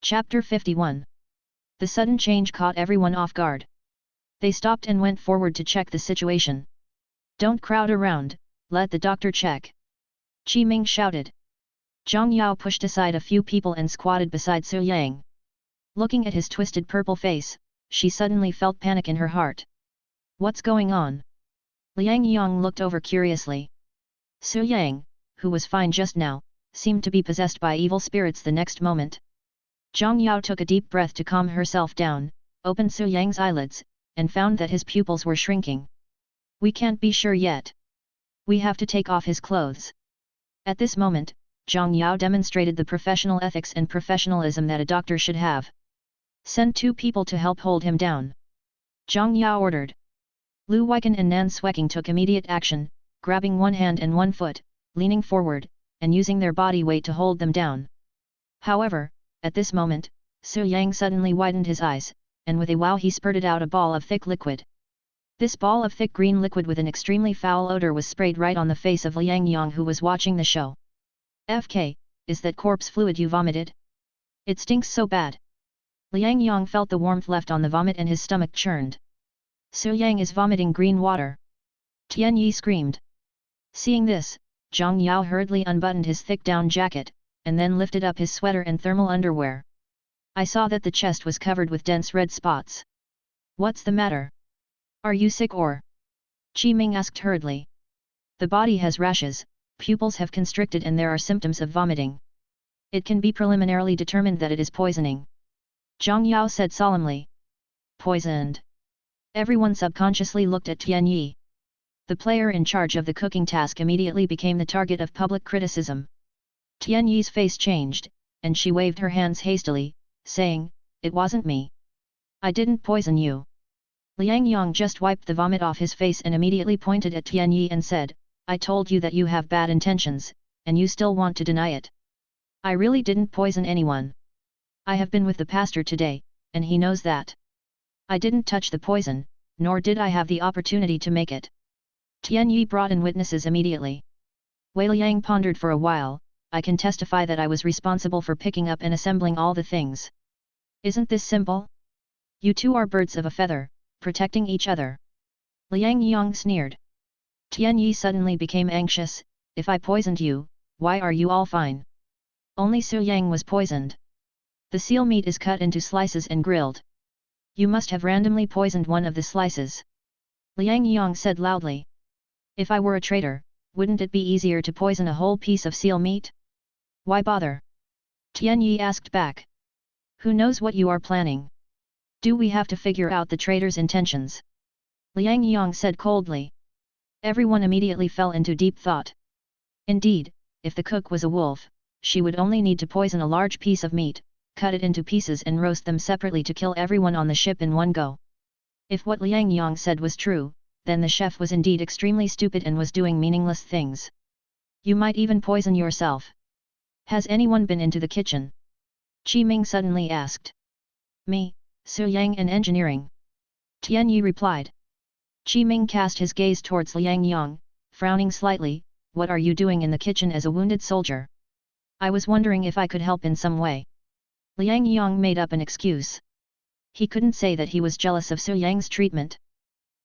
Chapter 51. The sudden change caught everyone off guard. They stopped and went forward to check the situation. "Don't crowd around, let the doctor check," Qi Ming shouted. Zhang Yao pushed aside a few people and squatted beside Su Yang. Looking at his twisted purple face, she suddenly felt panic in her heart. "What's going on?" Liang Yang looked over curiously. Su Yang, who was fine just now, seemed to be possessed by evil spirits the next moment. Zhang Yao took a deep breath to calm herself down, opened Su Yang's eyelids, and found that his pupils were shrinking. "We can't be sure yet. We have to take off his clothes." At this moment, Zhang Yao demonstrated the professional ethics and professionalism that a doctor should have. "Send 2 people to help hold him down," Zhang Yao ordered. Lu Weiken and Nan Sueking took immediate action, grabbing one hand and one foot, leaning forward, and using their body weight to hold them down. However, at this moment, Su Yang suddenly widened his eyes, and with a wow he spurted out a ball of thick liquid. This ball of thick green liquid with an extremely foul odor was sprayed right on the face of Liang Yang, who was watching the show. "FK, is that corpse fluid you vomited? It stinks so bad." Liang Yang felt the warmth left on the vomit and his stomach churned. "Su Yang is vomiting green water!" Tian Yi screamed. Seeing this, Zhang Yao hurriedly unbuttoned his thick down jacket, and then lifted up his sweater and thermal underwear. "I saw that the chest was covered with dense red spots. What's the matter? Are you sick or?" Qi Ming asked hurriedly. "The body has rashes, pupils have constricted and there are symptoms of vomiting. It can be preliminarily determined that it is poisoning," Zhang Yao said solemnly. "Poisoned?" Everyone subconsciously looked at Tian Yi. The player in charge of the cooking task immediately became the target of public criticism. Tian Yi's face changed, and she waved her hands hastily, saying, "It wasn't me. I didn't poison you." Liang Yang just wiped the vomit off his face and immediately pointed at Tian Yi and said, "I told you that you have bad intentions, and you still want to deny it. I really didn't poison anyone. I have been with the pastor today, and he knows that. I didn't touch the poison, nor did I have the opportunity to make it." Tian Yi brought in witnesses immediately. Wei Liang pondered for a while. "I can testify that I was responsible for picking up and assembling all the things. Isn't this simple? You two are birds of a feather, protecting each other." Liang Yang sneered. Tian Yi suddenly became anxious. "If I poisoned you, why are you all fine? Only Su Yang was poisoned. The seal meat is cut into slices and grilled. You must have randomly poisoned one of the slices," Liang Yang said loudly. "If I were a traitor, wouldn't it be easier to poison a whole piece of seal meat? Why bother?" Tian Yi asked back. "Who knows what you are planning? Do we have to figure out the traitor's intentions?" Liang Yang said coldly. Everyone immediately fell into deep thought. Indeed, if the cook was a wolf, she would only need to poison a large piece of meat, cut it into pieces and roast them separately to kill everyone on the ship in one go. If what Liang Yang said was true, then the chef was indeed extremely stupid and was doing meaningless things. "You might even poison yourself. Has anyone been into the kitchen?" Qi Ming suddenly asked. "Me, Su Yang and engineering," Tian Yi replied. Qi Ming cast his gaze towards Liang Yang, frowning slightly. "What are you doing in the kitchen as a wounded soldier?" "I was wondering if I could help in some way." Liang Yang made up an excuse. He couldn't say that he was jealous of Su Yang's treatment.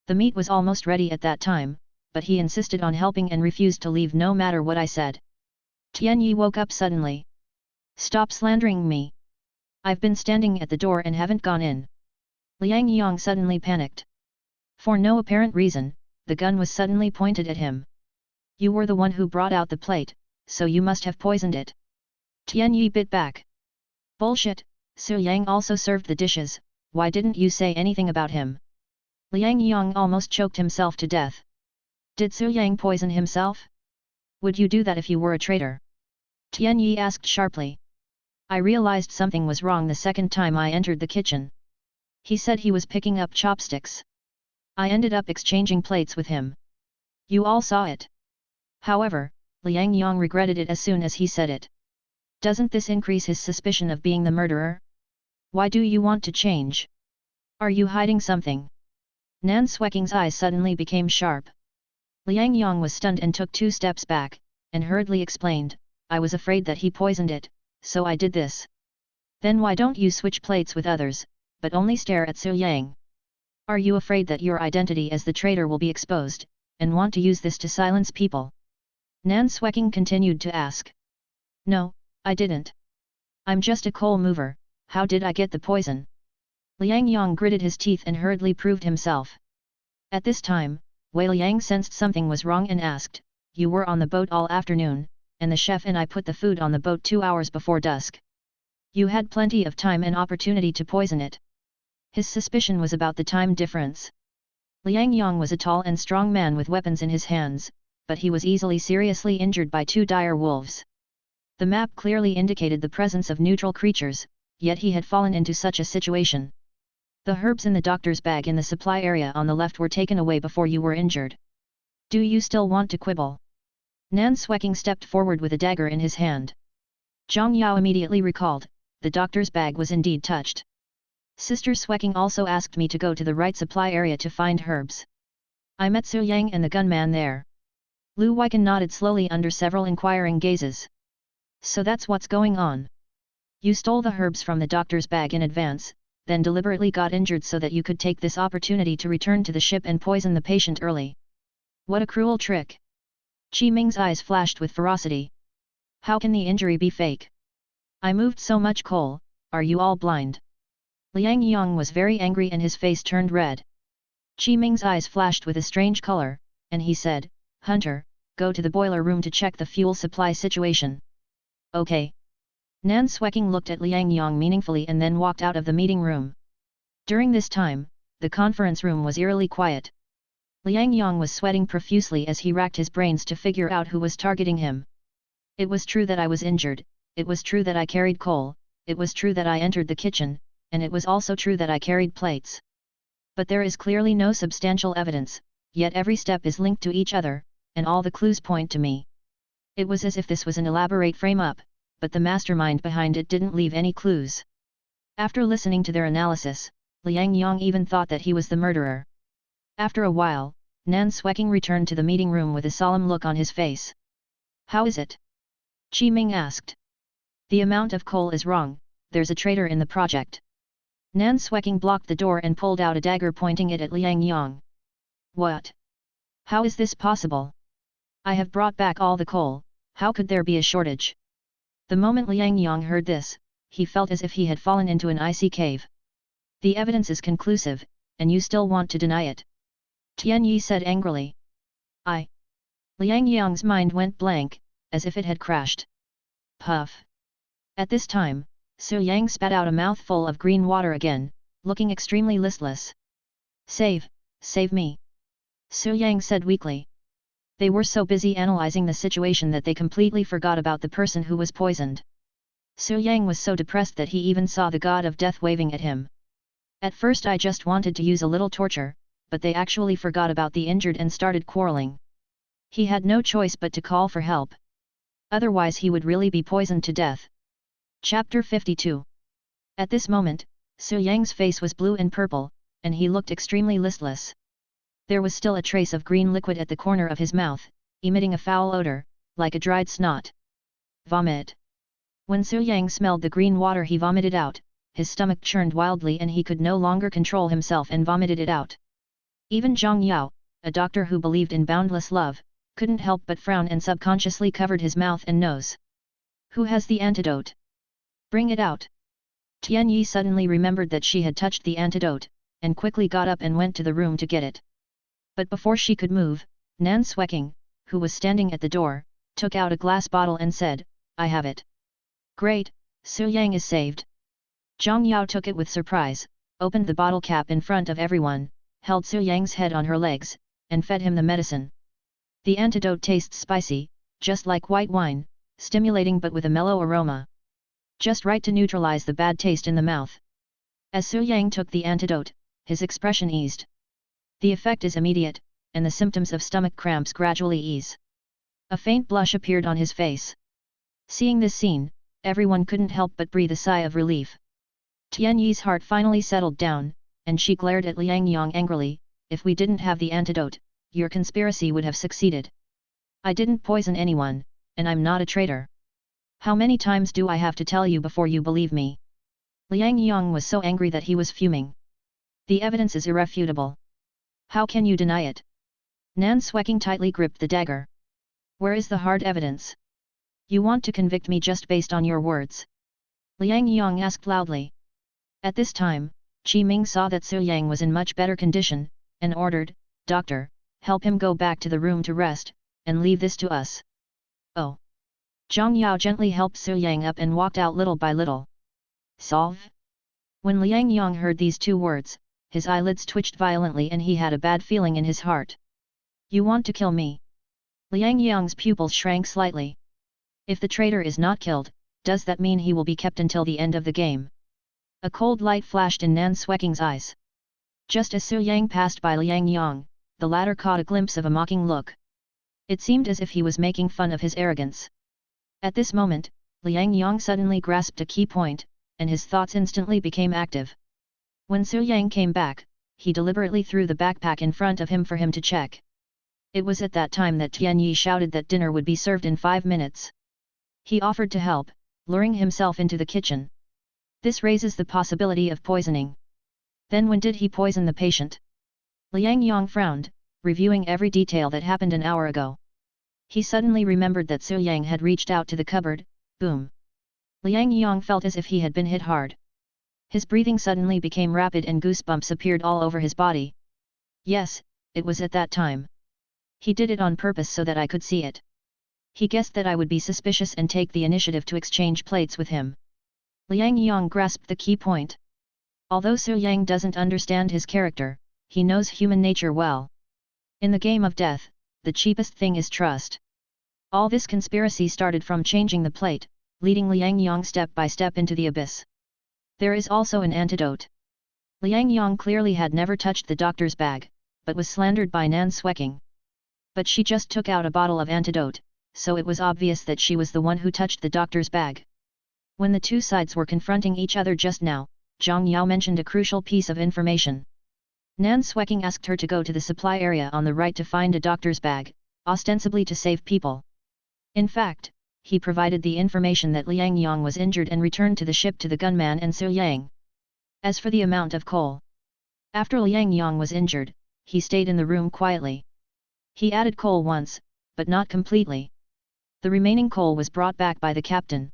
The meat was almost ready at that time, but he insisted on helping and refused to leave no matter what I said. Tian Yi woke up suddenly. "Stop slandering me. I've been standing at the door and haven't gone in." Liang Yang suddenly panicked. For no apparent reason, the gun was suddenly pointed at him. "You were the one who brought out the plate, so you must have poisoned it." Tian Yi bit back. "Bullshit, Su Yang also served the dishes, why didn't you say anything about him?" Liang Yang almost choked himself to death. "Did Su Yang poison himself? Would you do that if you were a traitor?" Tian Yi asked sharply. "I realized something was wrong the second time I entered the kitchen. He said he was picking up chopsticks. I ended up exchanging plates with him. You all saw it." However, Liang Yang regretted it as soon as he said it. Doesn't this increase his suspicion of being the murderer? Why do you want to change? Are you hiding something? Nan Sueking's eyes suddenly became sharp. Liang Yang was stunned and took 2 steps back, and hurriedly explained, "I was afraid that he poisoned it, so I did this." Then why don't you switch plates with others, but only stare at Su Yang? Are you afraid that your identity as the traitor will be exposed, and want to use this to silence people? Nan Sweking continued to ask. No, I didn't. I'm just a coal mover, how did I get the poison? Liang Yang gritted his teeth and hurriedly proved himself. At this time, Wei Liang sensed something was wrong and asked, You were on the boat all afternoon, and the chef and I put the food on the boat 2 hours before dusk. You had plenty of time and opportunity to poison it. His suspicion was about the time difference. Liang Yang was a tall and strong man with weapons in his hands, but he was easily seriously injured by 2 dire wolves. The map clearly indicated the presence of neutral creatures, yet he had fallen into such a situation. The herbs in the doctor's bag in the supply area on the left were taken away before you were injured. Do you still want to quibble? Nan Sweking stepped forward with a dagger in his hand. Zhang Yao immediately recalled, the doctor's bag was indeed touched. Sister Sweking also asked me to go to the right supply area to find herbs. I met Su Yang and the gunman there. Lu Weiken nodded slowly under several inquiring gazes. So that's what's going on. You stole the herbs from the doctor's bag in advance, then deliberately got injured so that you could take this opportunity to return to the ship and poison the patient early. What a cruel trick! Qi Ming's eyes flashed with ferocity. How can the injury be fake? I moved so much coal, are you all blind? Liang Yang was very angry and his face turned red. Qi Ming's eyes flashed with a strange color, and he said, Hunter, go to the boiler room to check the fuel supply situation. Okay. Nan Sweking looked at Liang Yang meaningfully and then walked out of the meeting room. During this time, the conference room was eerily quiet. Liang Yang was sweating profusely as he racked his brains to figure out who was targeting him. It was true that I was injured, it was true that I carried coal, it was true that I entered the kitchen, and it was also true that I carried plates. But there is clearly no substantial evidence, yet every step is linked to each other, and all the clues point to me. It was as if this was an elaborate frame-up, but the mastermind behind it didn't leave any clues. After listening to their analysis, Liang Yang even thought that he was the murderer. After a while, Nan Sweking returned to the meeting room with a solemn look on his face. How is it? Qi Ming asked. The amount of coal is wrong, there's a traitor in the project. Nan Sweking blocked the door and pulled out a dagger pointing it at Liang Yang. What? How is this possible? I have brought back all the coal, how could there be a shortage? The moment Liang Yang heard this, he felt as if he had fallen into an icy cave. The evidence is conclusive, and you still want to deny it? Tian Yi said angrily. Liang Yang's mind went blank, as if it had crashed. Puff. At this time, Su Yang spat out a mouthful of green water again, looking extremely listless. Save me. Su Yang said weakly. They were so busy analyzing the situation that they completely forgot about the person who was poisoned. Su Yang was so depressed that he even saw the god of death waving at him. At first I just wanted to use a little torture, but they actually forgot about the injured and started quarreling. He had no choice but to call for help. Otherwise he would really be poisoned to death. Chapter 52. At this moment, Su Yang's face was blue and purple, and he looked extremely listless. There was still a trace of green liquid at the corner of his mouth, emitting a foul odor, like a dried snot. Vomit. When Su Yang smelled the green water he vomited out, his stomach churned wildly and he could no longer control himself and vomited it out. Even Zhang Yao, a doctor who believed in boundless love, couldn't help but frown and subconsciously covered his mouth and nose. Who has the antidote? Bring it out. Tian Yi suddenly remembered that she had touched the antidote, and quickly got up and went to the room to get it. But before she could move, Nan Sweking, who was standing at the door, took out a glass bottle and said, I have it. Great, Su Yang is saved. Zhang Yao took it with surprise, opened the bottle cap in front of everyone, held Su Yang's head on her legs, and fed him the medicine. The antidote tastes spicy, just like white wine, stimulating but with a mellow aroma. Just right to neutralize the bad taste in the mouth. As Su Yang took the antidote, his expression eased. The effect is immediate, and the symptoms of stomach cramps gradually ease. A faint blush appeared on his face. Seeing this scene, everyone couldn't help but breathe a sigh of relief. Tian Yi's heart finally settled down, and she glared at Liang Yang angrily, if we didn't have the antidote, your conspiracy would have succeeded. I didn't poison anyone, and I'm not a traitor. How many times do I have to tell you before you believe me? Liang Yang was so angry that he was fuming. The evidence is irrefutable. How can you deny it? Nan Sweking tightly gripped the dagger. Where is the hard evidence? You want to convict me just based on your words? Liang Yang asked loudly. At this time, Qi Ming saw that Su Yang was in much better condition, and ordered, "Doctor, help him go back to the room to rest, and leave this to us." Oh! Zhang Yao gently helped Su Yang up and walked out little by little. Solve? When Liang Yang heard these two words, his eyelids twitched violently and he had a bad feeling in his heart. You want to kill me? Liang Yang's pupils shrank slightly. If the traitor is not killed, does that mean he will be kept until the end of the game? A cold light flashed in Nan Sweking's eyes. Just as Su Yang passed by Liang Yang, the latter caught a glimpse of a mocking look. It seemed as if he was making fun of his arrogance. At this moment, Liang Yang suddenly grasped a key point, and his thoughts instantly became active. When Su Yang came back, he deliberately threw the backpack in front of him for him to check. It was at that time that Tianyi shouted that dinner would be served in 5 minutes. He offered to help, luring himself into the kitchen. This raises the possibility of poisoning. Then when did he poison the patient? Liang Yang frowned, reviewing every detail that happened an hour ago. He suddenly remembered that Su Yang had reached out to the cupboard. Boom! Liang Yang felt as if he had been hit hard. His breathing suddenly became rapid and goosebumps appeared all over his body. Yes, it was at that time. He did it on purpose so that I could see it. He guessed that I would be suspicious and take the initiative to exchange plates with him. Liang Yang grasped the key point. Although Su Yang doesn't understand his character, he knows human nature well. In the game of death, the cheapest thing is trust. All this conspiracy started from changing the plate, leading Liang Yang step by step into the abyss. There is also an antidote. Liang Yang clearly had never touched the doctor's bag, but was slandered by Nan Sweking. But she just took out a bottle of antidote, so it was obvious that she was the one who touched the doctor's bag. When the two sides were confronting each other just now, Zhang Yao mentioned a crucial piece of information. Nan Sweking asked her to go to the supply area on the right to find a doctor's bag, ostensibly to save people. In fact, he provided the information that Liang Yang was injured and returned to the ship to the gunman and Su Yang. As for the amount of coal, after Liang Yang was injured, he stayed in the room quietly. He added coal once, but not completely. The remaining coal was brought back by the captain.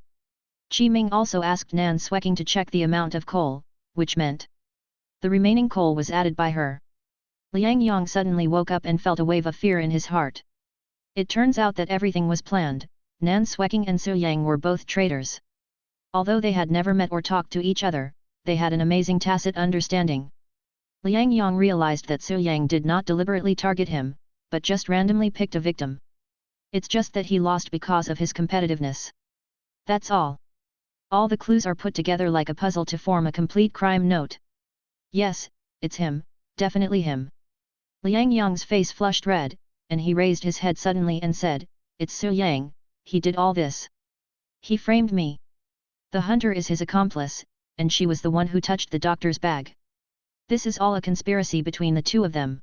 Qi Ming also asked Nan Sweking to check the amount of coal, which meant the remaining coal was added by her. Liang Yang suddenly woke up and felt a wave of fear in his heart. It turns out that everything was planned. Nan Sweking and Su Yang were both traitors. Although they had never met or talked to each other, they had an amazing tacit understanding. Liang Yang realized that Su Yang did not deliberately target him, but just randomly picked a victim. It's just that he lost because of his competitiveness. That's all. All the clues are put together like a puzzle to form a complete crime note. Yes, it's him, definitely him. Liang Yang's face flushed red, and he raised his head suddenly and said, "It's Su Yang, he did all this. He framed me. The hunter is his accomplice, and she was the one who touched the doctor's bag. This is all a conspiracy between the two of them.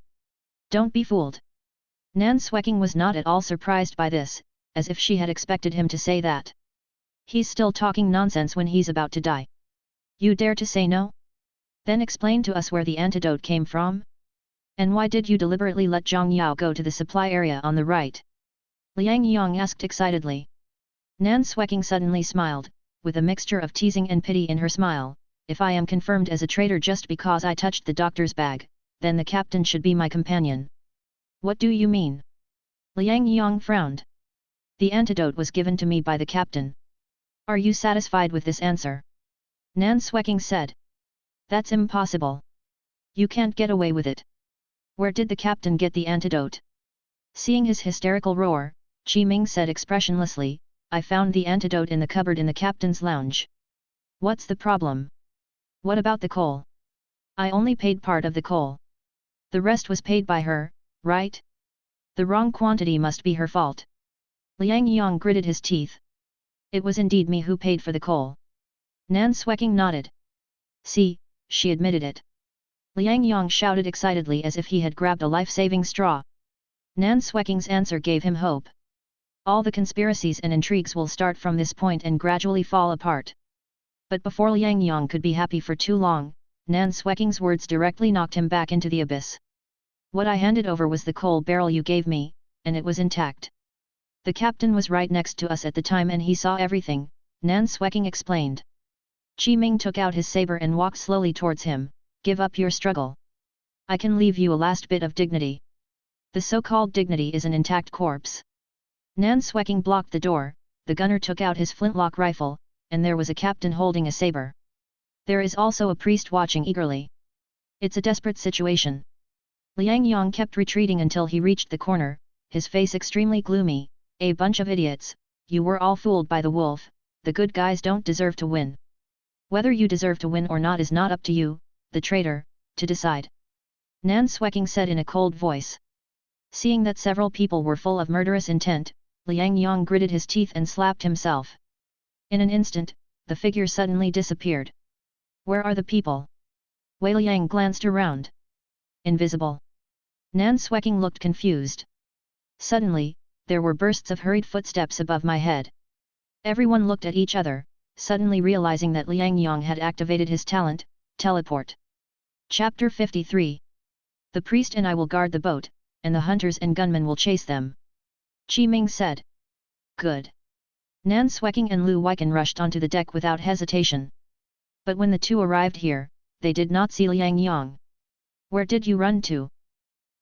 Don't be fooled." Nan Sweking was not at all surprised by this, as if she had expected him to say that. He's still talking nonsense when he's about to die. You dare to say no? Then explain to us where the antidote came from? And why did you deliberately let Zhang Yao go to the supply area on the right? Liang Yang asked excitedly. Nan Sweking suddenly smiled, with a mixture of teasing and pity in her smile. If I am confirmed as a traitor just because I touched the doctor's bag, then the captain should be my companion. What do you mean? Liang Yang frowned. The antidote was given to me by the captain. Are you satisfied with this answer? Nan Sweking said. That's impossible. You can't get away with it. Where did the captain get the antidote? Seeing his hysterical roar, Qi Ming said expressionlessly, I found the antidote in the cupboard in the captain's lounge. What's the problem? What about the coal? I only paid part of the coal. The rest was paid by her, right? The wrong quantity must be her fault. Liang Yang gritted his teeth. It was indeed me who paid for the coal. Nan Sweking nodded. See, she admitted it. Liang Yang shouted excitedly as if he had grabbed a life-saving straw. Nan Sweking's answer gave him hope. All the conspiracies and intrigues will start from this point and gradually fall apart. But before Liang Yang could be happy for too long, Nan Sweking's words directly knocked him back into the abyss. What I handed over was the coal barrel you gave me, and it was intact. The captain was right next to us at the time and he saw everything, Nan Sweking explained. Qi Ming took out his saber and walked slowly towards him. Give up your struggle. I can leave you a last bit of dignity. The so-called dignity is an intact corpse. Nan Sweking blocked the door, the gunner took out his flintlock rifle, and there was a captain holding a saber. There is also a priest watching eagerly. It's a desperate situation. Liang Yang kept retreating until he reached the corner, his face extremely gloomy. A bunch of idiots, you were all fooled by the wolf, the good guys don't deserve to win. Whether you deserve to win or not is not up to you, the traitor, to decide. Nan Sweking said in a cold voice. Seeing that several people were full of murderous intent, Liang Yang gritted his teeth and slapped himself. In an instant, the figure suddenly disappeared. Where are the people? Wei Liang glanced around. Invisible. Nan Sweking looked confused. Suddenly, there were bursts of hurried footsteps above my head. Everyone looked at each other, suddenly realizing that Liang Yang had activated his talent, teleport. Chapter 53. The priest and I will guard the boat, and the hunters and gunmen will chase them. Qi Ming said. Good. Nan Sweking and Lu Weiken rushed onto the deck without hesitation. But when the two arrived here, they did not see Liang Yang. Where did you run to?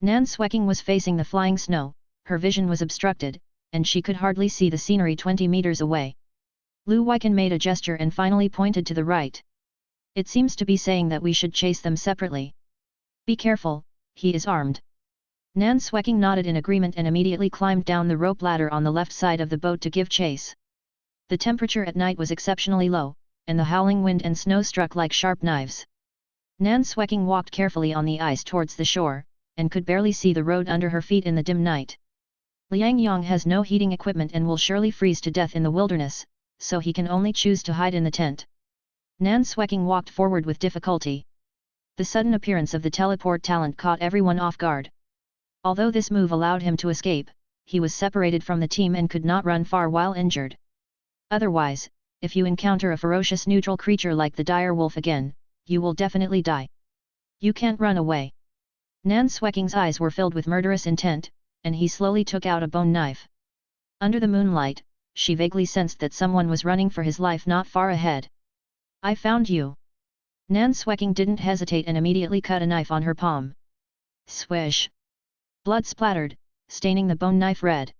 Nan Sweking was facing the flying snow, her vision was obstructed, and she could hardly see the scenery 20 meters away. Lu Weiken made a gesture and finally pointed to the right. It seems to be saying that we should chase them separately. Be careful, he is armed. Nan Sweking nodded in agreement and immediately climbed down the rope ladder on the left side of the boat to give chase. The temperature at night was exceptionally low, and the howling wind and snow struck like sharp knives. Nan Sweking walked carefully on the ice towards the shore, and could barely see the road under her feet in the dim night. Liang Yang has no heating equipment and will surely freeze to death in the wilderness, so he can only choose to hide in the tent. Nan Sweking walked forward with difficulty. The sudden appearance of the teleport talent caught everyone off guard. Although this move allowed him to escape, he was separated from the team and could not run far while injured. Otherwise, if you encounter a ferocious neutral creature like the dire wolf again, you will definitely die. You can't run away. Nan Sweking's eyes were filled with murderous intent, and he slowly took out a bone knife. Under the moonlight, she vaguely sensed that someone was running for his life not far ahead. I found you. Nan Sweking didn't hesitate and immediately cut a knife on her palm. Swish! Blood splattered, staining the bone knife red.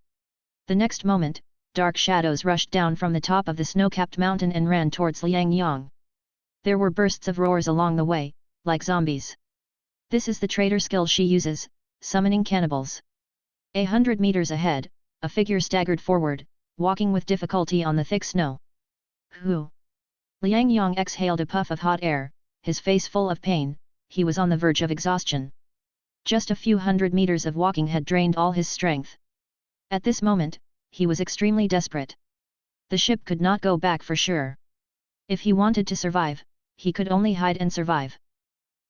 The next moment, dark shadows rushed down from the top of the snow-capped mountain and ran towards Liang Yang. There were bursts of roars along the way, like zombies. This is the traitor skill she uses, summoning cannibals. 100 meters ahead, a figure staggered forward, walking with difficulty on the thick snow. Who? Liang Yang exhaled a puff of hot air, his face full of pain, he was on the verge of exhaustion. Just a few hundred meters of walking had drained all his strength. At this moment, he was extremely desperate. The ship could not go back for sure. If he wanted to survive, he could only hide and survive.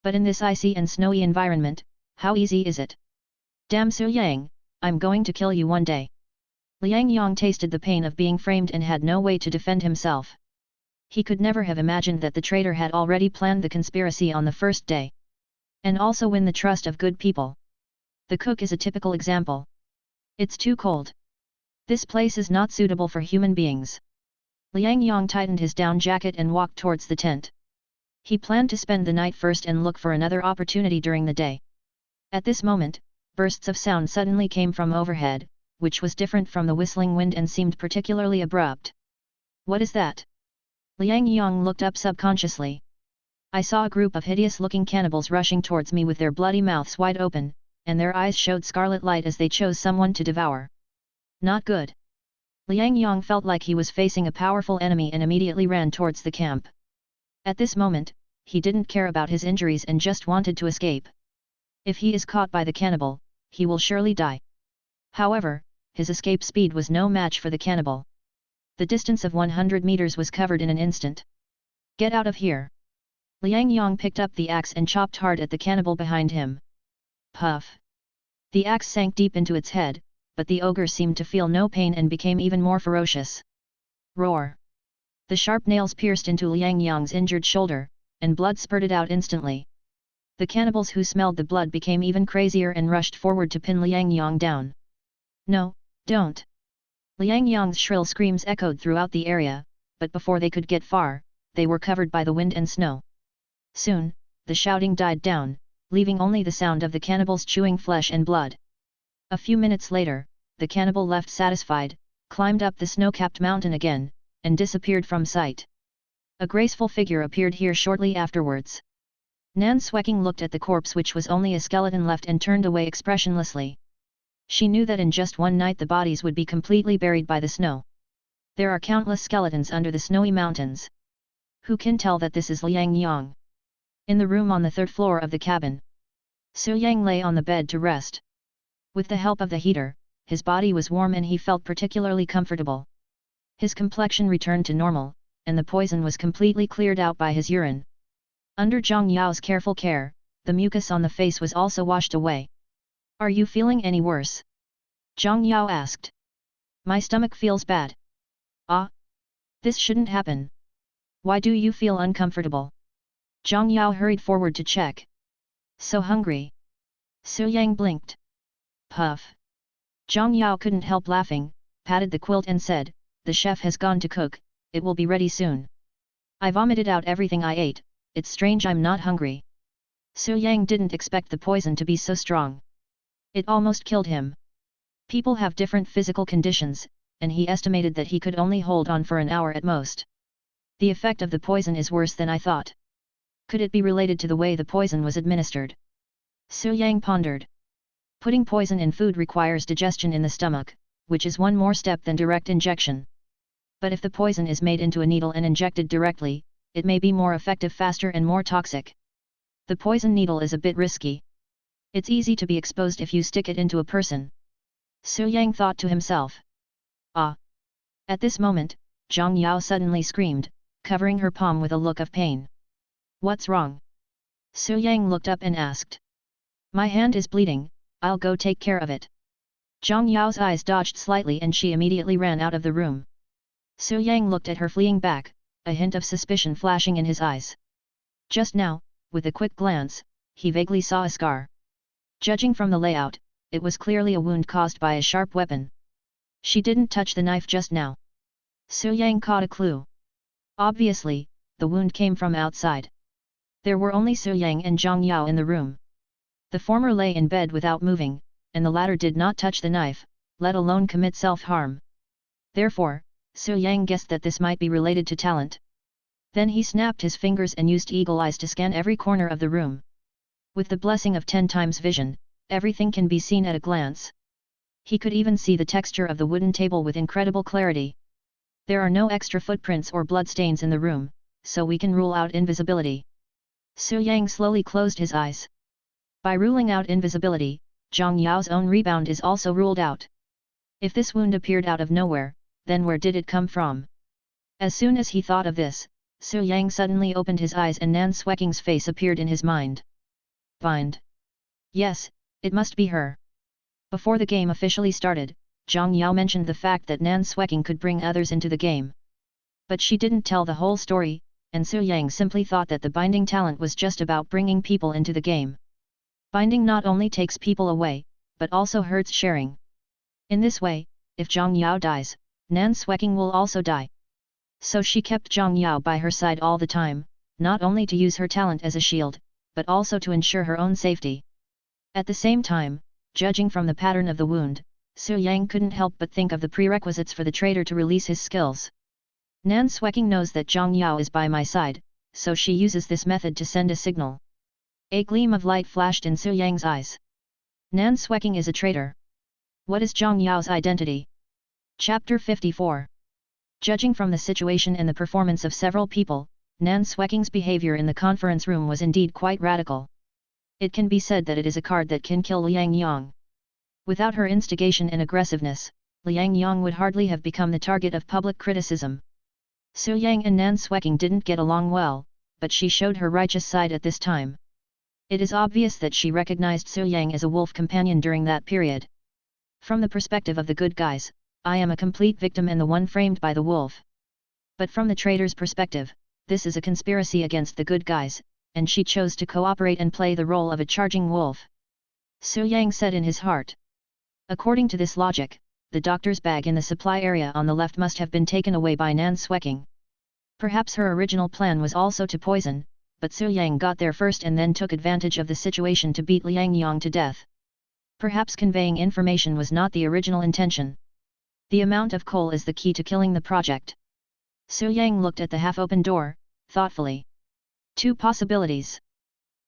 But in this icy and snowy environment, how easy is it? Damn Su Yang, I'm going to kill you one day. Liang Yang tasted the pain of being framed and had no way to defend himself. He could never have imagined that the traitor had already planned the conspiracy on the first day. And also win the trust of good people. The cook is a typical example. It's too cold. This place is not suitable for human beings. Liang Yang tightened his down jacket and walked towards the tent. He planned to spend the night first and look for another opportunity during the day. At this moment, bursts of sound suddenly came from overhead, which was different from the whistling wind and seemed particularly abrupt. What is that? Liang Yang looked up subconsciously. I saw a group of hideous-looking cannibals rushing towards me with their bloody mouths wide open, and their eyes showed scarlet light as they chose someone to devour. Not good. Liang Yang felt like he was facing a powerful enemy and immediately ran towards the camp. At this moment, he didn't care about his injuries and just wanted to escape. If he is caught by the cannibal, he will surely die. However, his escape speed was no match for the cannibal. The distance of 100 meters was covered in an instant. Get out of here! Liang Yang picked up the axe and chopped hard at the cannibal behind him. Puff! The axe sank deep into its head, but the ogre seemed to feel no pain and became even more ferocious. Roar! The sharp nails pierced into Liang Yang's injured shoulder, and blood spurted out instantly. The cannibals who smelled the blood became even crazier and rushed forward to pin Liang Yang down. No, don't! Liang Yang's shrill screams echoed throughout the area, but before they could get far, they were covered by the wind and snow. Soon, the shouting died down, leaving only the sound of the cannibals chewing flesh and blood. A few minutes later, the cannibal left satisfied, climbed up the snow-capped mountain again, and disappeared from sight. A graceful figure appeared here shortly afterwards. Nan Sweking looked at the corpse, which was only a skeleton left, and turned away expressionlessly. She knew that in just one night the bodies would be completely buried by the snow. There are countless skeletons under the snowy mountains. Who can tell that this is Liang Yang? In the room on the third floor of the cabin, Su Yang lay on the bed to rest. With the help of the heater, his body was warm and he felt particularly comfortable. His complexion returned to normal, and the poison was completely cleared out by his urine. Under Zhang Yao's careful care, the mucus on the face was also washed away. Are you feeling any worse? Zhang Yao asked. My stomach feels bad. Ah? This shouldn't happen. Why do you feel uncomfortable? Zhang Yao hurried forward to check. So hungry. Su Yang blinked. Puff. Zhang Yao couldn't help laughing, patted the quilt and said, the chef has gone to cook, it will be ready soon. I vomited out everything I ate, it's strange I'm not hungry. Su Yang didn't expect the poison to be so strong. It almost killed him. People have different physical conditions, and he estimated that he could only hold on for an hour at most. The effect of the poison is worse than I thought. Could it be related to the way the poison was administered? Su Yang pondered. Putting poison in food requires digestion in the stomach, which is one more step than direct injection. But if the poison is made into a needle and injected directly, it may be more effective, faster and more toxic. The poison needle is a bit risky. It's easy to be exposed if you stick it into a person. Su Yang thought to himself. Ah! At this moment, Zhang Yao suddenly screamed, covering her palm with a look of pain. What's wrong? Su Yang looked up and asked. My hand is bleeding, I'll go take care of it. Zhang Yao's eyes dodged slightly and she immediately ran out of the room. Su Yang looked at her fleeing back, a hint of suspicion flashing in his eyes. Just now, with a quick glance, he vaguely saw a scar. Judging from the layout, it was clearly a wound caused by a sharp weapon. She didn't touch the knife just now. Su Yang caught a clue. Obviously, the wound came from outside. There were only Su Yang and Zhang Yao in the room. The former lay in bed without moving, and the latter did not touch the knife, let alone commit self-harm. Therefore, Su Yang guessed that this might be related to talent. Then he snapped his fingers and used eagle eyes to scan every corner of the room. With the blessing of 10 times vision, everything can be seen at a glance. He could even see the texture of the wooden table with incredible clarity. There are no extra footprints or bloodstains in the room, so we can rule out invisibility. Su Yang slowly closed his eyes. By ruling out invisibility, Zhang Yao's own rebound is also ruled out. If this wound appeared out of nowhere, then where did it come from? As soon as he thought of this, Su Yang suddenly opened his eyes and Nan Sweking's face appeared in his mind. Bind. Yes, it must be her. Before the game officially started, Zhang Yao mentioned the fact that Nan Sweking could bring others into the game. But she didn't tell the whole story, and Su Yang simply thought that the binding talent was just about bringing people into the game. Binding not only takes people away, but also hurts sharing. In this way, if Zhang Yao dies, Nan Sweking will also die. So she kept Zhang Yao by her side all the time, not only to use her talent as a shield, but also to ensure her own safety. At the same time, judging from the pattern of the wound, Su Yang couldn't help but think of the prerequisites for the traitor to release his skills. Nan Sweking knows that Zhang Yao is by my side, so she uses this method to send a signal. A gleam of light flashed in Su Yang's eyes. Nan Sweking is a traitor. What is Zhang Yao's identity? Chapter 54. Judging from the situation and the performance of several people, Nan Sweking's behavior in the conference room was indeed quite radical. It can be said that it is a card that can kill Liang Yang. Without her instigation and aggressiveness, Liang Yang would hardly have become the target of public criticism. Su Yang and Nan Sweking didn't get along well, but she showed her righteous side at this time. It is obvious that she recognized Su Yang as a wolf companion during that period. From the perspective of the good guys, I am a complete victim and the one framed by the wolf. But from the traitor's perspective, this is a conspiracy against the good guys, and she chose to cooperate and play the role of a charging wolf. Su Yang said in his heart. According to this logic, the doctor's bag in the supply area on the left must have been taken away by Nan Sweking. Perhaps her original plan was also to poison, but Su Yang got there first and then took advantage of the situation to beat Liang Yang to death. Perhaps conveying information was not the original intention. The amount of coal is the key to killing the project. Su Yang looked at the half-open door, thoughtfully. Two possibilities.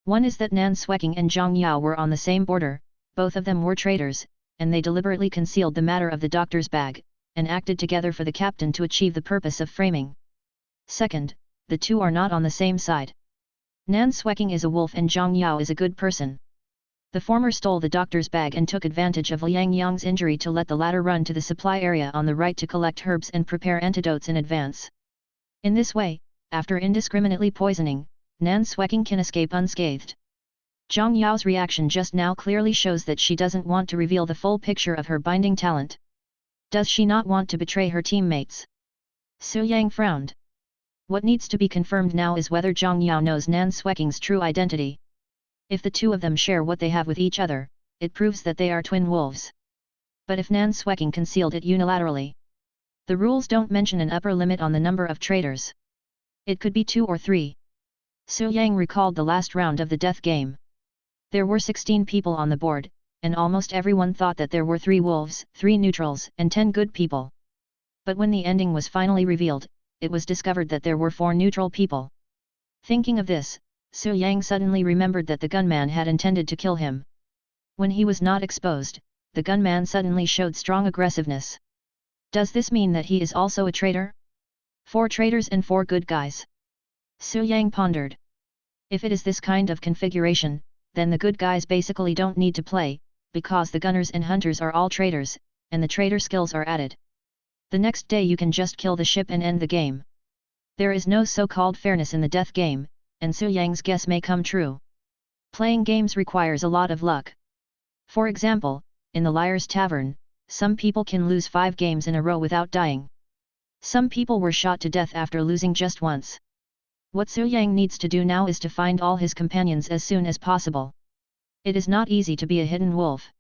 One is that Nan Sweking and Zhang Yao were on the same border, both of them were traitors, and they deliberately concealed the matter of the doctor's bag, and acted together for the captain to achieve the purpose of framing. Second, the two are not on the same side. Nan Sweking is a wolf and Zhang Yao is a good person. The former stole the doctor's bag and took advantage of Liang Yang's injury to let the latter run to the supply area on the right to collect herbs and prepare antidotes in advance. In this way, after indiscriminately poisoning, Nan Sweking can escape unscathed. Zhang Yao's reaction just now clearly shows that she doesn't want to reveal the full picture of her binding talent. Does she not want to betray her teammates? Su Yang frowned. What needs to be confirmed now is whether Zhang Yao knows Nan Sweking's true identity. If the two of them share what they have with each other, it proves that they are twin wolves. But if Nan Sweking concealed it unilaterally, the rules don't mention an upper limit on the number of traitors. It could be 2 or 3. Su Yang recalled the last round of the death game. There were 16 people on the board, and almost everyone thought that there were 3 wolves, 3 neutrals, and 10 good people. But when the ending was finally revealed, it was discovered that there were 4 neutral people. Thinking of this, Su Yang suddenly remembered that the gunman had intended to kill him. When he was not exposed, the gunman suddenly showed strong aggressiveness. Does this mean that he is also a traitor? 4 traitors and 4 good guys? Su Yang pondered. If it is this kind of configuration, then the good guys basically don't need to play, because the gunners and hunters are all traitors, and the traitor skills are added. The next day you can just kill the ship and end the game. There is no so-called fairness in the death game, and Su Yang's guess may come true. Playing games requires a lot of luck. For example, in the Liar's Tavern, some people can lose 5 games in a row without dying. Some people were shot to death after losing just once. What Su Yang needs to do now is to find all his companions as soon as possible. It is not easy to be a hidden wolf.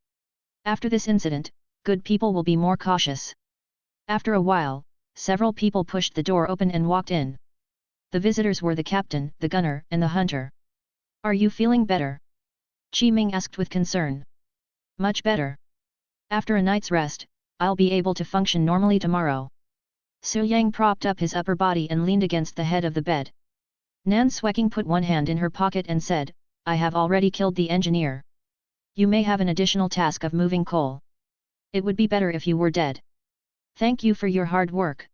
After this incident, good people will be more cautious. After a while, several people pushed the door open and walked in. The visitors were the captain, the gunner, and the hunter. Are you feeling better? Qi Ming asked with concern. Much better. After a night's rest, I'll be able to function normally tomorrow. Su Yang propped up his upper body and leaned against the head of the bed. Nan Sweking put one hand in her pocket and said, I have already killed the engineer. You may have an additional task of moving coal. It would be better if you were dead. Thank you for your hard work.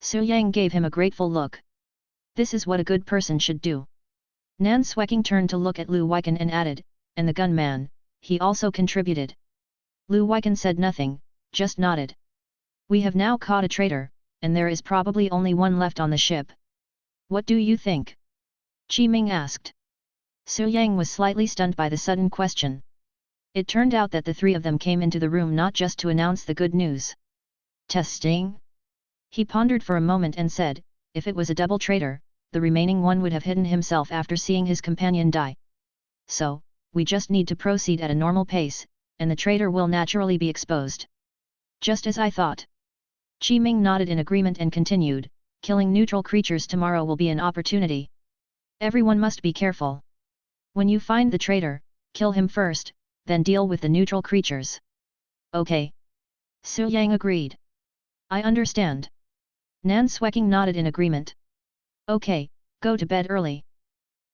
Su Yang gave him a grateful look. This is what a good person should do. Nan Sweking turned to look at Lu Weiken and added, and the gunman, he also contributed. Lu Weiken said nothing, just nodded. We have now caught a traitor, and there is probably only one left on the ship. What do you think? Qi Ming asked. Su Yang was slightly stunned by the sudden question. It turned out that the 3 of them came into the room not just to announce the good news. Testing? He pondered for a moment and said, if it was a double traitor, the remaining one would have hidden himself after seeing his companion die. So, we just need to proceed at a normal pace, and the traitor will naturally be exposed. Just as I thought. Qi Ming nodded in agreement and continued, killing neutral creatures tomorrow will be an opportunity. Everyone must be careful. When you find the traitor, kill him first, then deal with the neutral creatures. Okay. Su Yang agreed. I understand. Nan Sweking nodded in agreement. Okay, go to bed early.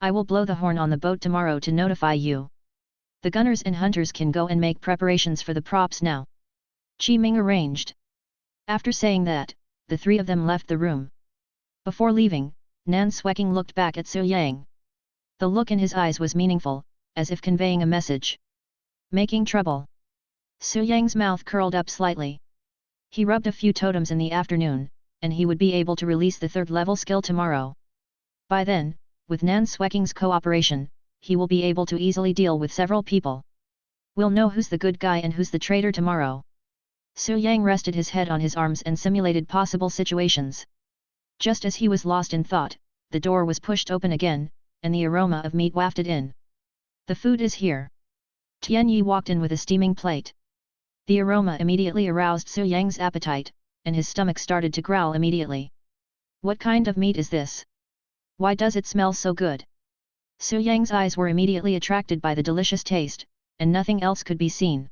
I will blow the horn on the boat tomorrow to notify you. The gunners and hunters can go and make preparations for the props now. Qi Ming arranged. After saying that, the 3 of them left the room. Before leaving, Nan Sweking looked back at Su Yang. The look in his eyes was meaningful, as if conveying a message. Making trouble. Su Yang's mouth curled up slightly. He rubbed a few totems in the afternoon, and he would be able to release the 3rd level skill tomorrow. By then, with Nan Sweking's cooperation, he will be able to easily deal with several people. We'll know who's the good guy and who's the traitor tomorrow. Su Yang rested his head on his arms and simulated possible situations. Just as he was lost in thought, the door was pushed open again, and the aroma of meat wafted in. The food is here. Tianyi walked in with a steaming plate. The aroma immediately aroused Su Yang's appetite, and his stomach started to growl immediately. What kind of meat is this? Why does it smell so good? Su Yang's eyes were immediately attracted by the delicious taste, and nothing else could be seen.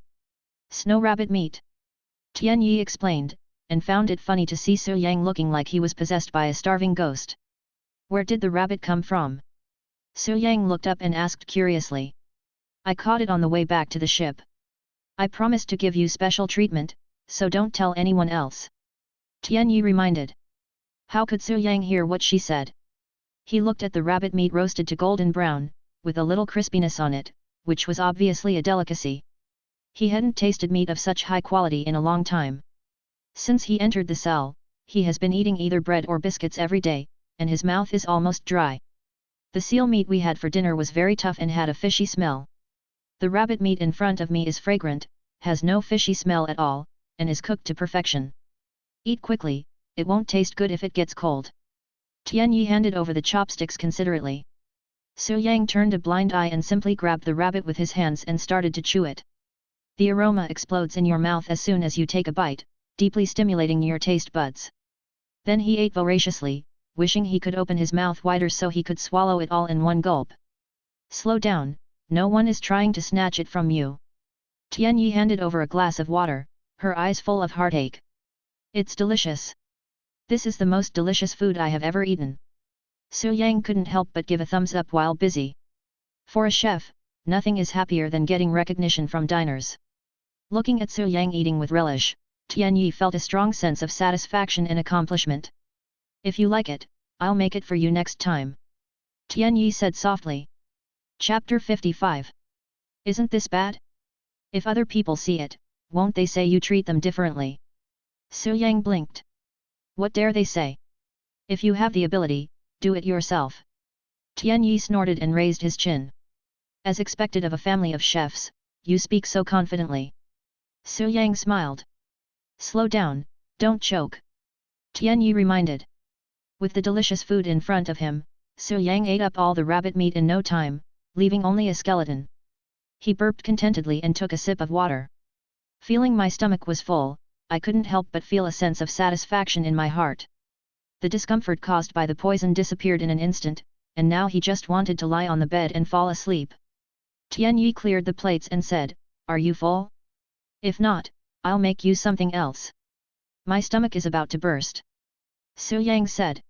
Snow rabbit meat. Tianyi explained, and found it funny to see Su Yang looking like he was possessed by a starving ghost. Where did the rabbit come from? Su Yang looked up and asked curiously. I caught it on the way back to the ship. I promised to give you special treatment, so don't tell anyone else. Tianyi reminded. How could Su Yang hear what she said? He looked at the rabbit meat roasted to golden brown, with a little crispiness on it, which was obviously a delicacy. He hadn't tasted meat of such high quality in a long time. Since he entered the cell, he has been eating either bread or biscuits every day, and his mouth is almost dry. The seal meat we had for dinner was very tough and had a fishy smell. The rabbit meat in front of me is fragrant, has no fishy smell at all, and is cooked to perfection. Eat quickly, it won't taste good if it gets cold. Tianyi handed over the chopsticks considerately. Su Yang turned a blind eye and simply grabbed the rabbit with his hands and started to chew it. The aroma explodes in your mouth as soon as you take a bite, deeply stimulating your taste buds. Then he ate voraciously, wishing he could open his mouth wider so he could swallow it all in one gulp. Slow down, no one is trying to snatch it from you. Tianyi handed over a glass of water, her eyes full of heartache. It's delicious. This is the most delicious food I have ever eaten. Su Yang couldn't help but give a thumbs up while busy. For a chef, nothing is happier than getting recognition from diners. Looking at Su Yang eating with relish, Tianyi felt a strong sense of satisfaction and accomplishment. If you like it, I'll make it for you next time. Tianyi said softly. Chapter 55. Isn't this bad? If other people see it, won't they say you treat them differently? Su Yang blinked. What dare they say? If you have the ability, do it yourself. Tianyi snorted and raised his chin. As expected of a family of chefs, you speak so confidently. Su Yang smiled. Slow down, don't choke. Tianyi reminded. With the delicious food in front of him, Su Yang ate up all the rabbit meat in no time, leaving only a skeleton. He burped contentedly and took a sip of water. Feeling my stomach was full, I couldn't help but feel a sense of satisfaction in my heart. The discomfort caused by the poison disappeared in an instant, and now he just wanted to lie on the bed and fall asleep. Tianyi cleared the plates and said, Are you full? If not, I'll make you something else. My stomach is about to burst. Su Yang said.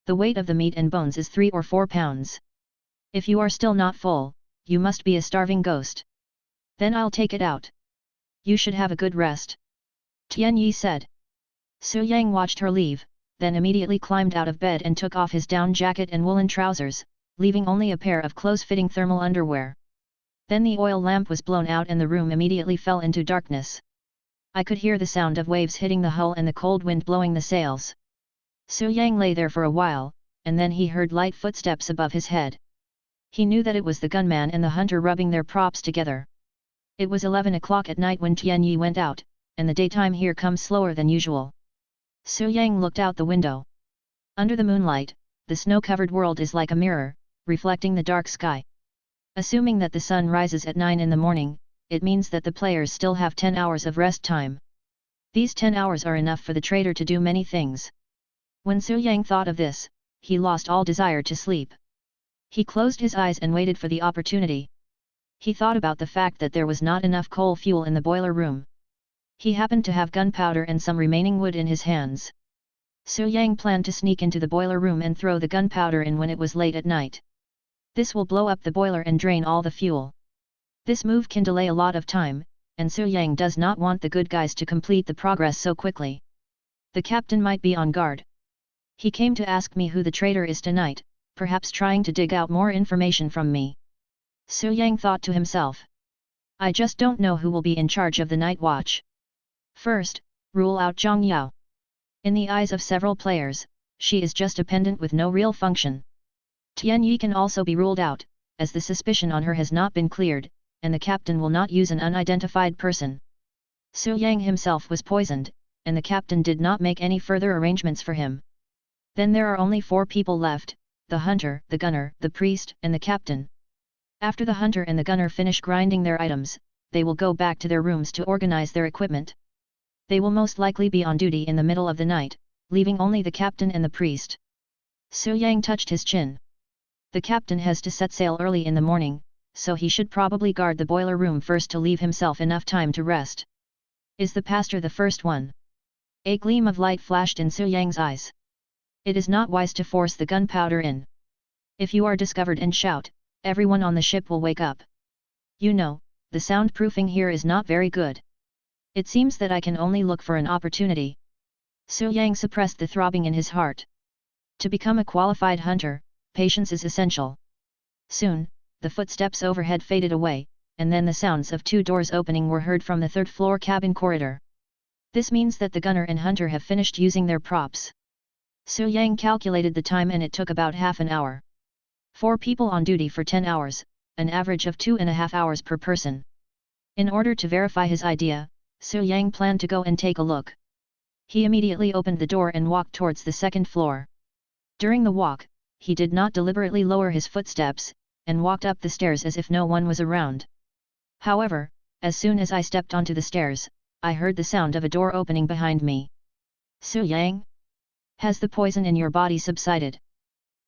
The weight of the meat and bones is 3 or 4 pounds. If you are still not full, you must be a starving ghost. Then I'll take it out. You should have a good rest. Tianyi said. Su Yang watched her leave, then immediately climbed out of bed and took off his down jacket and woolen trousers, leaving only a pair of close-fitting thermal underwear. Then the oil lamp was blown out and the room immediately fell into darkness. I could hear the sound of waves hitting the hull and the cold wind blowing the sails. Su Yang lay there for a while, and then he heard light footsteps above his head. He knew that it was the gunman and the hunter rubbing their props together. It was 11 o'clock at night when Tianyi went out, and the daytime here comes slower than usual. Su Yang looked out the window. Under the moonlight, the snow-covered world is like a mirror, reflecting the dark sky. Assuming that the sun rises at 9 in the morning, it means that the players still have 10 hours of rest time. These 10 hours are enough for the trader to do many things. When Su Yang thought of this, he lost all desire to sleep. He closed his eyes and waited for the opportunity. He thought about the fact that there was not enough coal fuel in the boiler room. He happened to have gunpowder and some remaining wood in his hands. Su Yang planned to sneak into the boiler room and throw the gunpowder in when it was late at night. This will blow up the boiler and drain all the fuel. This move can delay a lot of time, and Su Yang does not want the good guys to complete the progress so quickly. The captain might be on guard. He came to ask me who the traitor is tonight, perhaps trying to dig out more information from me. Su Yang thought to himself. I just don't know who will be in charge of the night watch. First, rule out Zhang Yao. In the eyes of several players, she is just a pendant with no real function. Tianyi can also be ruled out, as the suspicion on her has not been cleared, and the captain will not use an unidentified person. Su Yang himself was poisoned, and the captain did not make any further arrangements for him. Then there are only 4 people left, the hunter, the gunner, the priest, and the captain. After the hunter and the gunner finish grinding their items, they will go back to their rooms to organize their equipment. They will most likely be on duty in the middle of the night, leaving only the captain and the priest. Su Yang touched his chin. The captain has to set sail early in the morning, so he should probably guard the boiler room first to leave himself enough time to rest. Is the pastor the first one? A gleam of light flashed in Su Yang's eyes. It is not wise to force the gunpowder in. If you are discovered and shout, everyone on the ship will wake up. You know, the soundproofing here is not very good. It seems that I can only look for an opportunity. Su Yang suppressed the throbbing in his heart. To become a qualified hunter, patience is essential. Soon, the footsteps overhead faded away, and then the sounds of 2 doors opening were heard from the 3rd-floor cabin corridor. This means that the gunner and hunter have finished using their props. Su Yang calculated the time and it took about half an hour. 4 people on duty for 10 hours, an average of 2.5 hours per person. In order to verify his idea, Su Yang planned to go and take a look. He immediately opened the door and walked towards the 2nd floor. During the walk, he did not deliberately lower his footsteps, and walked up the stairs as if no one was around. However, as soon as I stepped onto the stairs, I heard the sound of a door opening behind me. Su Yang? Has the poison in your body subsided?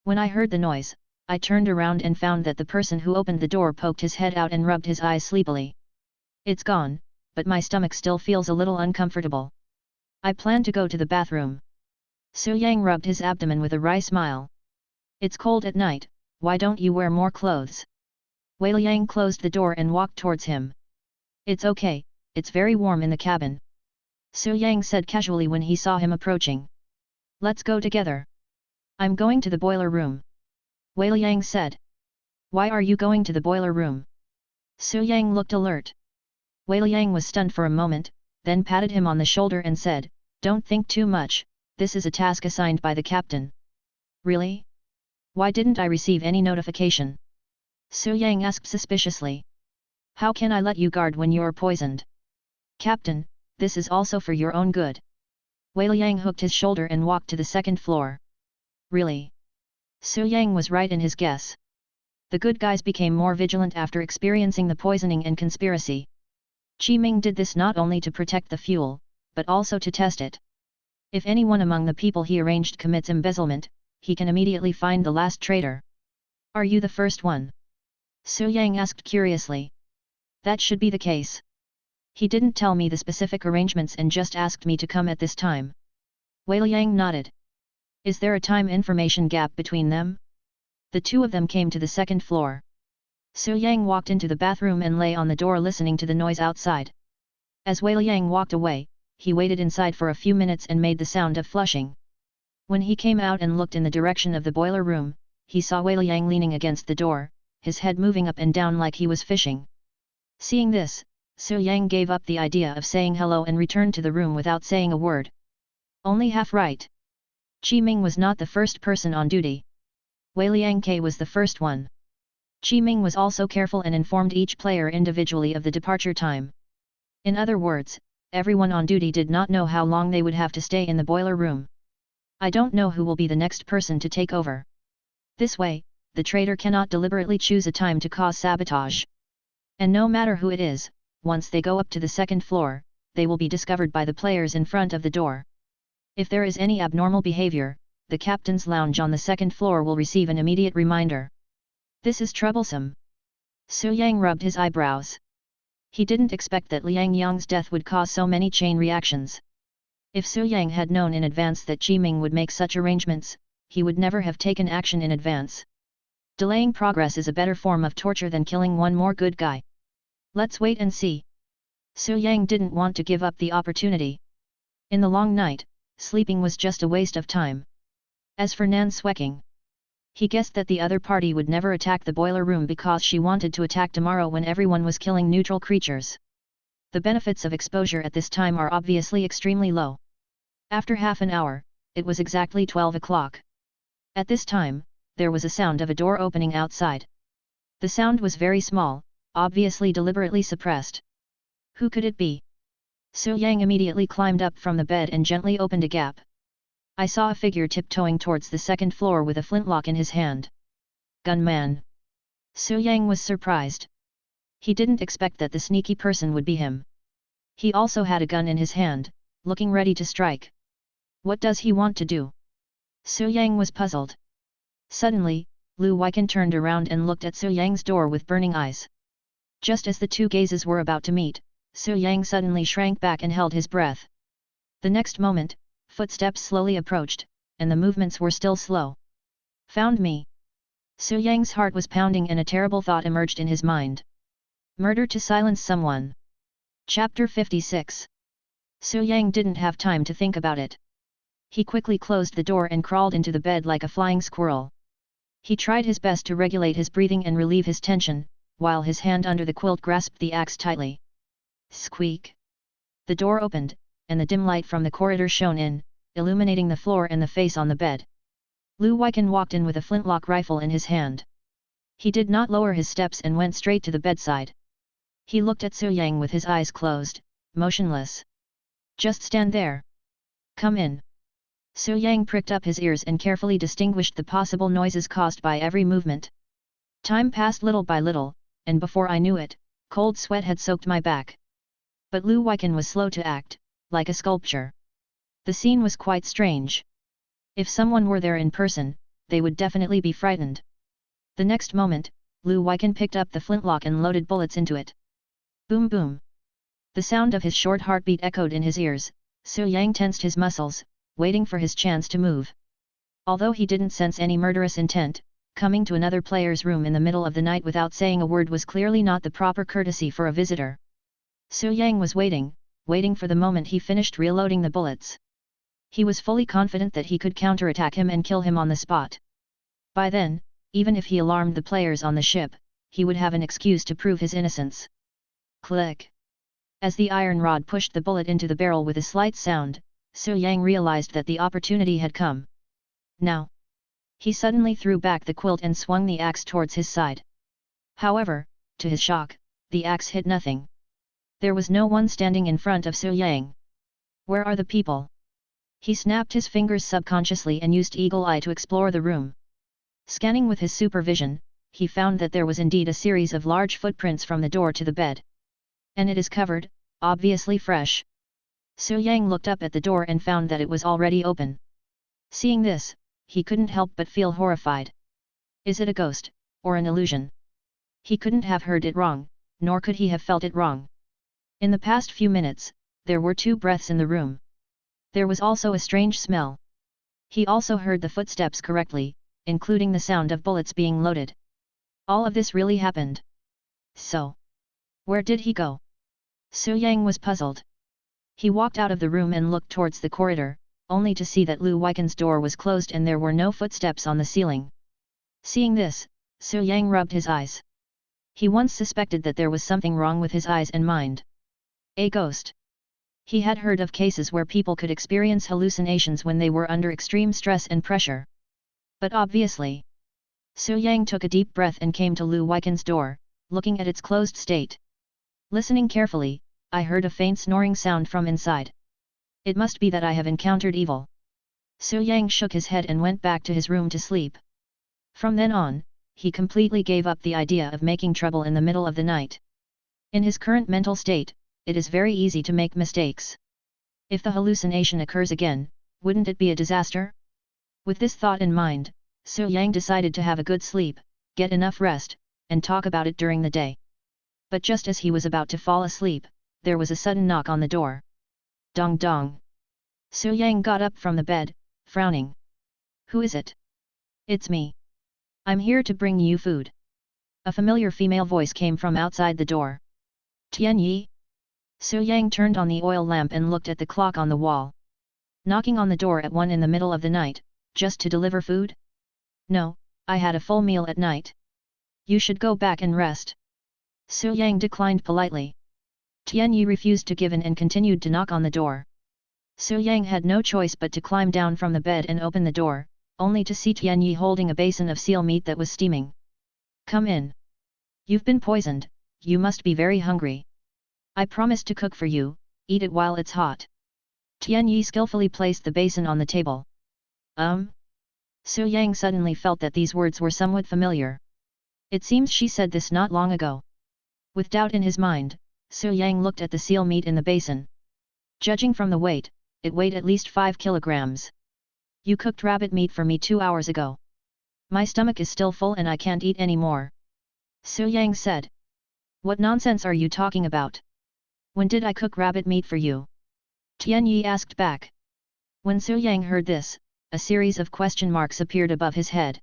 When I heard the noise, I turned around and found that the person who opened the door poked his head out and rubbed his eyes sleepily. It's gone, but my stomach still feels a little uncomfortable. I plan to go to the bathroom. Su Yang rubbed his abdomen with a wry smile. It's cold at night, why don't you wear more clothes? Wei Liang closed the door and walked towards him. It's okay, it's very warm in the cabin. Su Yang said casually when he saw him approaching. Let's go together. I'm going to the boiler room. Wei Liang said. Why are you going to the boiler room? Su Yang looked alert. Wei Liang was stunned for a moment, then patted him on the shoulder and said, Don't think too much, this is a task assigned by the captain. Really? Why didn't I receive any notification? Su Yang asked suspiciously. How can I let you guard when you're poisoned? Captain, this is also for your own good. Wei Liang hooked his shoulder and walked to the 2nd floor. Really? Su Yang was right in his guess. The good guys became more vigilant after experiencing the poisoning and conspiracy. Qi Ming did this not only to protect the fuel, but also to test it. If anyone among the people he arranged commits embezzlement, he can immediately find the last traitor. Are you the first one? Su Yang asked curiously. That should be the case. He didn't tell me the specific arrangements and just asked me to come at this time. Wei Liang nodded. Is there a time information gap between them? The 2 of them came to the 2nd floor. Su Yang walked into the bathroom and lay on the door listening to the noise outside. As Wei Liang walked away, he waited inside for a few minutes and made the sound of flushing. When he came out and looked in the direction of the boiler room, he saw Wei Liang leaning against the door, his head moving up and down like he was fishing. Seeing this, Su Yang gave up the idea of saying hello and returned to the room without saying a word. Only half right. Qi Ming was not the first person on duty. Wei Liang was the first one. Qi Ming was also careful and informed each player individually of the departure time. In other words, everyone on duty did not know how long they would have to stay in the boiler room. I don't know who will be the next person to take over. This way, the traitor cannot deliberately choose a time to cause sabotage. And no matter who it is, once they go up to the 2nd floor, they will be discovered by the players in front of the door. If there is any abnormal behavior, the captain's lounge on the 2nd floor will receive an immediate reminder. This is troublesome. Su Yang rubbed his eyebrows. He didn't expect that Liang Yang's death would cause so many chain reactions. If Su Yang had known in advance that Qi Ming would make such arrangements, he would never have taken action in advance. Delaying progress is a better form of torture than killing one more good guy. Let's wait and see. Su Yang didn't want to give up the opportunity. In the long night, sleeping was just a waste of time. As for Nan Swecking, he guessed that the other party would never attack the boiler room because she wanted to attack tomorrow when everyone was killing neutral creatures. The benefits of exposure at this time are obviously extremely low. After half an hour, it was exactly 12 o'clock. At this time, there was a sound of a door opening outside. The sound was very small, obviously deliberately suppressed. Who could it be? Su Yang immediately climbed up from the bed and gently opened a gap. I saw a figure tiptoeing towards the second floor with a flintlock in his hand. Gunman. Su Yang was surprised. He didn't expect that the sneaky person would be him. He also had a gun in his hand, looking ready to strike. What does he want to do? Su Yang was puzzled. Suddenly, Lu Weiken turned around and looked at Su Yang's door with burning eyes. Just as the two gazes were about to meet, Su Yang suddenly shrank back and held his breath. The next moment, footsteps slowly approached, and the movements were still slow. Found me. Su Yang's heart was pounding and a terrible thought emerged in his mind. Murder to silence someone. Chapter 56. Su Yang didn't have time to think about it. He quickly closed the door and crawled into the bed like a flying squirrel. He tried his best to regulate his breathing and relieve his tension, while his hand under the quilt grasped the axe tightly. Squeak! The door opened, and the dim light from the corridor shone in, illuminating the floor and the face on the bed. Lu Weiken walked in with a flintlock rifle in his hand. He did not lower his steps and went straight to the bedside. He looked at Su Yang with his eyes closed, motionless. Just stand there. Come in. Su Yang pricked up his ears and carefully distinguished the possible noises caused by every movement. Time passed little by little, and before I knew it, cold sweat had soaked my back. But Lu Weiken was slow to act, like a sculpture. The scene was quite strange. If someone were there in person, they would definitely be frightened. The next moment, Lu Weiken picked up the flintlock and loaded bullets into it. Boom boom. The sound of his short heartbeat echoed in his ears. Su Yang tensed his muscles, waiting for his chance to move. Although he didn't sense any murderous intent, coming to another player's room in the middle of the night without saying a word was clearly not the proper courtesy for a visitor. Su Yang was waiting for the moment he finished reloading the bullets. He was fully confident that he could counterattack him and kill him on the spot. By then, even if he alarmed the players on the ship, he would have an excuse to prove his innocence. Click! As the iron rod pushed the bullet into the barrel with a slight sound, Su Yang realized that the opportunity had come. Now! He suddenly threw back the quilt and swung the axe towards his side. However, to his shock, the axe hit nothing. There was no one standing in front of Su Yang. Where are the people? He snapped his fingers subconsciously and used eagle eye to explore the room. Scanning with his supervision, he found that there was indeed a series of large footprints from the door to the bed. And it is covered, obviously fresh. Su Yang looked up at the door and found that it was already open. Seeing this, he couldn't help but feel horrified. Is it a ghost, or an illusion? He couldn't have heard it wrong, nor could he have felt it wrong. In the past few minutes, there were two breaths in the room. There was also a strange smell. He also heard the footsteps correctly, including the sound of bullets being loaded. All of this really happened. So, where did he go? Su Yang was puzzled. He walked out of the room and looked towards the corridor, only to see that Lu Weiken's door was closed and there were no footsteps on the ceiling. Seeing this, Su Yang rubbed his eyes. He once suspected that there was something wrong with his eyes and mind. A ghost. He had heard of cases where people could experience hallucinations when they were under extreme stress and pressure. But obviously. Su Yang took a deep breath and came to Lu Weiken's door, looking at its closed state. Listening carefully, I heard a faint snoring sound from inside. It must be that I have encountered evil. Su Yang shook his head and went back to his room to sleep. From then on, he completely gave up the idea of making trouble in the middle of the night. In his current mental state, it is very easy to make mistakes. If the hallucination occurs again, wouldn't it be a disaster? With this thought in mind, Su Yang decided to have a good sleep, get enough rest, and talk about it during the day. But just as he was about to fall asleep, there was a sudden knock on the door. Dong dong. Su Yang got up from the bed, frowning. Who is it? It's me. I'm here to bring you food. A familiar female voice came from outside the door. Tian Yi? Su Yang turned on the oil lamp and looked at the clock on the wall. Knocking on the door at 1 in the middle of the night, just to deliver food? No, I had a full meal at night. You should go back and rest. Su Yang declined politely. Tian Yi refused to give in and continued to knock on the door. Su Yang had no choice but to climb down from the bed and open the door, only to see Tian Yi holding a basin of seal meat that was steaming. Come in. You've been poisoned, you must be very hungry. I promised to cook for you, eat it while it's hot. Tian Yi skillfully placed the basin on the table. Su Yang suddenly felt that these words were somewhat familiar. It seems she said this not long ago. With doubt in his mind, Su Yang looked at the seal meat in the basin. Judging from the weight, it weighed at least 5 kilograms. You cooked rabbit meat for me 2 hours ago. My stomach is still full and I can't eat any more. Su Yang said. What nonsense are you talking about? When did I cook rabbit meat for you? Tian Yi asked back. When Su Yang heard this, a series of question marks appeared above his head.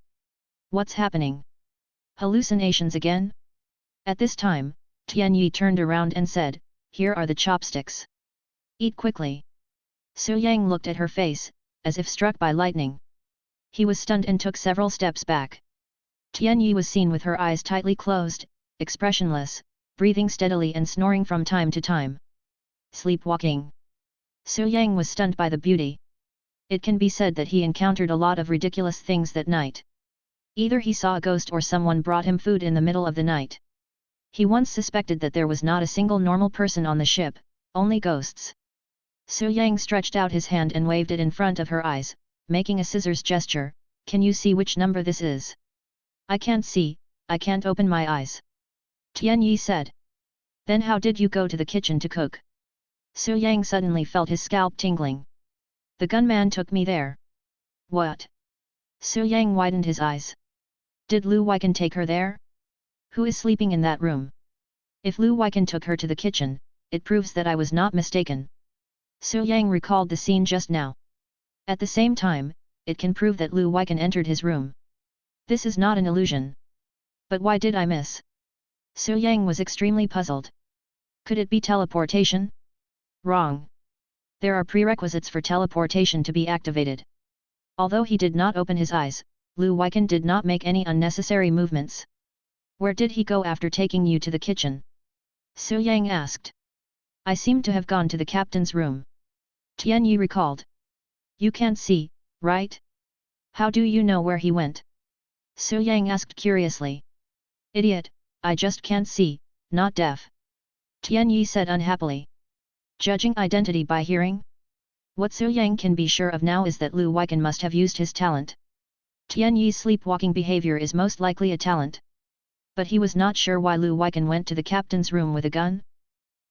What's happening? Hallucinations again? At this time, Tian Yi turned around and said, here are the chopsticks. Eat quickly. Su Yang looked at her face, as if struck by lightning. He was stunned and took several steps back. Tian Yi was seen with her eyes tightly closed, expressionless, breathing steadily and snoring from time to time. Sleepwalking. Su Yang was stunned by the beauty. It can be said that he encountered a lot of ridiculous things that night. Either he saw a ghost or someone brought him food in the middle of the night. He once suspected that there was not a single normal person on the ship, only ghosts. Su Yang stretched out his hand and waved it in front of her eyes, making a scissors gesture. Can you see which number this is? I can't see, I can't open my eyes. Tian Yi said. Then how did you go to the kitchen to cook? Su Yang suddenly felt his scalp tingling. The gunman took me there. What? Su Yang widened his eyes. Did Lu Weiken take her there? Who is sleeping in that room? If Lu Weiken took her to the kitchen, it proves that I was not mistaken. Su Yang recalled the scene just now. At the same time, it can prove that Lu Weiken entered his room. This is not an illusion. But why did I miss? Su Yang was extremely puzzled. Could it be teleportation? Wrong. There are prerequisites for teleportation to be activated. Although he did not open his eyes, Lu Weiken did not make any unnecessary movements. Where did he go after taking you to the kitchen? Su Yang asked. I seem to have gone to the captain's room. Tian Yi recalled. You can't see, right? How do you know where he went? Su Yang asked curiously. Idiot, I just can't see, not deaf. Tian Yi said unhappily. Judging identity by hearing? What Su Yang can be sure of now is that Lu Weiken must have used his talent. Tian Yi's sleepwalking behavior is most likely a talent. But he was not sure why Lu Weiken went to the captain's room with a gun.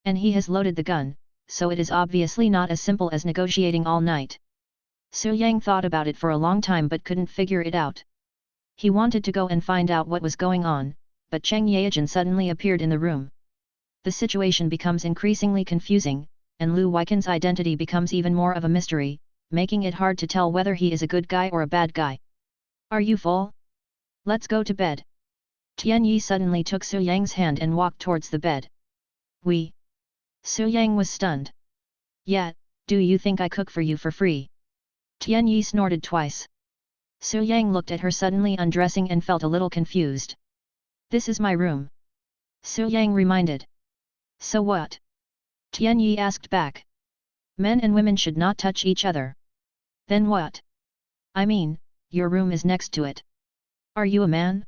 And he has loaded the gun, so it is obviously not as simple as negotiating all night. Su Yang thought about it for a long time but couldn't figure it out. He wanted to go and find out what was going on, but Cheng Yaojin suddenly appeared in the room. The situation becomes increasingly confusing, and Lu Weiken's identity becomes even more of a mystery, making it hard to tell whether he is a good guy or a bad guy. Are you full? Let's go to bed. Tian Yi suddenly took Su Yang's hand and walked towards the bed. We. Su Yang was stunned. Yeah, do you think I cook for you for free? Tian Yi snorted twice. Su Yang looked at her suddenly undressing and felt a little confused. This is my room. Su Yang reminded. So what? Tian Yi asked back. Men and women should not touch each other. Then what? I mean, your room is next to it. Are you a man?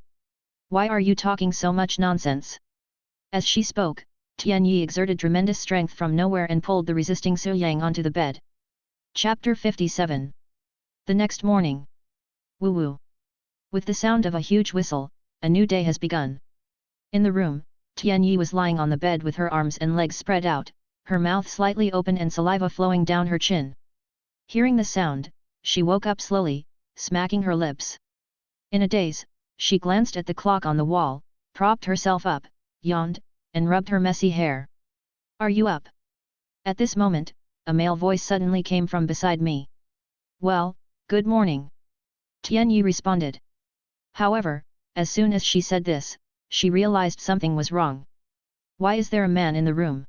Why are you talking so much nonsense? As she spoke, Tian Yi exerted tremendous strength from nowhere and pulled the resisting Su Yang onto the bed. Chapter 57. The next morning. Woo woo. With the sound of a huge whistle, a new day has begun. In the room, Tian Yi was lying on the bed with her arms and legs spread out, her mouth slightly open and saliva flowing down her chin. Hearing the sound, she woke up slowly, smacking her lips. In a daze, she glanced at the clock on the wall, propped herself up, yawned, and rubbed her messy hair. Are you up? At this moment, a male voice suddenly came from beside me. Well, good morning. Tian Yi responded. However, as soon as she said this, she realized something was wrong. Why is there a man in the room?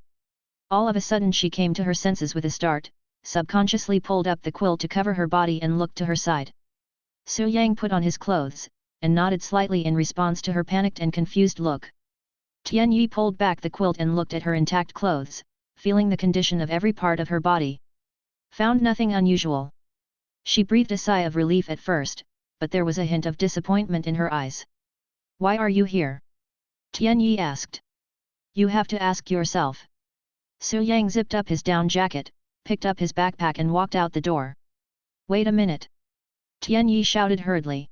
All of a sudden she came to her senses with a start, subconsciously pulled up the quilt to cover her body and looked to her side. Su Yang put on his clothes, and nodded slightly in response to her panicked and confused look. Tian Yi pulled back the quilt and looked at her intact clothes, feeling the condition of every part of her body. Found nothing unusual. She breathed a sigh of relief at first, but there was a hint of disappointment in her eyes. Why are you here? Tian Yi asked. You have to ask yourself. Su Yang zipped up his down jacket, picked up his backpack and walked out the door. Wait a minute. Tian Yi shouted hurriedly.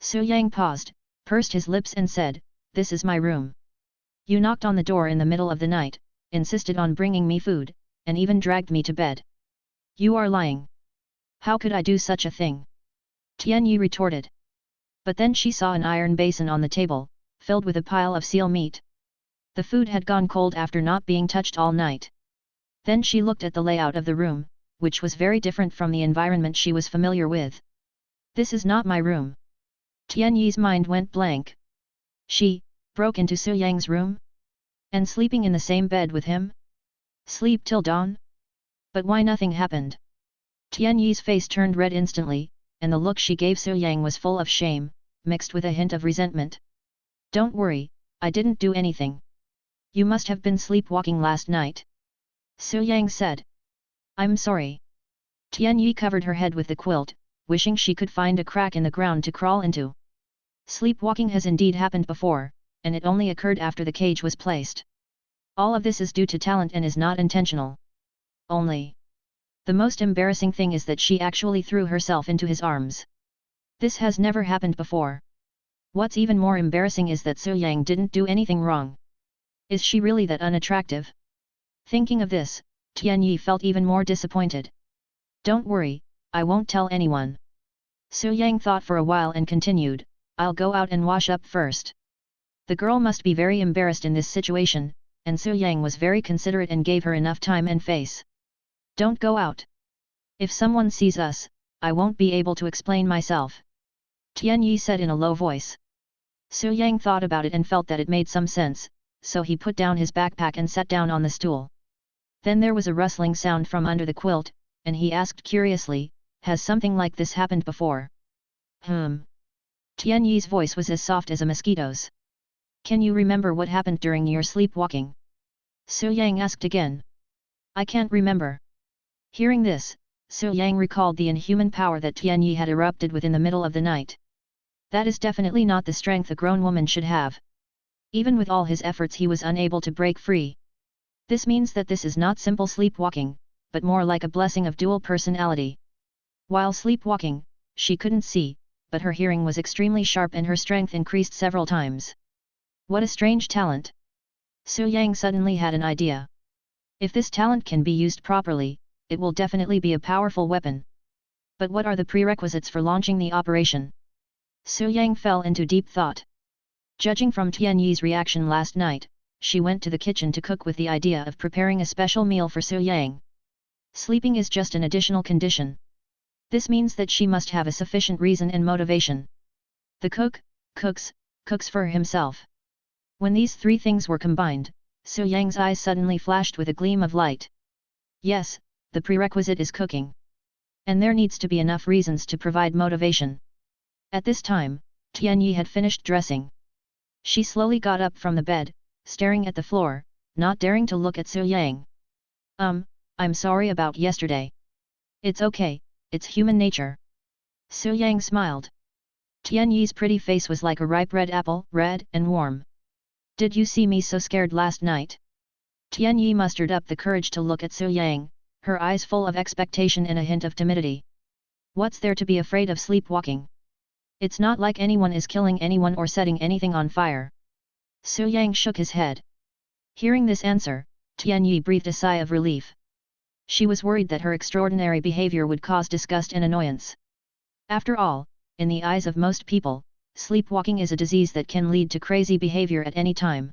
Su Yang paused, pursed his lips and said, "This is my room. You knocked on the door in the middle of the night, insisted on bringing me food, and even dragged me to bed. You are lying. How could I do such a thing?" Tian Yi retorted. But then she saw an iron basin on the table, filled with a pile of seal meat. The food had gone cold after not being touched all night. Then she looked at the layout of the room, which was very different from the environment she was familiar with. "This is not my room." Tian Yi's mind went blank. She broke into Su Yang's room? And sleeping in the same bed with him? Sleep till dawn? But why nothing happened? Tian Yi's face turned red instantly, and the look she gave Su Yang was full of shame, mixed with a hint of resentment. "Don't worry, I didn't do anything. You must have been sleepwalking last night," Su Yang said. "I'm sorry." Tian Yi covered her head with the quilt, wishing she could find a crack in the ground to crawl into. Sleepwalking has indeed happened before, and it only occurred after the cage was placed. All of this is due to talent and is not intentional. Only. The most embarrassing thing is that she actually threw herself into his arms. This has never happened before. What's even more embarrassing is that Su Yang didn't do anything wrong. Is she really that unattractive? Thinking of this, Tian Yi felt even more disappointed. "Don't worry, I won't tell anyone." Su Yang thought for a while and continued, "I'll go out and wash up first." The girl must be very embarrassed in this situation, and Su Yang was very considerate and gave her enough time and face. "Don't go out. If someone sees us, I won't be able to explain myself," Tian Yi said in a low voice. Su Yang thought about it and felt that it made some sense, so he put down his backpack and sat down on the stool. Then there was a rustling sound from under the quilt, and he asked curiously, "Has something like this happened before?" Tian Yi's voice was as soft as a mosquito's. "Can you remember what happened during your sleepwalking?" Su Yang asked again. "I can't remember." Hearing this, Su Yang recalled the inhuman power that Tian Yi had erupted with in the middle of the night. That is definitely not the strength a grown woman should have. Even with all his efforts he was unable to break free. This means that this is not simple sleepwalking, but more like a blessing of dual personality. While sleepwalking, she couldn't see, but her hearing was extremely sharp and her strength increased several times. What a strange talent! Su Yang suddenly had an idea. If this talent can be used properly, it will definitely be a powerful weapon. But what are the prerequisites for launching the operation? Su Yang fell into deep thought. Judging from Tian Yi's reaction last night, she went to the kitchen to cook with the idea of preparing a special meal for Su Yang. Sleeping is just an additional condition. This means that she must have a sufficient reason and motivation. The cook, cooks for himself. When these three things were combined, Su Yang's eyes suddenly flashed with a gleam of light. Yes, the prerequisite is cooking. And there needs to be enough reasons to provide motivation. At this time, Tian Yi had finished dressing. She slowly got up from the bed, staring at the floor, not daring to look at Su Yang. I'm sorry about yesterday." "It's okay, it's human nature." Su Yang smiled. Tian Yi's pretty face was like a ripe red apple, red and warm. "Did you see me so scared last night?" Tian Yi mustered up the courage to look at Su Yang, her eyes full of expectation and a hint of timidity. "What's there to be afraid of sleepwalking? It's not like anyone is killing anyone or setting anything on fire." Su Yang shook his head. Hearing this answer, Tian Yi breathed a sigh of relief. She was worried that her extraordinary behavior would cause disgust and annoyance. After all, in the eyes of most people, sleepwalking is a disease that can lead to crazy behavior at any time.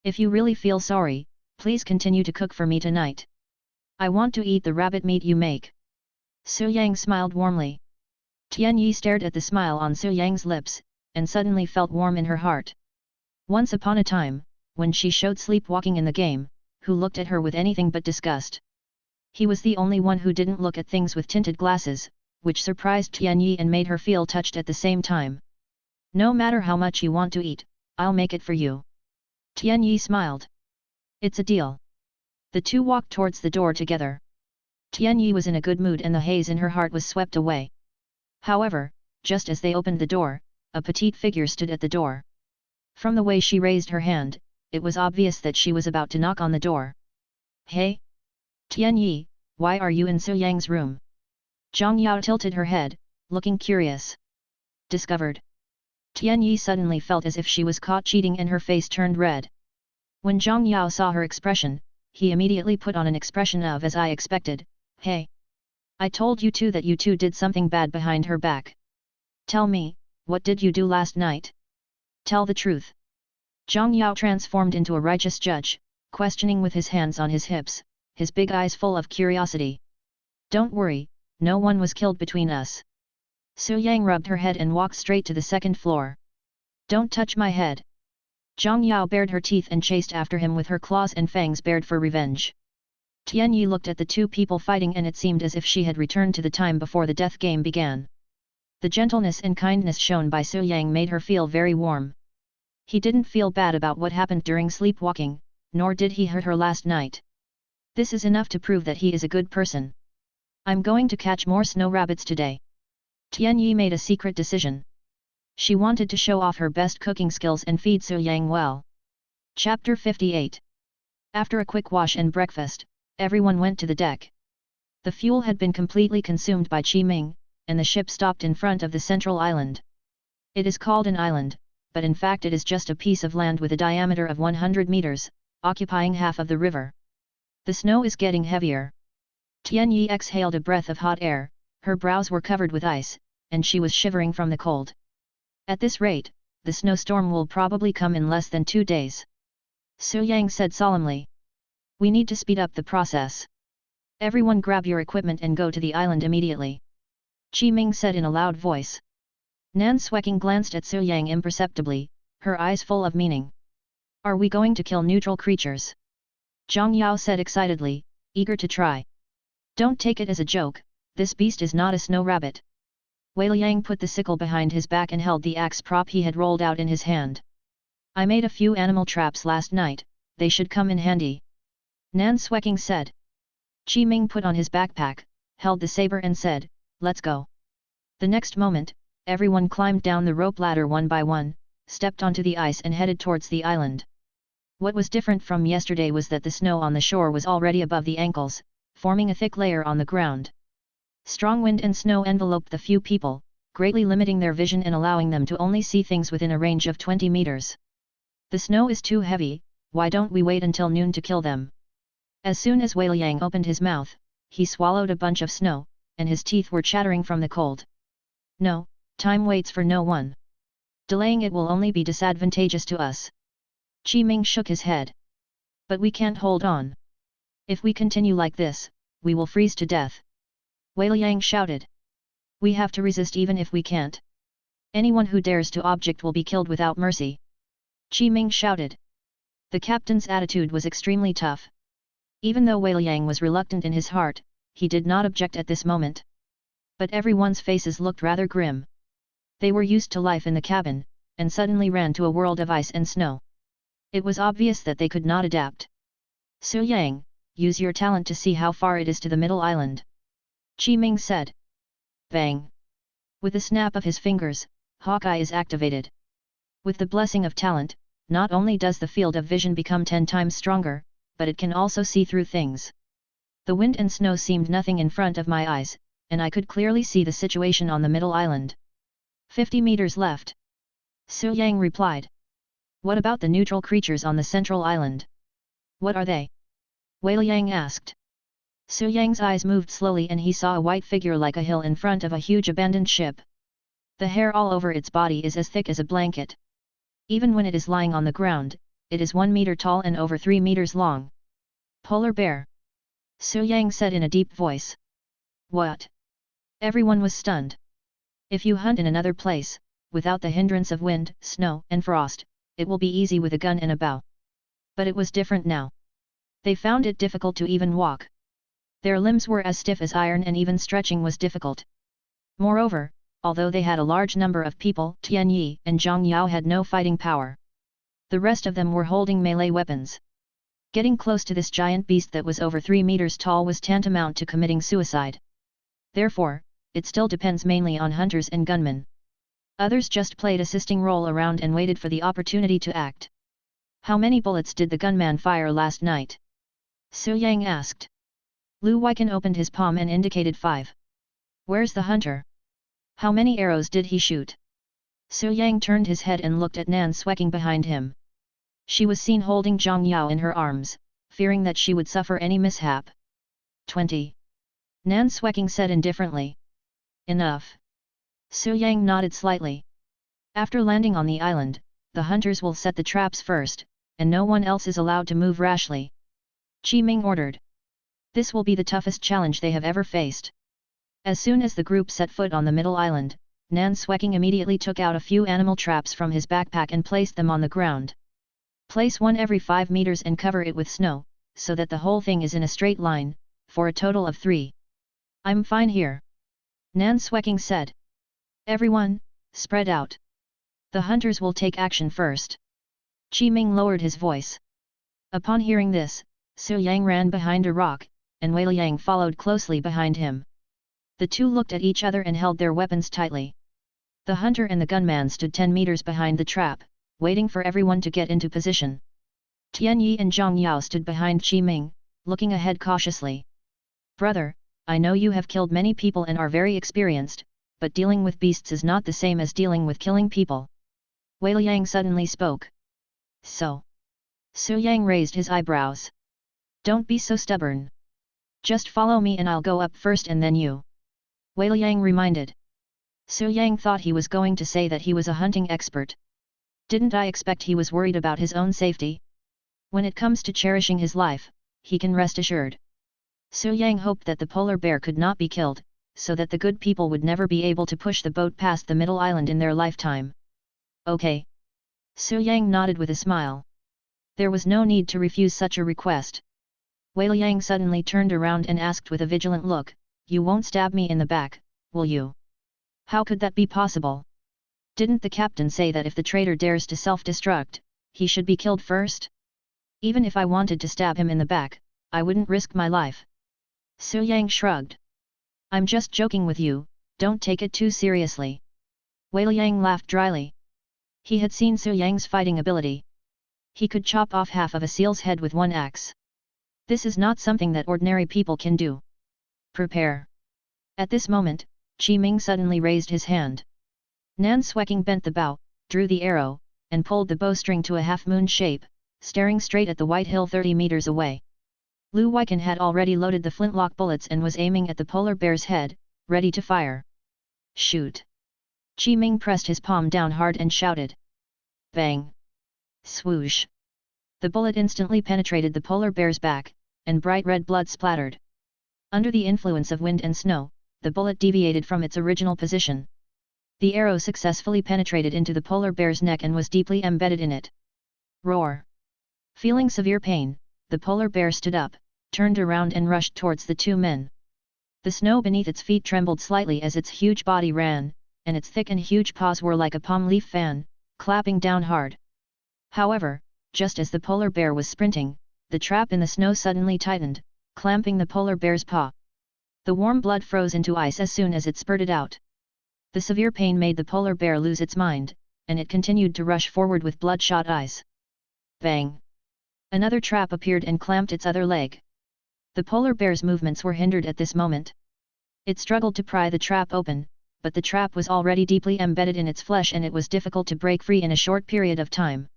"If you really feel sorry, please continue to cook for me tonight. I want to eat the rabbit meat you make." Su Yang smiled warmly. Tian Yi stared at the smile on Su Yang's lips, and suddenly felt warm in her heart. Once upon a time, when she showed sleepwalking in the game, who looked at her with anything but disgust? He was the only one who didn't look at things with tinted glasses, which surprised Tian Yi and made her feel touched at the same time. "No matter how much you want to eat, I'll make it for you." Tian Yi smiled. "It's a deal." The two walked towards the door together. Tian Yi was in a good mood and the haze in her heart was swept away. However, just as they opened the door, a petite figure stood at the door. From the way she raised her hand, it was obvious that she was about to knock on the door. "Hey? Tian Yi, why are you in Su Yang's room?" Zhang Yao tilted her head, looking curious. Discovered. Tian Yi suddenly felt as if she was caught cheating and her face turned red. When Zhang Yao saw her expression, he immediately put on an expression of as I expected, hey. I told you two that you two did something bad behind her back. Tell me, what did you do last night? Tell the truth. Zhang Yao transformed into a righteous judge, questioning with his hands on his hips, his big eyes full of curiosity. Don't worry, no one was killed between us. Su Yang rubbed her head and walked straight to the second floor. Don't touch my head. Zhang Yao bared her teeth and chased after him with her claws and fangs bared for revenge. Tian Yi looked at the two people fighting and it seemed as if she had returned to the time before the death game began. The gentleness and kindness shown by Su Yang made her feel very warm. He didn't feel bad about what happened during sleepwalking, nor did he hurt her last night. This is enough to prove that he is a good person. I'm going to catch more snow rabbits today. Tian Yi made a secret decision. She wanted to show off her best cooking skills and feed Su Yang well. Chapter 58. After a quick wash and breakfast, everyone went to the deck. The fuel had been completely consumed by Qi Ming, and the ship stopped in front of the central island. It is called an island, but in fact it is just a piece of land with a diameter of 100 meters, occupying half of the river. The snow is getting heavier. Tian Yi exhaled a breath of hot air, her brows were covered with ice, and she was shivering from the cold. At this rate, the snowstorm will probably come in less than 2 days. Su Yang said solemnly. We need to speed up the process. Everyone grab your equipment and go to the island immediately. Qi Ming said in a loud voice. Nan Sueking glanced at Su Yang imperceptibly, her eyes full of meaning. Are we going to kill neutral creatures? Zhang Yao said excitedly, eager to try. Don't take it as a joke, this beast is not a snow rabbit. Wei Liang put the sickle behind his back and held the axe prop he had rolled out in his hand. I made a few animal traps last night, they should come in handy. Nan Sueking said. Qi Ming put on his backpack, held the saber and said, let's go. The next moment, everyone climbed down the rope ladder one by one, stepped onto the ice and headed towards the island. What was different from yesterday was that the snow on the shore was already above the ankles, forming a thick layer on the ground. Strong wind and snow enveloped the few people, greatly limiting their vision and allowing them to only see things within a range of 20 meters. The snow is too heavy, why don't we wait until noon to kill them? As soon as Wei Liang opened his mouth, he swallowed a bunch of snow, and his teeth were chattering from the cold. No, time waits for no one. Delaying it will only be disadvantageous to us. Qi Ming shook his head. But we can't hold on. If we continue like this, we will freeze to death. Wei Liang shouted. We have to resist even if we can't. Anyone who dares to object will be killed without mercy. Qi Ming shouted. The captain's attitude was extremely tough. Even though Wei Liang was reluctant in his heart, he did not object at this moment. But everyone's faces looked rather grim. They were used to life in the cabin, and suddenly ran to a world of ice and snow. It was obvious that they could not adapt. Su Yang, use your talent to see how far it is to the middle island. Qi Ming said. Bang! With a snap of his fingers, Hawkeye is activated. With the blessing of talent, not only does the field of vision become 10 times stronger, but it can also see through things. The wind and snow seemed nothing in front of my eyes, and I could clearly see the situation on the middle island. 50 meters left. Su Yang replied. What about the neutral creatures on the central island? What are they? Wei Liang asked. Su Yang's eyes moved slowly and he saw a white figure like a hill in front of a huge abandoned ship. The hair all over its body is as thick as a blanket. Even when it is lying on the ground, it is 1 meter tall and over 3 meters long. Polar bear. Su Yang said in a deep voice. What? Everyone was stunned. If you hunt in another place, without the hindrance of wind, snow, and frost, it will be easy with a gun and a bow. But it was different now. They found it difficult to even walk. Their limbs were as stiff as iron and even stretching was difficult. Moreover, although they had a large number of people, Tian Yi and Zhang Yao had no fighting power. The rest of them were holding melee weapons. Getting close to this giant beast that was over 3 meters tall was tantamount to committing suicide. Therefore, it still depends mainly on hunters and gunmen. Others just played assisting role around and waited for the opportunity to act. How many bullets did the gunman fire last night? Su Yang asked. Lu Weiken opened his palm and indicated 5. Where's the hunter? How many arrows did he shoot? Su Yang turned his head and looked at Nan Sweking behind him. She was seen holding Zhang Yao in her arms, fearing that she would suffer any mishap. 20. Nan Sweking said indifferently. Enough. Su Yang nodded slightly. After landing on the island, the hunters will set the traps first, and no one else is allowed to move rashly. Qi Ming ordered. This will be the toughest challenge they have ever faced. As soon as the group set foot on the middle island, Nan Sweking immediately took out a few animal traps from his backpack and placed them on the ground. Place one every 5 meters and cover it with snow, so that the whole thing is in a straight line, for a total of 3. I'm fine here. Nan Sweking said. Everyone, spread out. The hunters will take action first. Qi Ming lowered his voice. Upon hearing this, Su Yang ran behind a rock, and Wei Liang followed closely behind him. The two looked at each other and held their weapons tightly. The hunter and the gunman stood 10 meters behind the trap, waiting for everyone to get into position. Tian Yi and Zhang Yao stood behind Qi Ming, looking ahead cautiously. Brother, I know you have killed many people and are very experienced, but dealing with beasts is not the same as dealing with killing people. Wei Liang suddenly spoke. So? Su Yang raised his eyebrows. Don't be so stubborn. Just follow me and I'll go up first and then you. Wei Liang reminded. Su Yang thought he was going to say that he was a hunting expert. Didn't I expect he was worried about his own safety? When it comes to cherishing his life, he can rest assured. Su Yang hoped that the polar bear could not be killed, so that the good people would never be able to push the boat past the middle island in their lifetime. Okay. Su Yang nodded with a smile. There was no need to refuse such a request. Wei Liang suddenly turned around and asked with a vigilant look, You won't stab me in the back, will you? How could that be possible? Didn't the captain say that if the traitor dares to self-destruct, he should be killed first? Even if I wanted to stab him in the back, I wouldn't risk my life. Su Yang shrugged. I'm just joking with you, don't take it too seriously. Wei Liang laughed dryly. He had seen Su Yang's fighting ability. He could chop off half of a seal's head with one axe. This is not something that ordinary people can do. Prepare. At this moment, Qi Ming suddenly raised his hand. Nan Sweking bent the bow, drew the arrow, and pulled the bowstring to a half-moon shape, staring straight at the white hill 30 meters away. Lu Weiken had already loaded the flintlock bullets and was aiming at the polar bear's head, ready to fire. Shoot! Qi Ming pressed his palm down hard and shouted. Bang! Swoosh! The bullet instantly penetrated the polar bear's back, and bright red blood splattered. Under the influence of wind and snow, the bullet deviated from its original position. The arrow successfully penetrated into the polar bear's neck and was deeply embedded in it. Roar! Feeling severe pain, the polar bear stood up, turned around and rushed towards the two men. The snow beneath its feet trembled slightly as its huge body ran, and its thick and huge paws were like a palm leaf fan, clapping down hard. However, just as the polar bear was sprinting, the trap in the snow suddenly tightened, clamping the polar bear's paw. The warm blood froze into ice as soon as it spurted out. The severe pain made the polar bear lose its mind, and it continued to rush forward with bloodshot eyes. Bang! Another trap appeared and clamped its other leg. The polar bear's movements were hindered at this moment. It struggled to pry the trap open, but the trap was already deeply embedded in its flesh and it was difficult to break free in a short period of time.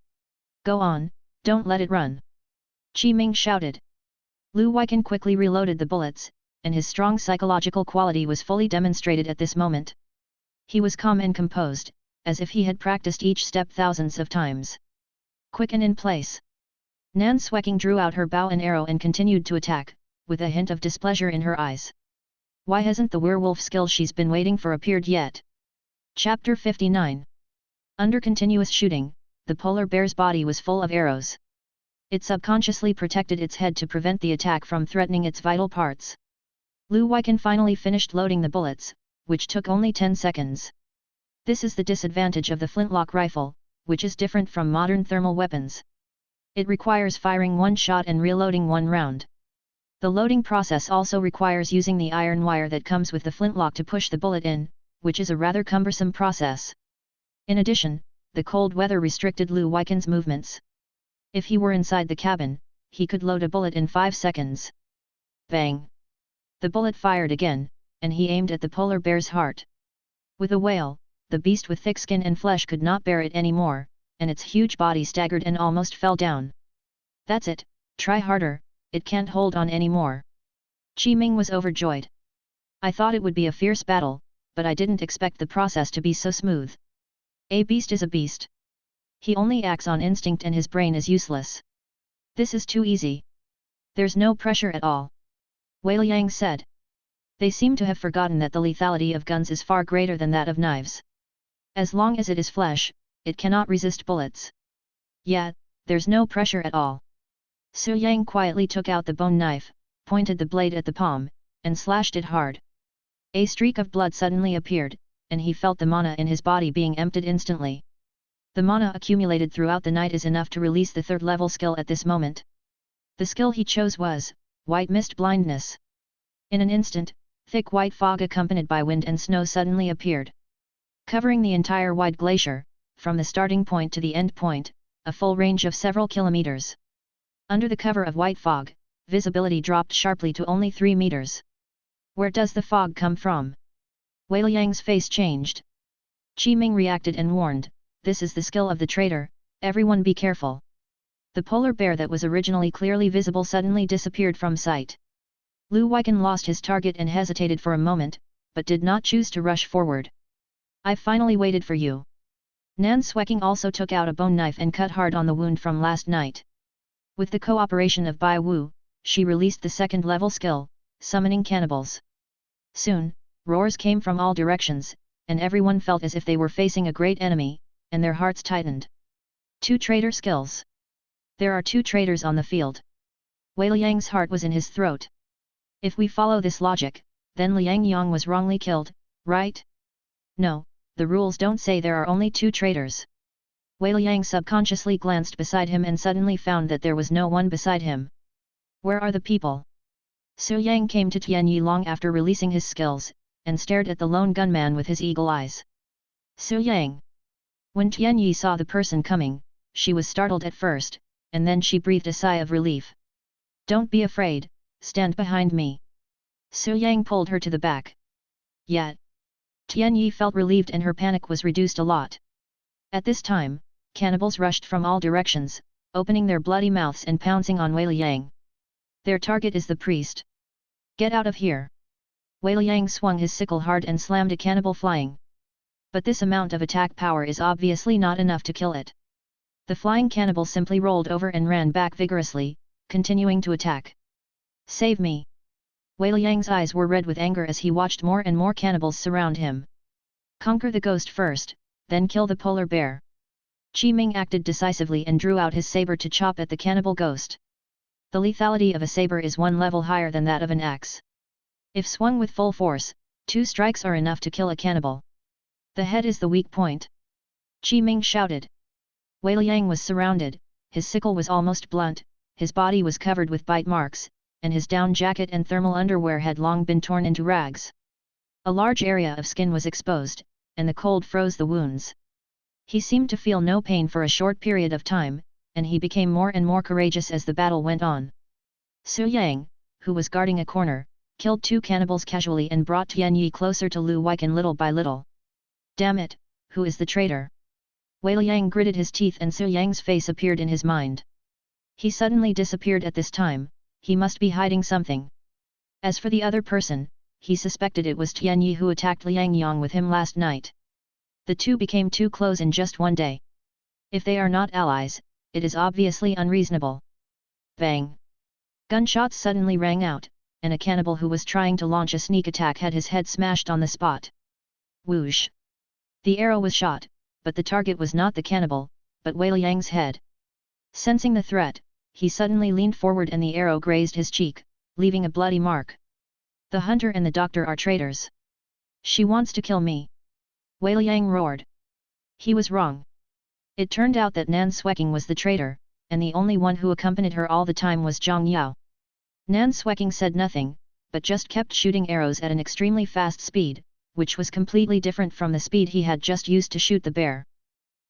Go on, don't let it run! Qi Ming shouted. Lu Weiken quickly reloaded the bullets, and his strong psychological quality was fully demonstrated at this moment. He was calm and composed, as if he had practiced each step thousands of times. Quick and in place. Nan Sweking drew out her bow and arrow and continued to attack, with a hint of displeasure in her eyes. Why hasn't the werewolf skill she's been waiting for appeared yet? Chapter 59. Under continuous shooting, the polar bear's body was full of arrows. It subconsciously protected its head to prevent the attack from threatening its vital parts. Lu Weiken finally finished loading the bullets, which took only 10 seconds. This is the disadvantage of the flintlock rifle, which is different from modern thermal weapons. It requires firing one shot and reloading one round. The loading process also requires using the iron wire that comes with the flintlock to push the bullet in, which is a rather cumbersome process. In addition, the cold weather restricted Lu Weiken's movements. If he were inside the cabin, he could load a bullet in 5 seconds. Bang! The bullet fired again, and he aimed at the polar bear's heart. With a wail, the beast with thick skin and flesh could not bear it anymore, and its huge body staggered and almost fell down. That's it, try harder, it can't hold on anymore. Qi Ming was overjoyed. I thought it would be a fierce battle, but I didn't expect the process to be so smooth. A beast is a beast. He only acts on instinct and his brain is useless. This is too easy. There's no pressure at all. Wei Liang said. They seem to have forgotten that the lethality of guns is far greater than that of knives. As long as it is flesh, it cannot resist bullets. Yet, there's no pressure at all. Su Yang quietly took out the bone knife, pointed the blade at the palm, and slashed it hard. A streak of blood suddenly appeared, and he felt the mana in his body being emptied instantly. The mana accumulated throughout the night is enough to release the third-level skill at this moment. The skill he chose was White Mist Blindness. In an instant, thick white fog accompanied by wind and snow suddenly appeared. Covering the entire wide glacier, from the starting point to the end point, a full range of several kilometers. Under the cover of white fog, visibility dropped sharply to only 3 meters. Where does the fog come from? Wei Liang's face changed. Qi Ming reacted and warned, this is the skill of the traitor, everyone be careful. The polar bear that was originally clearly visible suddenly disappeared from sight. Lu Weiken lost his target and hesitated for a moment, but did not choose to rush forward. I finally waited for you. Nan Sweking also took out a bone knife and cut hard on the wound from last night. With the cooperation of Bai Wu, she released the second-level skill, summoning cannibals. Soon, roars came from all directions, and everyone felt as if they were facing a great enemy, and their hearts tightened. 2 traitor skills. There are 2 traitors on the field. Wei Liang's heart was in his throat. If we follow this logic, then Liang Yang was wrongly killed, right? No, the rules don't say there are only 2 traitors. Wei Liang subconsciously glanced beside him and suddenly found that there was no one beside him. Where are the people? Su Yang came to Tianyi long after releasing his skills, and stared at the lone gunman with his eagle eyes. Su Yang. When Tianyi saw the person coming, she was startled at first, and then she breathed a sigh of relief. Don't be afraid, stand behind me. Su Yang pulled her to the back. Yet, Tianyi felt relieved and her panic was reduced a lot. At this time, cannibals rushed from all directions, opening their bloody mouths and pouncing on Wei Liang. Their target is the priest. Get out of here. Wei Liang swung his sickle hard and slammed a cannibal flying. But this amount of attack power is obviously not enough to kill it. The flying cannibal simply rolled over and ran back vigorously, continuing to attack. Save me! Wei Liang's eyes were red with anger as he watched more and more cannibals surround him. Conquer the ghost first, then kill the polar bear. Qi Ming acted decisively and drew out his saber to chop at the cannibal ghost. The lethality of a saber is 1 level higher than that of an axe. If swung with full force, 2 strikes are enough to kill a cannibal. The head is the weak point. Qi Ming shouted. Wei Liang was surrounded, his sickle was almost blunt, his body was covered with bite marks, and his down jacket and thermal underwear had long been torn into rags. A large area of skin was exposed, and the cold froze the wounds. He seemed to feel no pain for a short period of time, and he became more and more courageous as the battle went on. Su Yang, who was guarding a corner, killed 2 cannibals casually and brought Tianyi closer to Lu Weiken little by little. Damn it, who is the traitor? Wei Liang gritted his teeth and Su Yang's face appeared in his mind. He suddenly disappeared at this time, he must be hiding something. As for the other person, he suspected it was Tianyi who attacked Liang Yang with him last night. The 2 became too close in just one day. If they are not allies, it is obviously unreasonable. Bang! Gunshots suddenly rang out, and a cannibal who was trying to launch a sneak attack had his head smashed on the spot. Whoosh! The arrow was shot, but the target was not the cannibal, but Wei Liang's head. Sensing the threat, he suddenly leaned forward and the arrow grazed his cheek, leaving a bloody mark. The hunter and the doctor are traitors. She wants to kill me. Wei Liang roared. He was wrong. It turned out that Nan Sweking was the traitor, and the only one who accompanied her all the time was Zhang Yao. Nan Sweking said nothing, but just kept shooting arrows at an extremely fast speed, which was completely different from the speed he had just used to shoot the bear.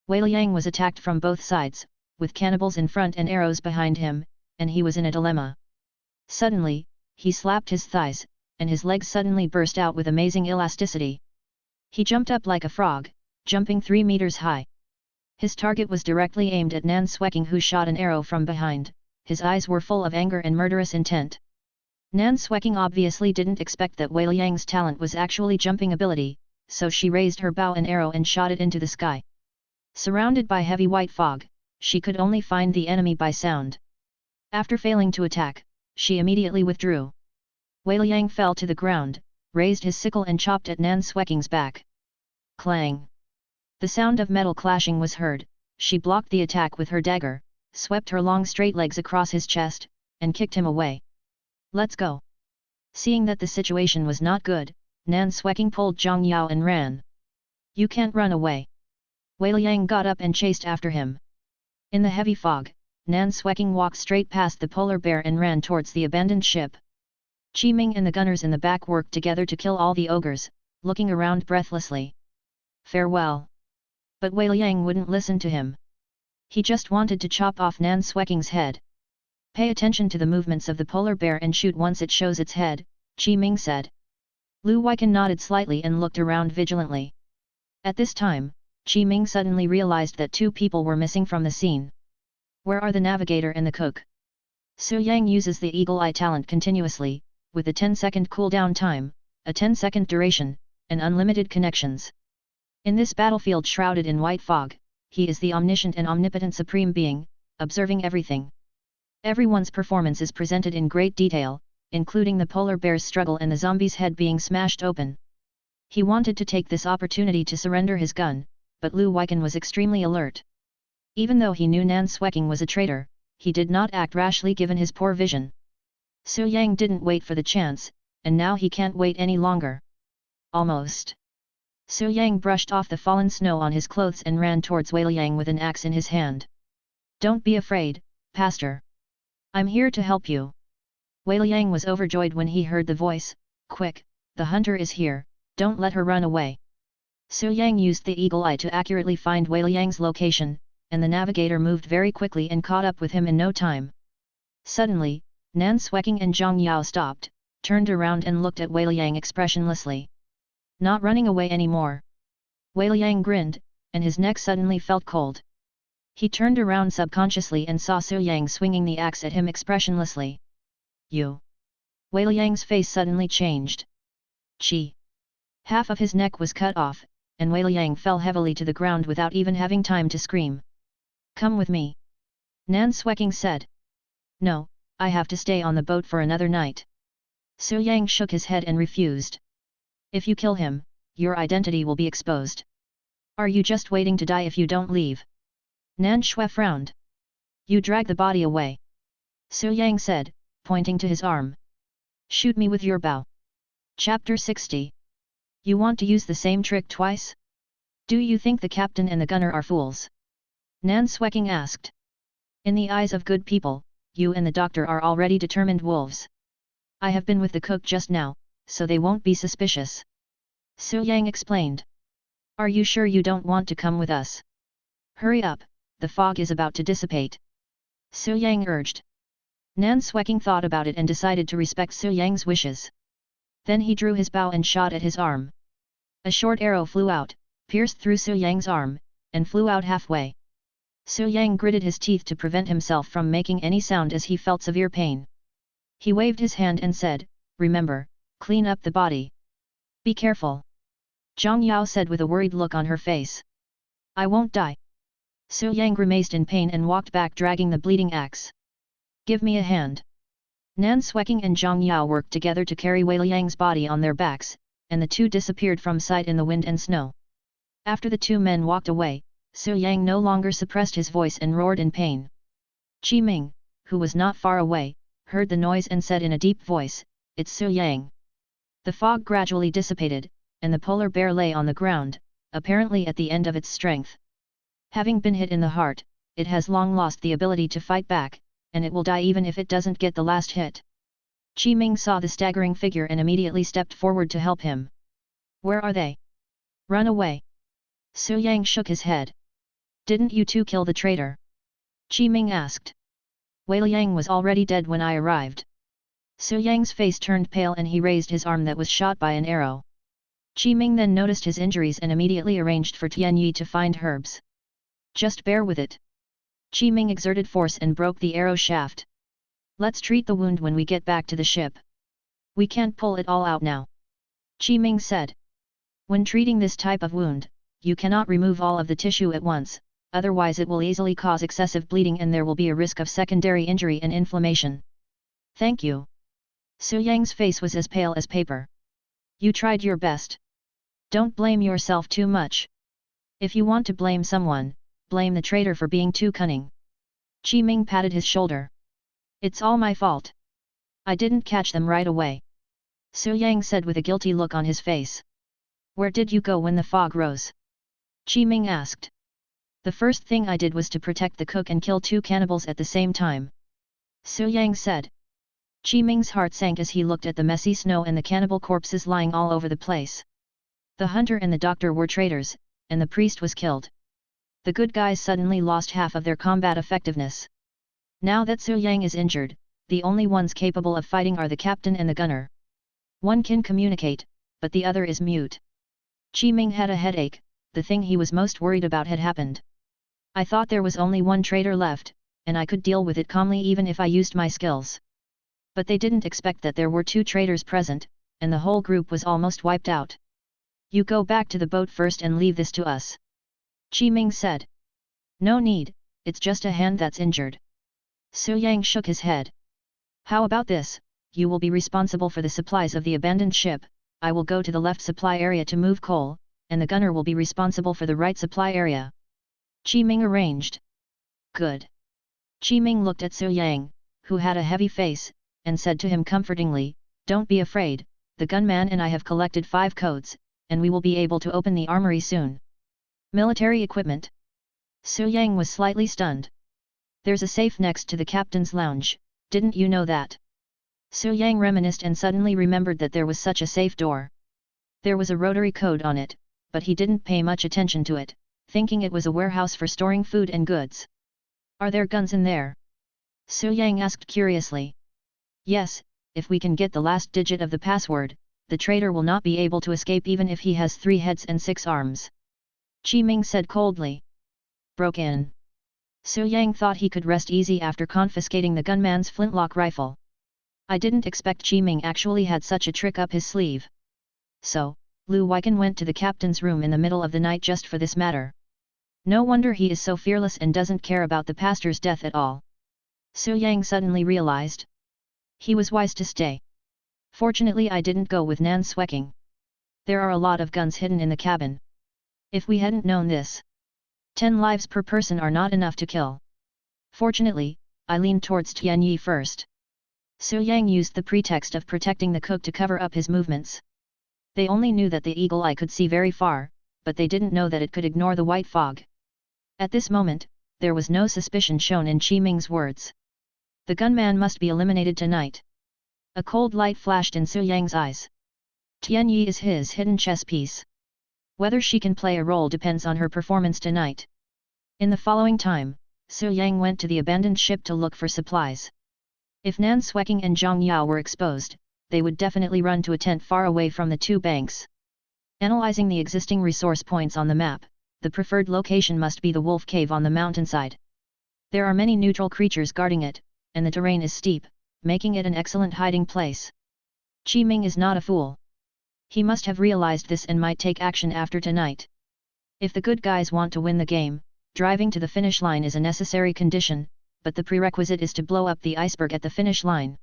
Wei Liang was attacked from both sides, with cannibals in front and arrows behind him, and he was in a dilemma. Suddenly, he slapped his thighs, and his legs suddenly burst out with amazing elasticity. He jumped up like a frog, jumping 3 meters high. His target was directly aimed at Nan Sweking, who shot an arrow from behind. His eyes were full of anger and murderous intent. Nan Sweking obviously didn't expect that Wei Liang's talent was actually jumping ability, so she raised her bow and arrow and shot it into the sky. Surrounded by heavy white fog, she could only find the enemy by sound. After failing to attack, she immediately withdrew. Wei Liang fell to the ground, raised his sickle and chopped at Nan Sweking's back. Clang! The sound of metal clashing was heard. She blocked the attack with her dagger, swept her long straight legs across his chest, and kicked him away. Let's go! Seeing that the situation was not good, Nan Sweking pulled Zhang Yao and ran. You can't run away. Wei Liang got up and chased after him. In the heavy fog, Nan Sweking walked straight past the polar bear and ran towards the abandoned ship. Qi Ming and the gunners in the back worked together to kill all the ogres, looking around breathlessly. Farewell! But Wei Liang wouldn't listen to him. He just wanted to chop off Nan Sweking's head. Pay attention to the movements of the polar bear and shoot once it shows its head, Qi Ming said. Lu Weiken nodded slightly and looked around vigilantly. At this time, Qi Ming suddenly realized that 2 people were missing from the scene. Where are the navigator and the cook? Su Yang uses the eagle eye talent continuously, with a 10-second cooldown time, a 10-second duration, and unlimited connections. In this battlefield shrouded in white fog, he is the omniscient and omnipotent supreme being, observing everything. Everyone's performance is presented in great detail, including the polar bear's struggle and the zombie's head being smashed open. He wanted to take this opportunity to surrender his gun, but Lu Weiken was extremely alert. Even though he knew Nan Sweking was a traitor, he did not act rashly given his poor vision. Su Yang didn't wait for the chance, and now he can't wait any longer. Almost. Su Yang brushed off the fallen snow on his clothes and ran towards Wei Liang with an axe in his hand. Don't be afraid, Pastor. I'm here to help you. Wei Liang was overjoyed when he heard the voice. Quick, the hunter is here, don't let her run away. Su Yang used the eagle eye to accurately find Wei Liang's location, and the navigator moved very quickly and caught up with him in no time. Suddenly, Nan Sweking and Zhang Yao stopped, turned around and looked at Wei Liang expressionlessly. Not running away anymore. Wei Liang grinned, and his neck suddenly felt cold. He turned around subconsciously and saw Su Yang swinging the axe at him expressionlessly. You! Wei Liang's face suddenly changed. Chi! Half of his neck was cut off, and Wei Liang fell heavily to the ground without even having time to scream. Come with me. Nan Sweking said. No, I have to stay on the boat for another night. Su Yang shook his head and refused. If you kill him, your identity will be exposed. Are you just waiting to die if you don't leave? Nan Shui frowned. You drag the body away. Su Yang said, pointing to his arm. Shoot me with your bow. Chapter 60. You want to use the same trick twice? Do you think the captain and the gunner are fools? Nan Sweking asked. In the eyes of good people, you and the doctor are already determined wolves. I have been with the cook just now, so they won't be suspicious. Su Yang explained. Are you sure you don't want to come with us? Hurry up, the fog is about to dissipate. Su Yang urged. Nan Sweking thought about it and decided to respect Su Yang's wishes. Then he drew his bow and shot at his arm. A short arrow flew out, pierced through Su Yang's arm, and flew out halfway. Su Yang gritted his teeth to prevent himself from making any sound as he felt severe pain. He waved his hand and said, Remember, clean up the body. Be careful. Zhang Yao said with a worried look on her face. I won't die. Su Yang grimaced in pain and walked back dragging the bleeding axe. Give me a hand. Nan Sweking and Zhang Yao worked together to carry Wei Liang's body on their backs, and the 2 disappeared from sight in the wind and snow. After the 2 men walked away, Su Yang no longer suppressed his voice and roared in pain. Qi Ming, who was not far away, heard the noise and said in a deep voice, It's Su Yang. The fog gradually dissipated, and the polar bear lay on the ground, apparently at the end of its strength. Having been hit in the heart, it has long lost the ability to fight back, and it will die even if it doesn't get the last hit. Qi Ming saw the staggering figure and immediately stepped forward to help him. Where are they? Run away. Su Yang shook his head. Didn't you 2 kill the traitor? Qi Ming asked. Wei Liang was already dead when I arrived. Su Yang's face turned pale and he raised his arm that was shot by an arrow. Qi Ming then noticed his injuries and immediately arranged for Tian Yi to find herbs. Just bear with it. Qi Ming exerted force and broke the arrow shaft. Let's treat the wound when we get back to the ship. We can't pull it all out now. Qi Ming said. When treating this type of wound, you cannot remove all of the tissue at once, otherwise it will easily cause excessive bleeding and there will be a risk of secondary injury and inflammation. Thank you. Su Yang's face was as pale as paper. You tried your best. Don't blame yourself too much. If you want to blame someone, blame the traitor for being too cunning. Qi Ming patted his shoulder. It's all my fault. I didn't catch them right away. Su Yang said with a guilty look on his face. Where did you go when the fog rose? Qi Ming asked. The first thing I did was to protect the cook and kill 2 cannibals at the same time. Su Yang said. Qi Ming's heart sank as he looked at the messy snow and the cannibal corpses lying all over the place. The hunter and the doctor were traitors, and the priest was killed. The good guys suddenly lost half of their combat effectiveness. Now that Su Yang is injured, the only ones capable of fighting are the captain and the gunner. One can communicate, but the other is mute. Qi Ming had a headache. The thing he was most worried about had happened. I thought there was only one traitor left, and I could deal with it calmly even if I used my skills. But they didn't expect that there were 2 traitors present, and the whole group was almost wiped out. You go back to the boat first and leave this to us. Qi Ming said. No need, it's just a hand that's injured. Su Yang shook his head. How about this, you will be responsible for the supplies of the abandoned ship, I will go to the left supply area to move coal, and the gunner will be responsible for the right supply area. Qi Ming arranged. Good. Qi Ming looked at Su Yang, who had a heavy face, and said to him comfortingly, Don't be afraid, the gunman and I have collected 5 codes, and we will be able to open the armory soon. Military equipment. Su Yang was slightly stunned. There's a safe next to the captain's lounge, didn't you know that? Su Yang reminisced and suddenly remembered that there was such a safe door. There was a rotary code on it, but he didn't pay much attention to it, thinking it was a warehouse for storing food and goods. Are there guns in there? Su Yang asked curiously. Yes, if we can get the last digit of the password, the traitor will not be able to escape even if he has 3 heads and 6 arms. Qi Ming said coldly. Broke in. Su Yang thought he could rest easy after confiscating the gunman's flintlock rifle. I didn't expect Qi Ming actually had such a trick up his sleeve. So, Lu Weiken went to the captain's room in the middle of the night just for this matter. No wonder he is so fearless and doesn't care about the pastor's death at all. Su Yang suddenly realized. He was wise to stay. Fortunately I didn't go with Nan Swecking. There are a lot of guns hidden in the cabin. If we hadn't known this, 10 lives per person are not enough to kill. Fortunately, I leaned towards Tian Yi first. Su Yang used the pretext of protecting the cook to cover up his movements. They only knew that the eagle eye could see very far, but they didn't know that it could ignore the white fog. At this moment, there was no suspicion shown in Qi Ming's words. The gunman must be eliminated tonight. A cold light flashed in Su Yang's eyes. Tian Yi is his hidden chess piece. Whether she can play a role depends on her performance tonight. In the following time, Su Yang went to the abandoned ship to look for supplies. If Nan Swecking and Zhang Yao were exposed, they would definitely run to a tent far away from the 2 banks. Analyzing the existing resource points on the map, the preferred location must be the wolf cave on the mountainside. There are many neutral creatures guarding it, and the terrain is steep, making it an excellent hiding place. Qi Ming is not a fool. He must have realized this and might take action after tonight. If the good guys want to win the game, driving to the finish line is a necessary condition, but the prerequisite is to blow up the iceberg at the finish line.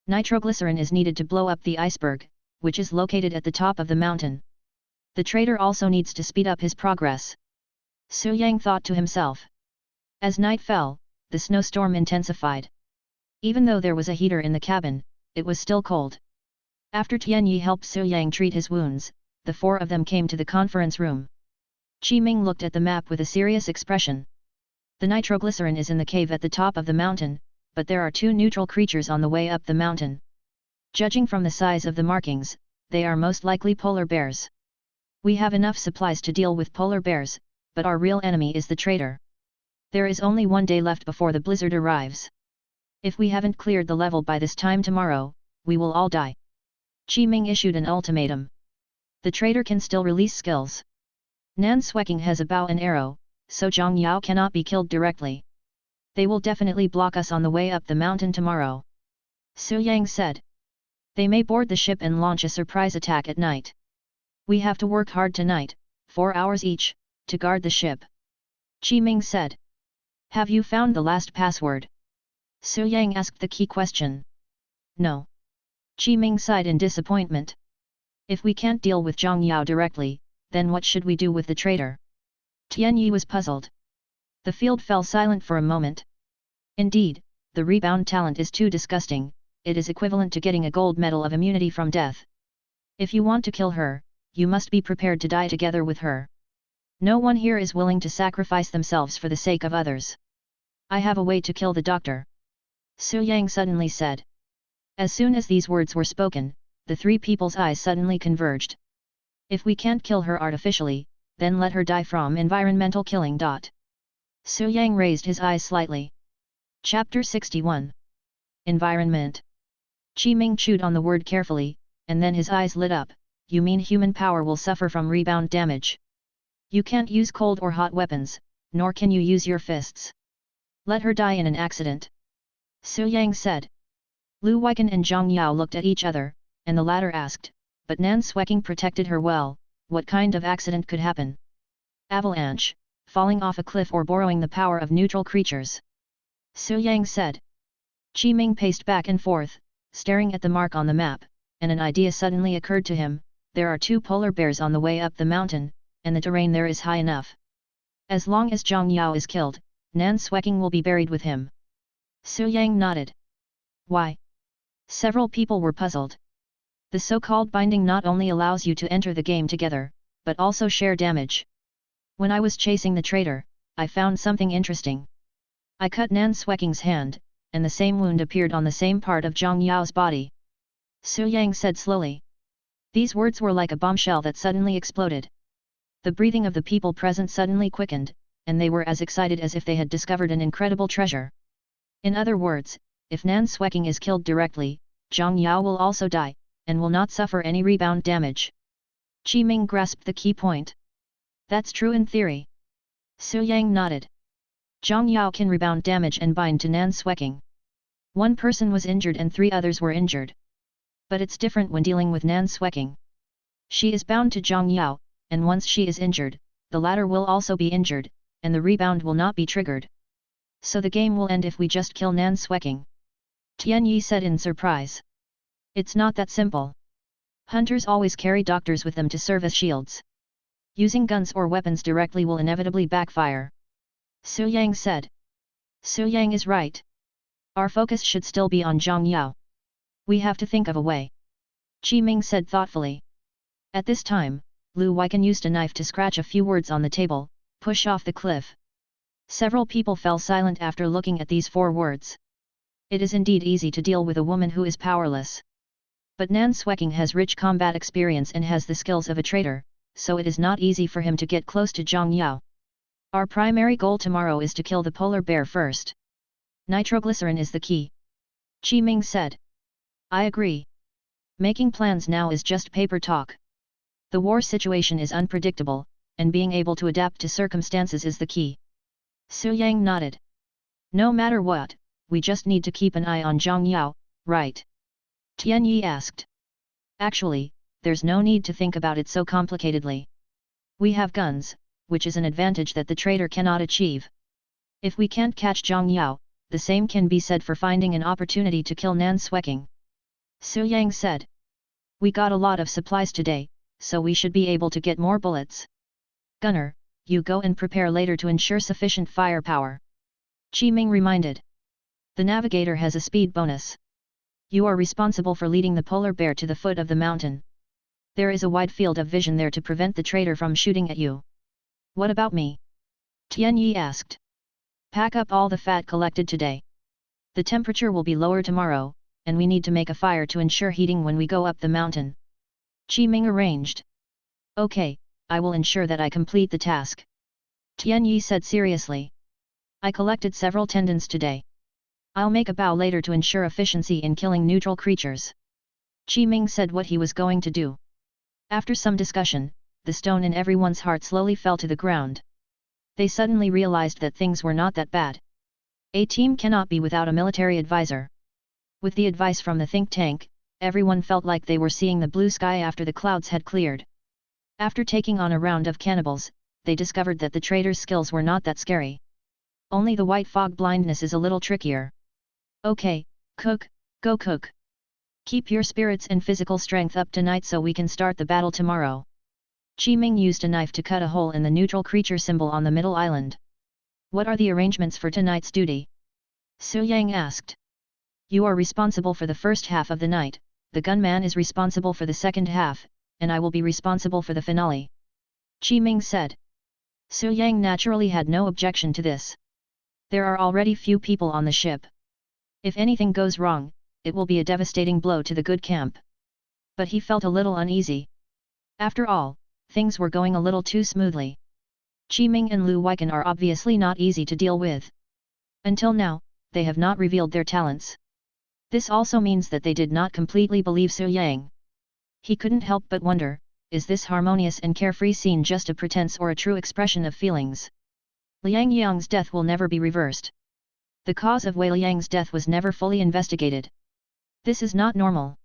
Nitroglycerin is needed to blow up the iceberg, which is located at the top of the mountain. The traitor also needs to speed up his progress. Su Yang thought to himself. As night fell, the snowstorm intensified. Even though there was a heater in the cabin, it was still cold. After Tian Yi helped Su Yang treat his wounds, the 4 of them came to the conference room. Qi Ming looked at the map with a serious expression. The nitroglycerin is in the cave at the top of the mountain, but there are 2 neutral creatures on the way up the mountain. Judging from the size of the markings, they are most likely polar bears. We have enough supplies to deal with polar bears, but our real enemy is the traitor. There is only 1 day left before the blizzard arrives. If we haven't cleared the level by this time tomorrow, we will all die. Qi Ming issued an ultimatum. The traitor can still release skills. Nan Sueking has a bow and arrow, so Zhang Yao cannot be killed directly. They will definitely block us on the way up the mountain tomorrow. Su Yang said. They may board the ship and launch a surprise attack at night. We have to work hard tonight, 4 hours each, to guard the ship. Qi Ming said. Have you found the last password? Su Yang asked the key question. No. Qi Ming sighed in disappointment. If we can't deal with Zhang Yao directly, then what should we do with the traitor? Tian Yi was puzzled. The field fell silent for a moment. Indeed, the rebound talent is too disgusting, it is equivalent to getting a gold medal of immunity from death. If you want to kill her, you must be prepared to die together with her. No one here is willing to sacrifice themselves for the sake of others. I have a way to kill the doctor. Su Yang suddenly said. As soon as these words were spoken, the three people's eyes suddenly converged. If we can't kill her artificially, then let her die from environmental killing. Su Yang raised his eyes slightly. Chapter 61. Environment. Qi Ming chewed on the word carefully, and then his eyes lit up. You mean human power will suffer from rebound damage? You can't use cold or hot weapons, nor can you use your fists. Let her die in an accident. Su Yang said. Lu Weiken and Zhang Yao looked at each other, and the latter asked, but Nan Sueking protected her well, what kind of accident could happen? Avalanche, falling off a cliff or borrowing the power of neutral creatures. Su Yang said. Qi Ming paced back and forth, staring at the mark on the map, and an idea suddenly occurred to him. There are 2 polar bears on the way up the mountain, and the terrain there is high enough. As long as Zhang Yao is killed, Nan Sueking will be buried with him. Su Yang nodded. Why? Several people were puzzled. The so-called binding not only allows you to enter the game together, but also share damage. When I was chasing the traitor, I found something interesting. I cut Nan Sueking's hand, and the same wound appeared on the same part of Zhang Yao's body. Su Yang said slowly. These words were like a bombshell that suddenly exploded. The breathing of the people present suddenly quickened, and they were as excited as if they had discovered an incredible treasure. In other words, if Nan Sueking is killed directly, Zhang Yao will also die, and will not suffer any rebound damage. Qi Ming grasped the key point. That's true in theory. Su Yang nodded. Zhang Yao can rebound damage and bind to Nan Sueking. 1 person was injured and 3 others were injured. But it's different when dealing with Nan Sueking. She is bound to Zhang Yao, and once she is injured, the latter will also be injured, and the rebound will not be triggered. So the game will end if we just kill Nan Sueking. Tian Yi said in surprise. It's not that simple. Hunters always carry doctors with them to serve as shields. Using guns or weapons directly will inevitably backfire. Su Yang said. Su Yang is right. Our focus should still be on Zhang Yao. We have to think of a way. Qi Ming said thoughtfully. At this time, Lu Weiken used a knife to scratch a few words on the table, push off the cliff. Several people fell silent after looking at these 4 words. It is indeed easy to deal with a woman who is powerless. But Nan Sueking has rich combat experience and has the skills of a traitor, so it is not easy for him to get close to Zhang Yao. Our primary goal tomorrow is to kill the polar bear first. Nitroglycerin is the key. Qi Ming said. I agree. Making plans now is just paper talk. The war situation is unpredictable, and being able to adapt to circumstances is the key. Su Yang nodded. No matter what, we just need to keep an eye on Zhang Yao, right? Tian Yi asked. Actually, there's no need to think about it so complicatedly. We have guns, which is an advantage that the traitor cannot achieve. If we can't catch Zhang Yao, the same can be said for finding an opportunity to kill Nan Sueking. Su Yang said. We got a lot of supplies today, so we should be able to get more bullets. Gunner, you go and prepare later to ensure sufficient firepower. Qi Ming reminded. The navigator has a speed bonus. You are responsible for leading the polar bear to the foot of the mountain. There is a wide field of vision there to prevent the traitor from shooting at you. What about me? Tian Yi asked. Pack up all the fat collected today. The temperature will be lower tomorrow, and we need to make a fire to ensure heating when we go up the mountain. Qi Ming arranged. Okay, I will ensure that I complete the task. Tian Yi said seriously. I collected several tendons today. I'll make a bow later to ensure efficiency in killing neutral creatures. Qi Ming said what he was going to do. After some discussion, the stone in everyone's heart slowly fell to the ground. They suddenly realized that things were not that bad. A team cannot be without a military advisor. With the advice from the think tank, everyone felt like they were seeing the blue sky after the clouds had cleared. After taking on a round of cannibals, they discovered that the trader's skills were not that scary. Only the white fog blindness is a little trickier. Okay, cook, go cook. Keep your spirits and physical strength up tonight so we can start the battle tomorrow. Qi Ming used a knife to cut a hole in the neutral creature symbol on the middle island. What are the arrangements for tonight's duty? Su Yang asked. You are responsible for the first half of the night, the gunman is responsible for the second half, and I will be responsible for the finale. Qi Ming said. Su Yang naturally had no objection to this. There are already few people on the ship. If anything goes wrong, it will be a devastating blow to the good camp. But he felt a little uneasy. After all, things were going a little too smoothly. Qi Ming and Lu Weiken are obviously not easy to deal with. Until now, they have not revealed their talents. This also means that they did not completely believe Su Yang. He couldn't help but wonder, is this harmonious and carefree scene just a pretense or a true expression of feelings? Liang Yang's death will never be reversed. The cause of Wei Liang's death was never fully investigated. This is not normal.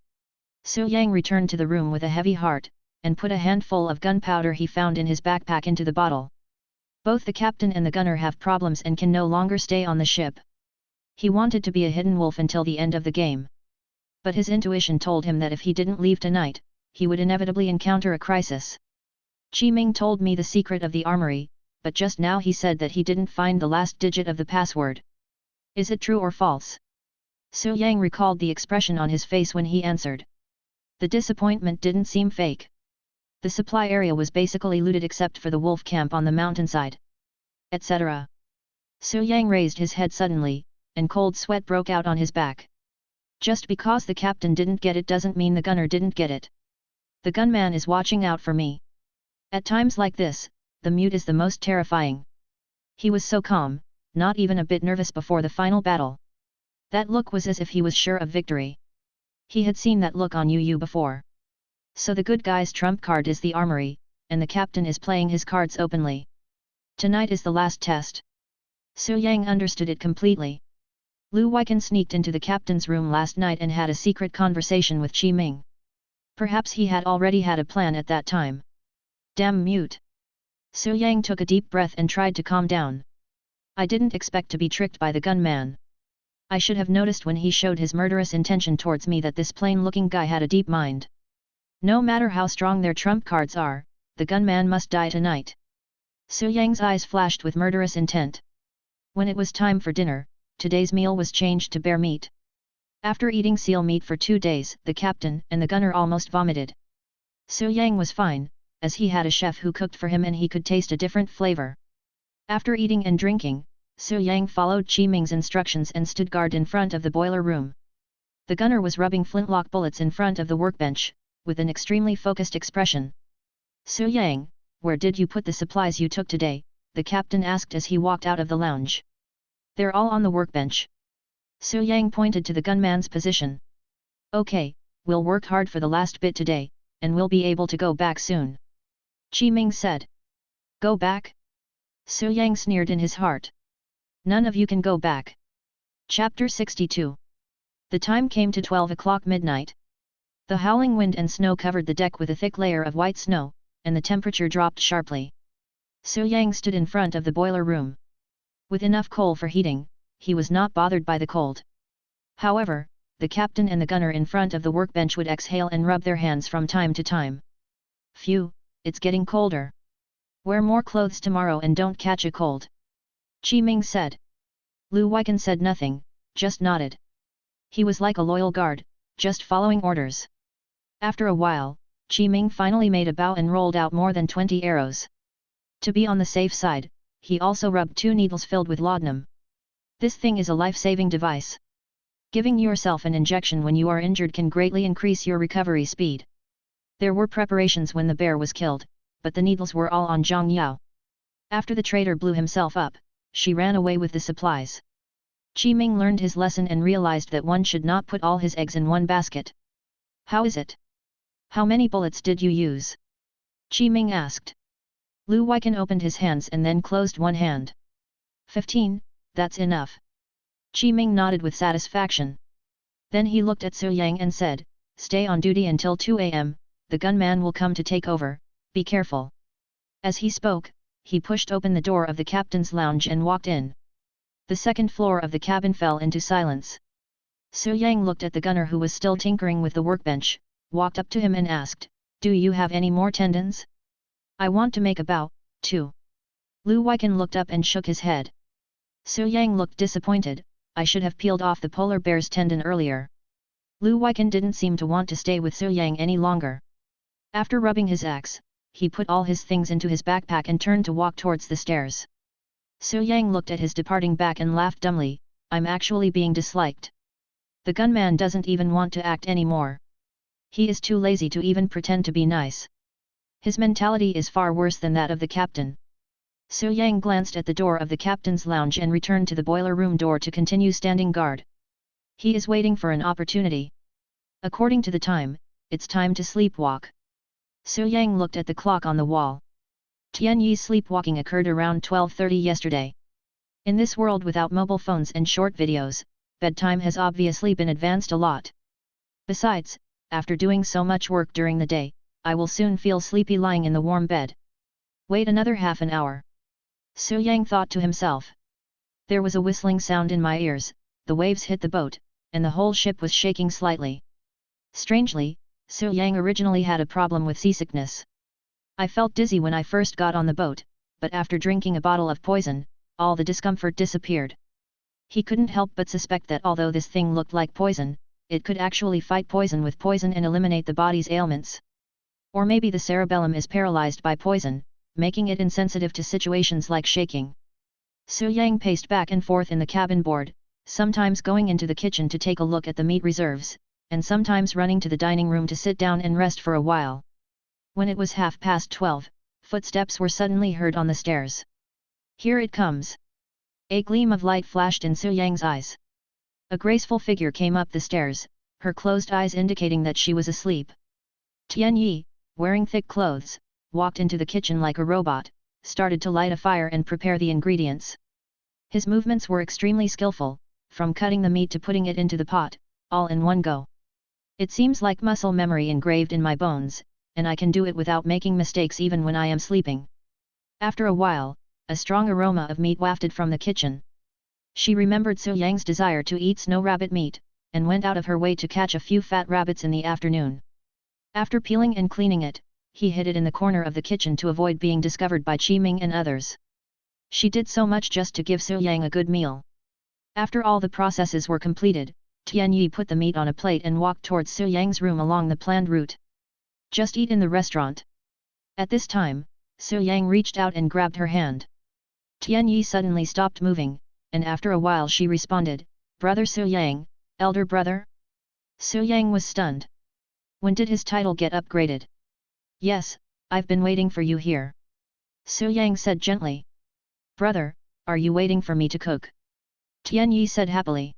Su Yang returned to the room with a heavy heart, and put a handful of gunpowder he found in his backpack into the bottle. Both the captain and the gunner have problems and can no longer stay on the ship. He wanted to be a hidden wolf until the end of the game. But his intuition told him that if he didn't leave tonight, he would inevitably encounter a crisis. Qi Ming told me the secret of the armory, but just now he said that he didn't find the last digit of the password. Is it true or false? Su Yang recalled the expression on his face when he answered. The disappointment didn't seem fake. The supply area was basically looted except for the wolf camp on the mountainside. Etc. Su Yang raised his head suddenly, and cold sweat broke out on his back. Just because the captain didn't get it doesn't mean the gunner didn't get it. The gunman is watching out for me. At times like this, the mute is the most terrifying. He was so calm, not even a bit nervous before the final battle. That look was as if he was sure of victory. He had seen that look on Yu before. So the good guy's trump card is the armory, and the captain is playing his cards openly. Tonight is the last test. Su Yang understood it completely. Lu Weiken sneaked into the captain's room last night and had a secret conversation with Qi Ming. Perhaps he had already had a plan at that time. Damn mute. Su Yang took a deep breath and tried to calm down. I didn't expect to be tricked by the gunman. I should have noticed when he showed his murderous intention towards me that this plain-looking guy had a deep mind. No matter how strong their trump cards are, the gunman must die tonight. Su Yang's eyes flashed with murderous intent. When it was time for dinner, today's meal was changed to bear meat. After eating seal meat for 2 days, the captain and the gunner almost vomited. Su Yang was fine, as he had a chef who cooked for him and he could taste a different flavor. After eating and drinking, Su Yang followed Qi Ming's instructions and stood guard in front of the boiler room. The gunner was rubbing flintlock bullets in front of the workbench, with an extremely focused expression. Su Yang, where did you put the supplies you took today? The captain asked as he walked out of the lounge. They're all on the workbench. Su Yang pointed to the gunman's position. Okay, we'll work hard for the last bit today, and we'll be able to go back soon. Qi Ming said. Go back? Su Yang sneered in his heart. None of you can go back. Chapter 62. The time came to 12 o'clock midnight. The howling wind and snow covered the deck with a thick layer of white snow, and the temperature dropped sharply. Su Yang stood in front of the boiler room. With enough coal for heating, he was not bothered by the cold. However, the captain and the gunner in front of the workbench would exhale and rub their hands from time to time. Phew, it's getting colder. Wear more clothes tomorrow and don't catch a cold. Qi Ming said. Lu Weiken said nothing, just nodded. He was like a loyal guard, just following orders. After a while, Qi Ming finally made a bow and rolled out more than 20 arrows. To be on the safe side, he also rubbed 2 needles filled with laudanum. This thing is a life-saving device. Giving yourself an injection when you are injured can greatly increase your recovery speed. There were preparations when the bear was killed, but the needles were all on Zhang Yao. After the traitor blew himself up, she ran away with the supplies. Qi Ming learned his lesson and realized that one should not put all his eggs in one basket. How is it? How many bullets did you use? Qi Ming asked. Lu Weiken opened his hands and then closed one hand. 15, that's enough. Qi Ming nodded with satisfaction. Then he looked at Su Yang and said, stay on duty until 2 am, the gunman will come to take over, be careful. As he spoke, he pushed open the door of the captain's lounge and walked in. The second floor of the cabin fell into silence. Su Yang looked at the gunner who was still tinkering with the workbench, walked up to him and asked, do you have any more tendons? I want to make a bow, too. Lu Weiken looked up and shook his head. Su Yang looked disappointed, I should have peeled off the polar bear's tendon earlier. Lu Weiken didn't seem to want to stay with Su Yang any longer. After rubbing his axe, he put all his things into his backpack and turned to walk towards the stairs. Su Yang looked at his departing back and laughed dumbly, I'm actually being disliked. The gunman doesn't even want to act anymore. He is too lazy to even pretend to be nice. His mentality is far worse than that of the captain. Su Yang glanced at the door of the captain's lounge and returned to the boiler room door to continue standing guard. He is waiting for an opportunity. According to the time, it's time to sleepwalk. Su Yang looked at the clock on the wall. Tian Yi's sleepwalking occurred around 12:30 yesterday. In this world without mobile phones and short videos, bedtime has obviously been advanced a lot. Besides, after doing so much work during the day, I will soon feel sleepy lying in the warm bed. Wait another half an hour. Su Yang thought to himself. There was a whistling sound in my ears, the waves hit the boat, and the whole ship was shaking slightly. Strangely, Su Yang originally had a problem with seasickness. I felt dizzy when I first got on the boat, but after drinking a bottle of poison, all the discomfort disappeared. He couldn't help but suspect that although this thing looked like poison, it could actually fight poison with poison and eliminate the body's ailments. Or maybe the cerebellum is paralyzed by poison, making it insensitive to situations like shaking. Su Yang paced back and forth in the cabin board, sometimes going into the kitchen to take a look at the meat reserves, and sometimes running to the dining room to sit down and rest for a while. When it was 12:30, footsteps were suddenly heard on the stairs. Here it comes. A gleam of light flashed in Su Yang's eyes. A graceful figure came up the stairs, her closed eyes indicating that she was asleep. Tian Yi, wearing thick clothes, walked into the kitchen like a robot, started to light a fire and prepare the ingredients. His movements were extremely skillful, from cutting the meat to putting it into the pot, all in one go. It seems like muscle memory engraved in my bones, and I can do it without making mistakes even when I am sleeping. After a while, a strong aroma of meat wafted from the kitchen. She remembered Su Yang's desire to eat snow rabbit meat, and went out of her way to catch a few fat rabbits in the afternoon. After peeling and cleaning it, he hid it in the corner of the kitchen to avoid being discovered by Qi Ming and others. She did so much just to give Su Yang a good meal. After all the processes were completed, Tian Yi put the meat on a plate and walked towards Su Yang's room along the planned route. Just eat in the restaurant. At this time, Su Yang reached out and grabbed her hand. Tian Yi suddenly stopped moving, and after a while she responded, Brother Su Yang, elder brother? Su Yang was stunned. When did his title get upgraded? Yes, I've been waiting for you here. Su Yang said gently. Brother, are you waiting for me to cook? Tian Yi said happily.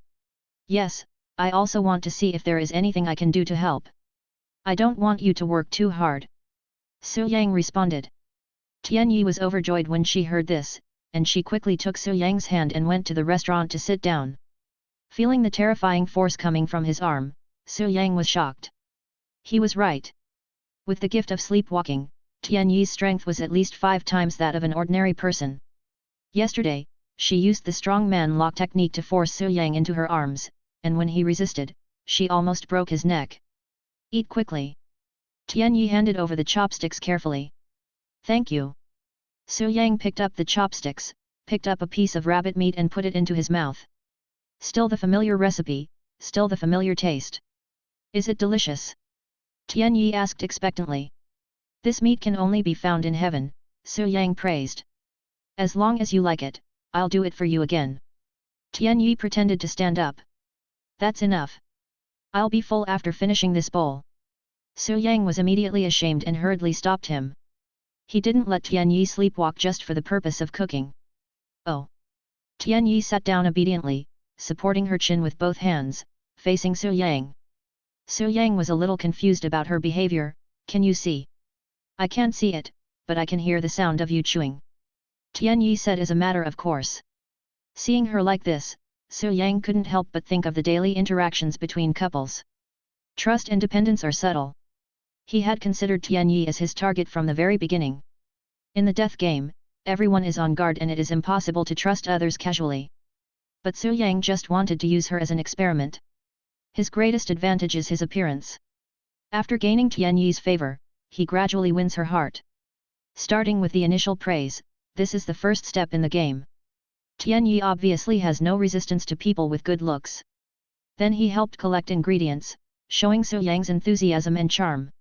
Yes, I also want to see if there is anything I can do to help. I don't want you to work too hard. Su Yang responded. Tian Yi was overjoyed when she heard this, and she quickly took Su Yang's hand and went to the restaurant to sit down. Feeling the terrifying force coming from his arm, Su Yang was shocked. He was right. With the gift of sleepwalking, Tian Yi's strength was at least 5 times that of an ordinary person. Yesterday, she used the strong man lock technique to force Su Yang into her arms, and when he resisted, she almost broke his neck. Eat quickly. Tian Yi handed over the chopsticks carefully. Thank you. Su Yang picked up the chopsticks, picked up a piece of rabbit meat and put it into his mouth. Still the familiar recipe, still the familiar taste. Is it delicious? Tian Yi asked expectantly. This meat can only be found in heaven, Su Yang praised. As long as you like it, I'll do it for you again. Tian Yi pretended to stand up. That's enough. I'll be full after finishing this bowl. Su Yang was immediately ashamed and hurriedly stopped him. He didn't let Tian Yi sleepwalk just for the purpose of cooking. Oh. Tian Yi sat down obediently, supporting her chin with both hands, facing Su Yang. Su Yang was a little confused about her behavior, Can you see? I can't see it, but I can hear the sound of you chewing. Tian Yi said as a matter of course. Seeing her like this, Su Yang couldn't help but think of the daily interactions between couples. Trust and dependence are subtle. He had considered Tian Yi as his target from the very beginning. In the death game, everyone is on guard and it is impossible to trust others casually. But Su Yang just wanted to use her as an experiment. His greatest advantage is his appearance. After gaining Tian Yi's favor, he gradually wins her heart. Starting with the initial praise, this is the first step in the game. Tian Yi obviously has no resistance to people with good looks. Then he helped collect ingredients, showing Su Yang's enthusiasm and charm.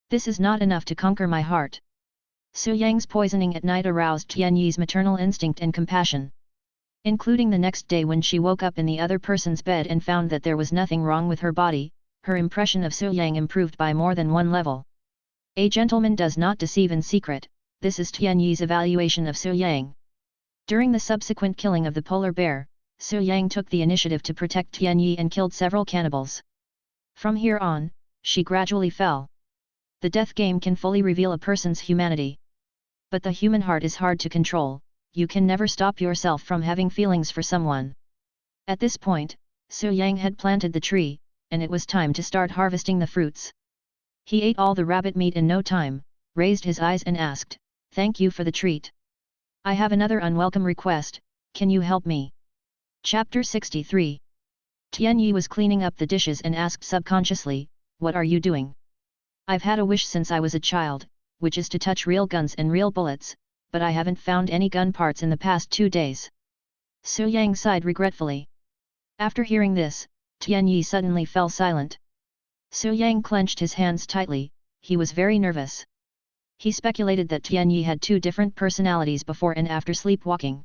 This is not enough to conquer my heart. Su Yang's poisoning at night aroused Tian Yi's maternal instinct and compassion. Including the next day when she woke up in the other person's bed and found that there was nothing wrong with her body, her impression of Su Yang improved by more than one level. A gentleman does not deceive in secret, this is Tian Yi's evaluation of Su Yang. During the subsequent killing of the polar bear, Su Yang took the initiative to protect Tian Yi and killed several cannibals. From here on, she gradually fell. The death game can fully reveal a person's humanity. But the human heart is hard to control, you can never stop yourself from having feelings for someone. At this point, Su Yang had planted the tree, and it was time to start harvesting the fruits. He ate all the rabbit meat in no time, raised his eyes and asked, "Thank you for the treat. I have another unwelcome request, can you help me?" Chapter 63. Tian Yi was cleaning up the dishes and asked subconsciously, "What are you doing?" "I've had a wish since I was a child, which is to touch real guns and real bullets, but I haven't found any gun parts in the past 2 days." Su Yang sighed regretfully. After hearing this, Tian Yi suddenly fell silent. Su Yang clenched his hands tightly, he was very nervous. He speculated that Tian Yi had 2 different personalities before and after sleepwalking.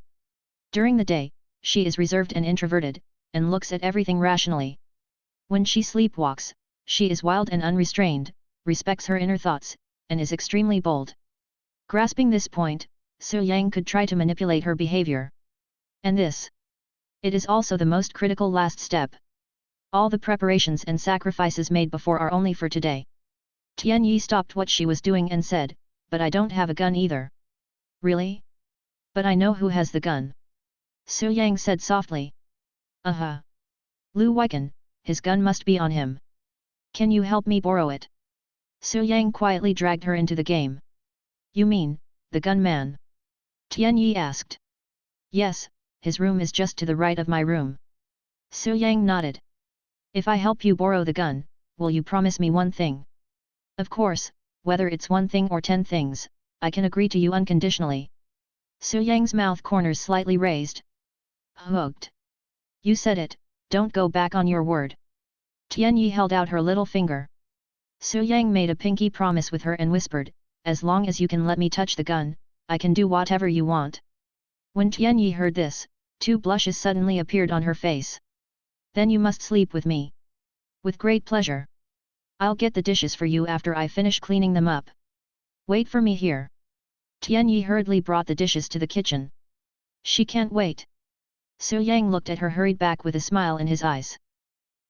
During the day, she is reserved and introverted, and looks at everything rationally. When she sleepwalks, she is wild and unrestrained, respects her inner thoughts, and is extremely bold. Grasping this point, Su Yang could try to manipulate her behavior. And this. It is also the most critical last step. All the preparations and sacrifices made before are only for today. Tian Yi stopped what she was doing and said, "But I don't have a gun either." "Really? But I know who has the gun." Su Yang said softly. "Uh-huh. Lu Weiken, his gun must be on him. Can you help me borrow it?" Su Yang quietly dragged her into the game. "You mean, the gunman?" Tian Yi asked. "Yes, his room is just to the right of my room." Su Yang nodded. "If I help you borrow the gun, will you promise me one thing?" "Of course, whether it's one thing or 10 things, I can agree to you unconditionally." Su Yang's mouth corners slightly raised. "Hooked. You said it, don't go back on your word." Tian Yi held out her little finger. Su Yang made a pinky promise with her and whispered, "As long as you can let me touch the gun, I can do whatever you want." When Tian Yi heard this, 2 blushes suddenly appeared on her face. "Then you must sleep with me." "With great pleasure. I'll get the dishes for you after I finish cleaning them up. Wait for me here." Tian Yi hurriedly brought the dishes to the kitchen. "She can't wait." Su Yang looked at her hurried back with a smile in his eyes.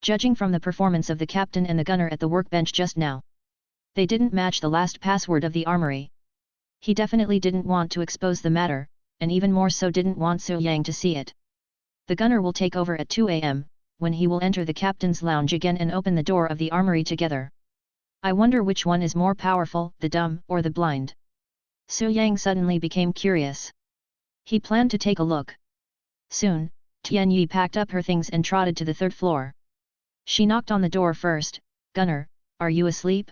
Judging from the performance of the captain and the gunner at the workbench just now, they didn't match the last password of the armory. He definitely didn't want to expose the matter, and even more so didn't want Su Yang to see it. The gunner will take over at 2 AM, when he will enter the captain's lounge again and open the door of the armory together. I wonder which one is more powerful, the dumb or the blind? Su Yang suddenly became curious. He planned to take a look. Soon, Tian Yi packed up her things and trotted to the 3rd floor. She knocked on the door first. "Gunner, are you asleep?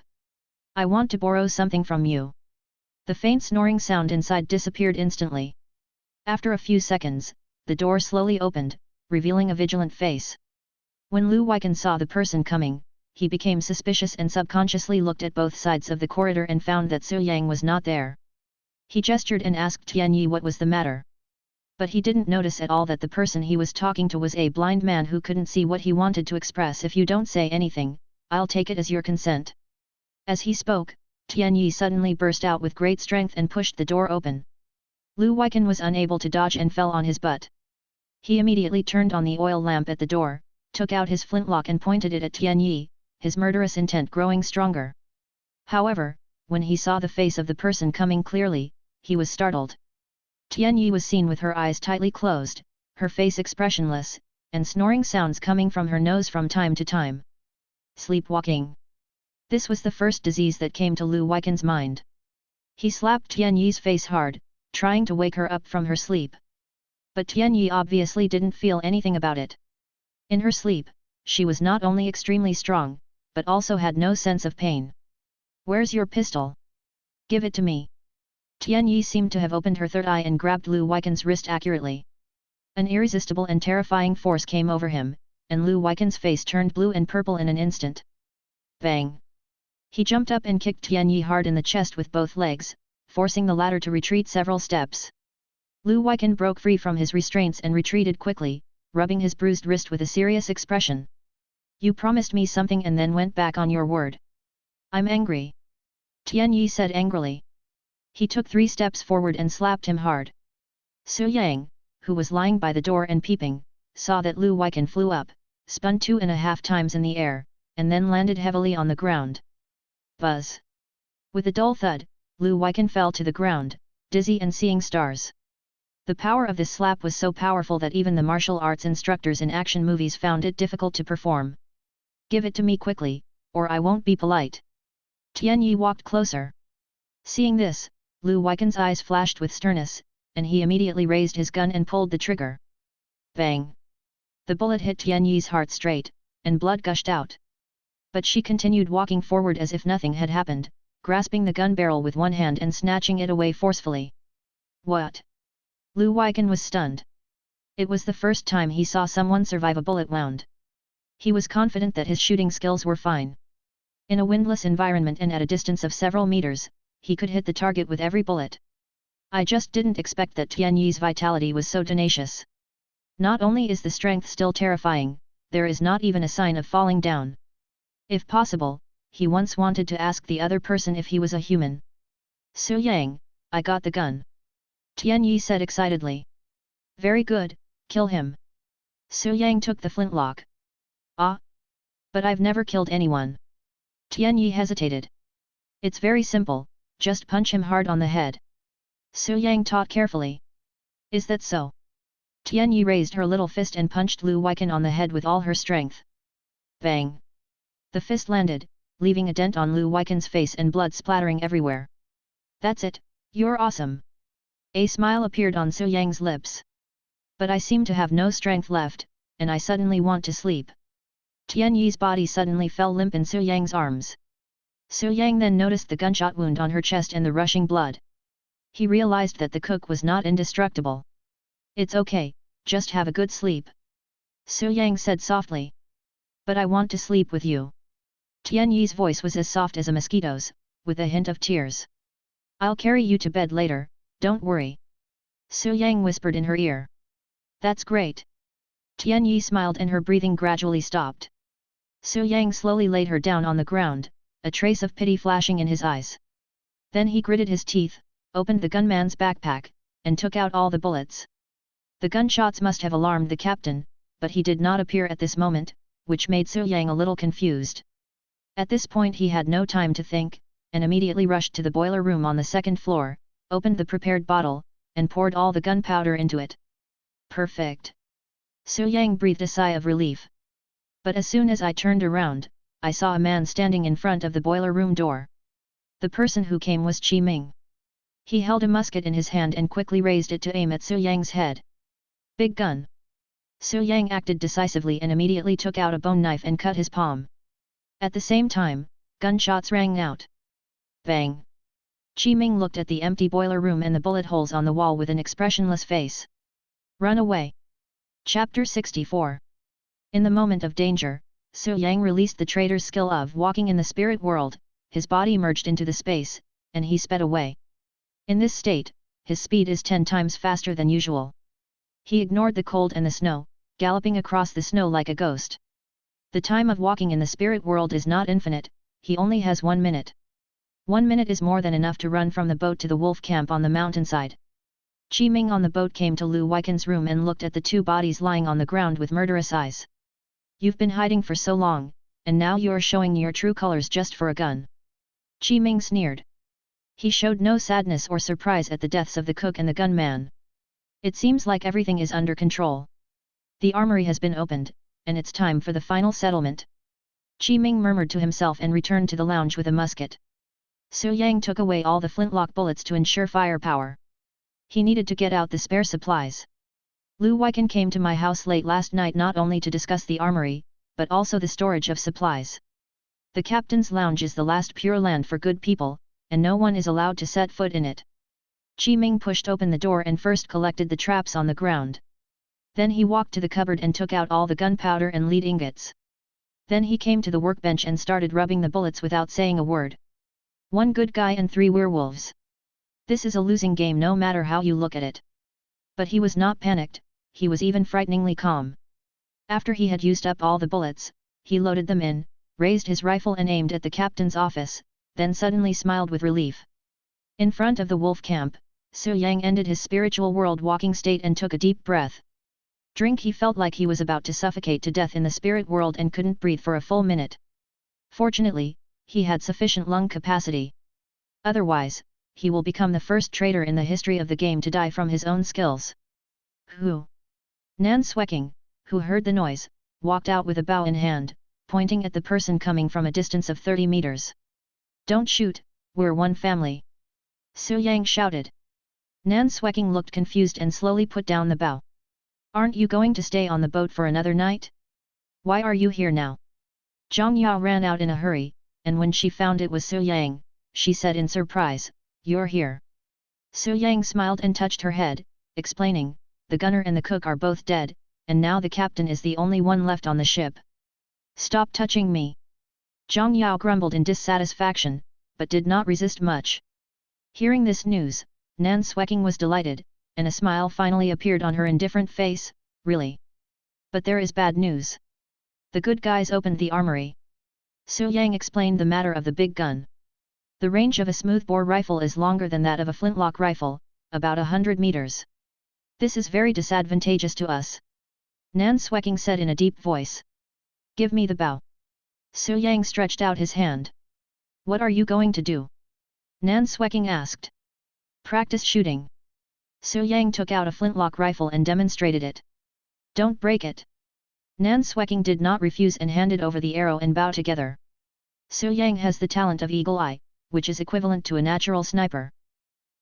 I want to borrow something from you." The faint snoring sound inside disappeared instantly. After a few seconds, the door slowly opened, revealing a vigilant face. When Lu Weiken saw the person coming, he became suspicious and subconsciously looked at both sides of the corridor and found that Su Yang was not there. He gestured and asked Tian Yi what was the matter. But he didn't notice at all that the person he was talking to was a blind man who couldn't see what he wanted to express. "If you don't say anything, I'll take it as your consent." As he spoke, Tian Yi suddenly burst out with great strength and pushed the door open. Lu Weiken was unable to dodge and fell on his butt. He immediately turned on the oil lamp at the door, took out his flintlock and pointed it at Tian Yi, his murderous intent growing stronger. However, when he saw the face of the person coming clearly, he was startled. Tianyi was seen with her eyes tightly closed, her face expressionless, and snoring sounds coming from her nose from time to time. Sleepwalking. This was the first disease that came to Lu Weiken's mind. He slapped Tianyi's face hard, trying to wake her up from her sleep. But Tianyi obviously didn't feel anything about it. In her sleep, she was not only extremely strong, but also had no sense of pain. "Where's your pistol? Give it to me." Tianyi seemed to have opened her third eye and grabbed Lu Weiken's wrist accurately. An irresistible and terrifying force came over him, and Lu Weiken's face turned blue and purple in an instant. Bang! He jumped up and kicked Tianyi hard in the chest with both legs, forcing the latter to retreat several steps. Lu Weiken broke free from his restraints and retreated quickly, rubbing his bruised wrist with a serious expression. "You promised me something and then went back on your word. I'm angry," Tianyi said angrily. He took 3 steps forward and slapped him hard. Su Yang, who was lying by the door and peeping, saw that Lu Weiken flew up, spun 2.5 times in the air, and then landed heavily on the ground. Buzz! With a dull thud, Lu Weiken fell to the ground, dizzy and seeing stars. The power of this slap was so powerful that even the martial arts instructors in action movies found it difficult to perform. "Give it to me quickly, or I won't be polite." Tianyi walked closer. Seeing this, Lu Weiken's eyes flashed with sternness, and he immediately raised his gun and pulled the trigger. Bang! The bullet hit Tianyi's heart straight, and blood gushed out. But she continued walking forward as if nothing had happened, grasping the gun barrel with one hand and snatching it away forcefully. "What?" Lu Weiken was stunned. It was the first time he saw someone survive a bullet wound. He was confident that his shooting skills were fine. In a windless environment and at a distance of several meters, he could hit the target with every bullet. "I just didn't expect that Tianyi's vitality was so tenacious. Not only is the strength still terrifying, there is not even a sign of falling down." If possible, he once wanted to ask the other person if he was a human. "Su Yang, I got the gun," Tianyi said excitedly. "Very good, kill him." Su Yang took the flintlock. "Ah? But I've never killed anyone." Tianyi hesitated. "It's very simple, just punch him hard on the head." Su Yang taught carefully. "Is that so?" Tianyi raised her little fist and punched Lu Weiken on the head with all her strength. Bang! The fist landed, leaving a dent on Lu Weiken's face and blood splattering everywhere. "That's it, you're awesome." A smile appeared on Su Yang's lips. "But I seem to have no strength left, and I suddenly want to sleep." Tianyi's body suddenly fell limp in Su Yang's arms. Su Yang then noticed the gunshot wound on her chest and the rushing blood. He realized that the cook was not indestructible. "It's okay, just have a good sleep," Su Yang said softly. "But I want to sleep with you." Tianyi's voice was as soft as a mosquito's, with a hint of tears. "I'll carry you to bed later, don't worry," Su Yang whispered in her ear. "That's great." Tianyi smiled and her breathing gradually stopped. Su Yang slowly laid her down on the ground, a trace of pity flashing in his eyes. Then he gritted his teeth, opened the gunman's backpack, and took out all the bullets. The gunshots must have alarmed the captain, but he did not appear at this moment, which made Su Yang a little confused. At this point he had no time to think, and immediately rushed to the boiler room on the 2nd floor, opened the prepared bottle, and poured all the gunpowder into it. "Perfect!" Su Yang breathed a sigh of relief. But as soon as I turned around, I saw a man standing in front of the boiler room door. The person who came was Qi Ming. He held a musket in his hand and quickly raised it to aim at Su Yang's head. "Big gun!" Su Yang acted decisively and immediately took out a bone knife and cut his palm. At the same time, gunshots rang out. Bang! Qi Ming looked at the empty boiler room and the bullet holes on the wall with an expressionless face. "Run away!" Chapter 64. In the moment of danger, Su Yang released the traitor's skill of walking in the spirit world, his body merged into the space, and he sped away. In this state, his speed is 10 times faster than usual. He ignored the cold and the snow, galloping across the snow like a ghost. The time of walking in the spirit world is not infinite, he only has 1 minute. 1 minute is more than enough to run from the boat to the wolf camp on the mountainside. Qi Ming on the boat came to Lu Weiken's room and looked at the 2 bodies lying on the ground with murderous eyes. "You've been hiding for so long, and now you're showing your true colors just for a gun." Qi Ming sneered. He showed no sadness or surprise at the deaths of the cook and the gunman. It seems like everything is under control. The armory has been opened, and it's time for the final settlement. Qi Ming murmured to himself and returned to the lounge with a musket. Su Yang took away all the flintlock bullets to ensure firepower. He needed to get out the spare supplies. Lu Weiken came to my house late last night not only to discuss the armory, but also the storage of supplies. The captain's lounge is the last pure land for good people, and no one is allowed to set foot in it. Qi Ming pushed open the door and first collected the traps on the ground. Then he walked to the cupboard and took out all the gunpowder and lead ingots. Then he came to the workbench and started rubbing the bullets without saying a word. 1 good guy and 3 werewolves. This is a losing game no matter how you look at it. But he was not panicked, he was even frighteningly calm. After he had used up all the bullets, he loaded them in, raised his rifle and aimed at the captain's office, then suddenly smiled with relief. In front of the wolf camp, Su Yang ended his spiritual world walking state and took a deep breath. Drink. He felt like he was about to suffocate to death in the spirit world and couldn't breathe for a full minute. Fortunately, he had sufficient lung capacity. Otherwise, he will become the first traitor in the history of the game to die from his own skills. Who? Nan Sweking, who heard the noise, walked out with a bow in hand, pointing at the person coming from a distance of 30 meters. Don't shoot, we're one family. Su Yang shouted. Nan Sweking looked confused and slowly put down the bow. Aren't you going to stay on the boat for another night? Why are you here now? Zhang Ya ran out in a hurry, and when she found it was Su Yang, she said in surprise, "You're here." Su Yang smiled and touched her head, explaining, "The gunner and the cook are both dead, and now the captain is the only one left on the ship." "Stop touching me!" Zhang Yao grumbled in dissatisfaction, but did not resist much. Hearing this news, Nan Sweking was delighted, and a smile finally appeared on her indifferent face. "Really? But there is bad news. The good guys opened the armory." Su Yang explained the matter of the big gun. The range of a smoothbore rifle is longer than that of a flintlock rifle, about 100 meters. This is very disadvantageous to us. Nan Sweking said in a deep voice. "Give me the bow." Su Yang stretched out his hand. "What are you going to do?" Nan Sweking asked. "Practice shooting." Su Yang took out a flintlock rifle and demonstrated it. "Don't break it." Nan Sweking did not refuse and handed over the arrow and bow together. Su Yang has the talent of eagle eye, which is equivalent to a natural sniper.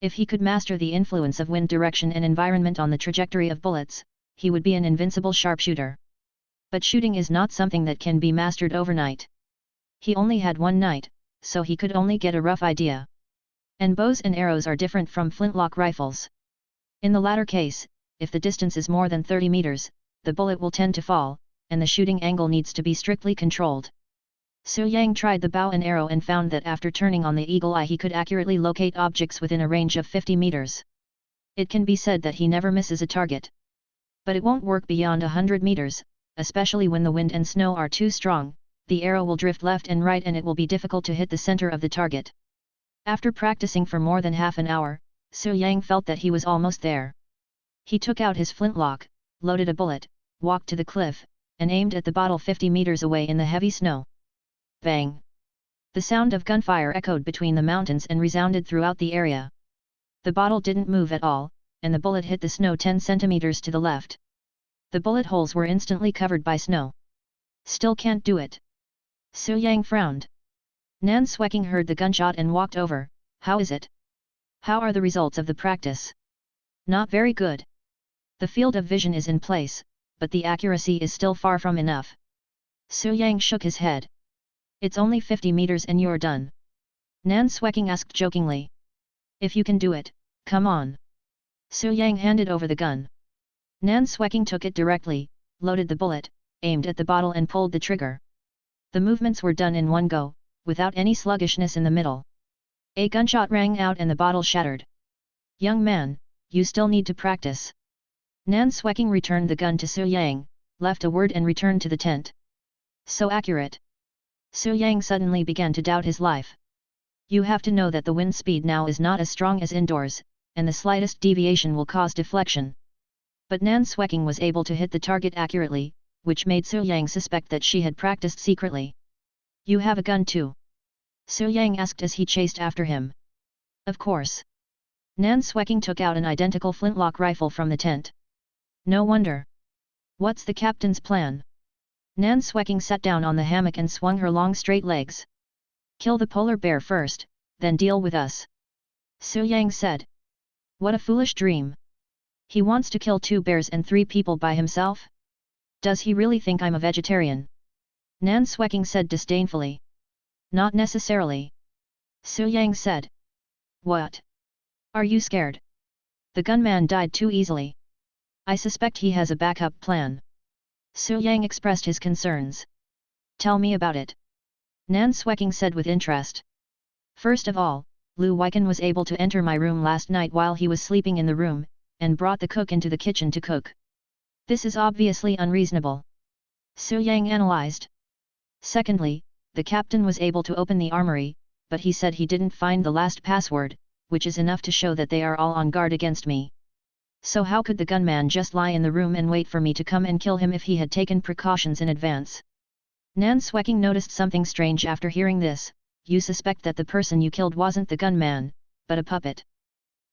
If he could master the influence of wind direction and environment on the trajectory of bullets, he would be an invincible sharpshooter. But shooting is not something that can be mastered overnight. He only had one night, so he could only get a rough idea. And bows and arrows are different from flintlock rifles. In the latter case, if the distance is more than 30 meters, the bullet will tend to fall, and the shooting angle needs to be strictly controlled. Su Yang tried the bow and arrow and found that after turning on the eagle eye he could accurately locate objects within a range of 50 meters. It can be said that he never misses a target. But it won't work beyond 100 meters, especially when the wind and snow are too strong. The arrow will drift left and right and it will be difficult to hit the center of the target. After practicing for more than half an hour, Su Yang felt that he was almost there. He took out his flintlock, loaded a bullet, walked to the cliff, and aimed at the bottle 50 meters away in the heavy snow. Bang! The sound of gunfire echoed between the mountains and resounded throughout the area. The bottle didn't move at all, and the bullet hit the snow 10 centimeters to the left. The bullet holes were instantly covered by snow. "Still can't do it." Su Yang frowned. Nan Sweking heard the gunshot and walked over. "How is it? How are the results of the practice?" "Not very good. The field of vision is in place, but the accuracy is still far from enough." Su Yang shook his head. "It's only 50 meters and you're done." Nan Sweking asked jokingly. "If you can do it, come on." Su Yang handed over the gun. Nan Sweking took it directly, loaded the bullet, aimed at the bottle and pulled the trigger. The movements were done in one go, without any sluggishness in the middle. A gunshot rang out and the bottle shattered. "Young man, you still need to practice." Nan Sweking returned the gun to Su Yang, left a word and returned to the tent. "So accurate." Su Yang suddenly began to doubt his life. "You have to know that the wind speed now is not as strong as indoors, and the slightest deviation will cause deflection." But Nan Sweking was able to hit the target accurately, which made Su Yang suspect that she had practiced secretly. "You have a gun too?" Su Yang asked as he chased after him. Of course. Nan Sweking took out an identical flintlock rifle from the tent. No wonder. What's the captain's plan? Nan Sweking sat down on the hammock and swung her long straight legs. Kill the polar bear first, then deal with us. Su Yang said. What a foolish dream. He wants to kill 2 bears and 3 people by himself? Does he really think I'm a vegetarian? Nan Sweking said disdainfully. Not necessarily. Su Yang said. What? Are you scared? The gunman died too easily. I suspect he has a backup plan. Su Yang expressed his concerns. Tell me about it. Nan Sweking said with interest. First of all, Lu Weiken was able to enter my room last night while he was sleeping in the room, and brought the cook into the kitchen to cook. This is obviously unreasonable. Su Yang analyzed. Secondly, the captain was able to open the armory, but he said he didn't find the last password, which is enough to show that they are all on guard against me. So how could the gunman just lie in the room and wait for me to come and kill him if he had taken precautions in advance? Nan Sweking noticed something strange after hearing this. You suspect that the person you killed wasn't the gunman, but a puppet.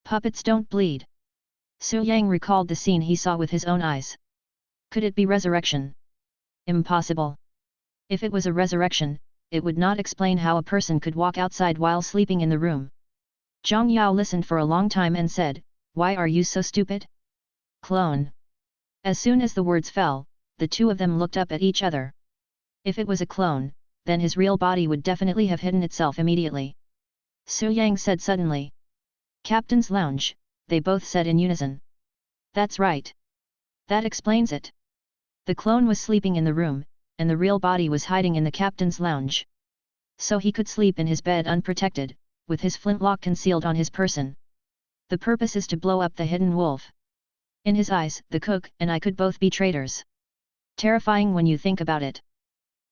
Puppets don't bleed. Su Yang recalled the scene he saw with his own eyes. Could it be resurrection? Impossible. If it was a resurrection, it would not explain how a person could walk outside while sleeping in the room. Zhang Yao listened for a long time and said, Why are you so stupid? Clone. As soon as the words fell, the two of them looked up at each other. If it was a clone, then his real body would definitely have hidden itself immediately. Su Yang said suddenly. Captain's lounge, they both said in unison. That's right. That explains it. The clone was sleeping in the room, and the real body was hiding in the captain's lounge. So he could sleep in his bed unprotected, with his flintlock concealed on his person. The purpose is to blow up the hidden wolf. In his eyes, the cook and I could both be traitors. Terrifying when you think about it.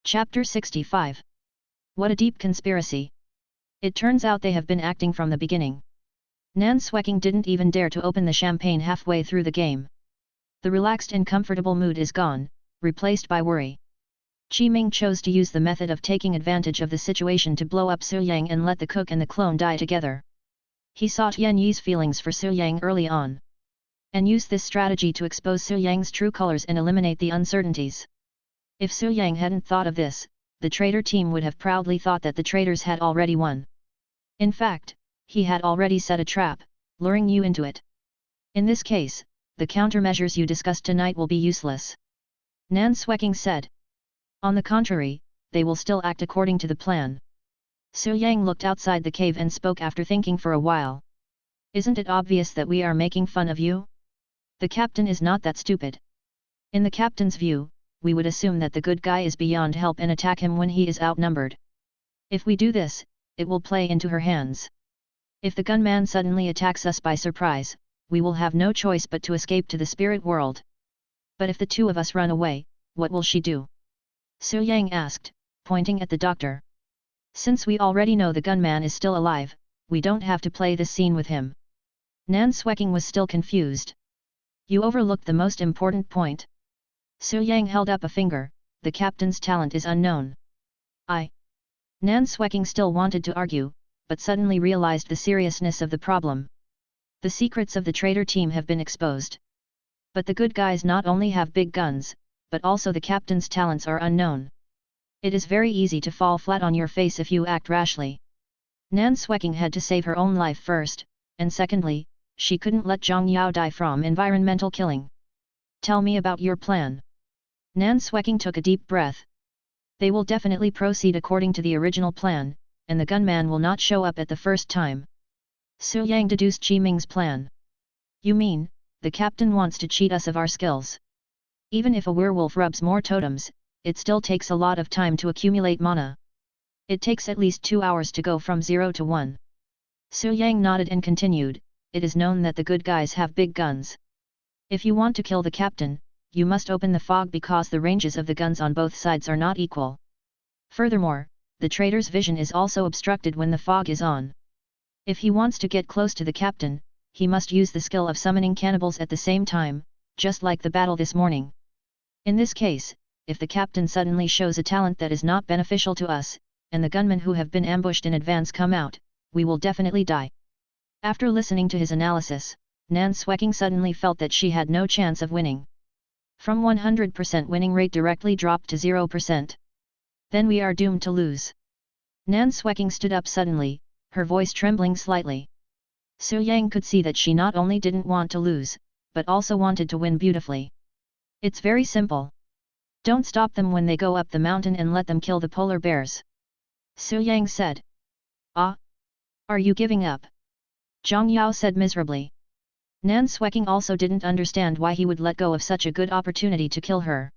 Chapter 65. What a deep conspiracy. It turns out they have been acting from the beginning. Nan Sweking didn't even dare to open the champagne halfway through the game. The relaxed and comfortable mood is gone, replaced by worry. Qi Ming chose to use the method of taking advantage of the situation to blow up Su Yang and let the cook and the clone die together. He saw Tian Yi's feelings for Su Yang early on, and used this strategy to expose Su Yang's true colors and eliminate the uncertainties. If Su Yang hadn't thought of this, the traitor team would have proudly thought that the traitors had already won. In fact, he had already set a trap, luring you into it. In this case, the countermeasures you discussed tonight will be useless. Nan Sweking said. On the contrary, they will still act according to the plan. Su Yang looked outside the cave and spoke after thinking for a while. Isn't it obvious that we are making fun of you? The captain is not that stupid. In the captain's view, we would assume that the good guy is beyond help and attack him when he is outnumbered. If we do this, it will play into her hands. If the gunman suddenly attacks us by surprise, we will have no choice but to escape to the spirit world. But if the two of us run away, what will she do? Su Yang asked, pointing at the doctor. Since we already know the gunman is still alive, we don't have to play this scene with him. Nan Sweking was still confused. You overlooked the most important point. Su Yang held up a finger, the captain's talent is unknown. Nan Sweking still wanted to argue, but suddenly realized the seriousness of the problem. The secrets of the traitor team have been exposed. But the good guys not only have big guns, but also the captain's talents are unknown. It is very easy to fall flat on your face if you act rashly. Nan Sweking had to save her own life first, and secondly, she couldn't let Zhang Yao die from environmental killing. Tell me about your plan. Nan Sweking took a deep breath. They will definitely proceed according to the original plan, and the gunman will not show up at the first time. Su Yang deduced Qi Ming's plan. You mean, the captain wants to cheat us of our skills? Even if a werewolf rubs more totems, it still takes a lot of time to accumulate mana. It takes at least 2 hours to go from 0 to 1. Su Yang nodded and continued, it is known that the good guys have big guns. If you want to kill the captain, you must open the fog because the ranges of the guns on both sides are not equal. Furthermore, the traitor's vision is also obstructed when the fog is on. If he wants to get close to the captain, he must use the skill of summoning cannibals at the same time, just like the battle this morning. In this case, if the captain suddenly shows a talent that is not beneficial to us, and the gunmen who have been ambushed in advance come out, we will definitely die. After listening to his analysis, Nan Sweking suddenly felt that she had no chance of winning. From 100% winning rate directly dropped to 0%. Then we are doomed to lose. Nan Sweking stood up suddenly, her voice trembling slightly. Su Yang could see that she not only didn't want to lose, but also wanted to win beautifully. It's very simple. Don't stop them when they go up the mountain and let them kill the polar bears. Su Yang said. Ah? Are you giving up? Zhang Yao said miserably. Nan Sweking also didn't understand why he would let go of such a good opportunity to kill her.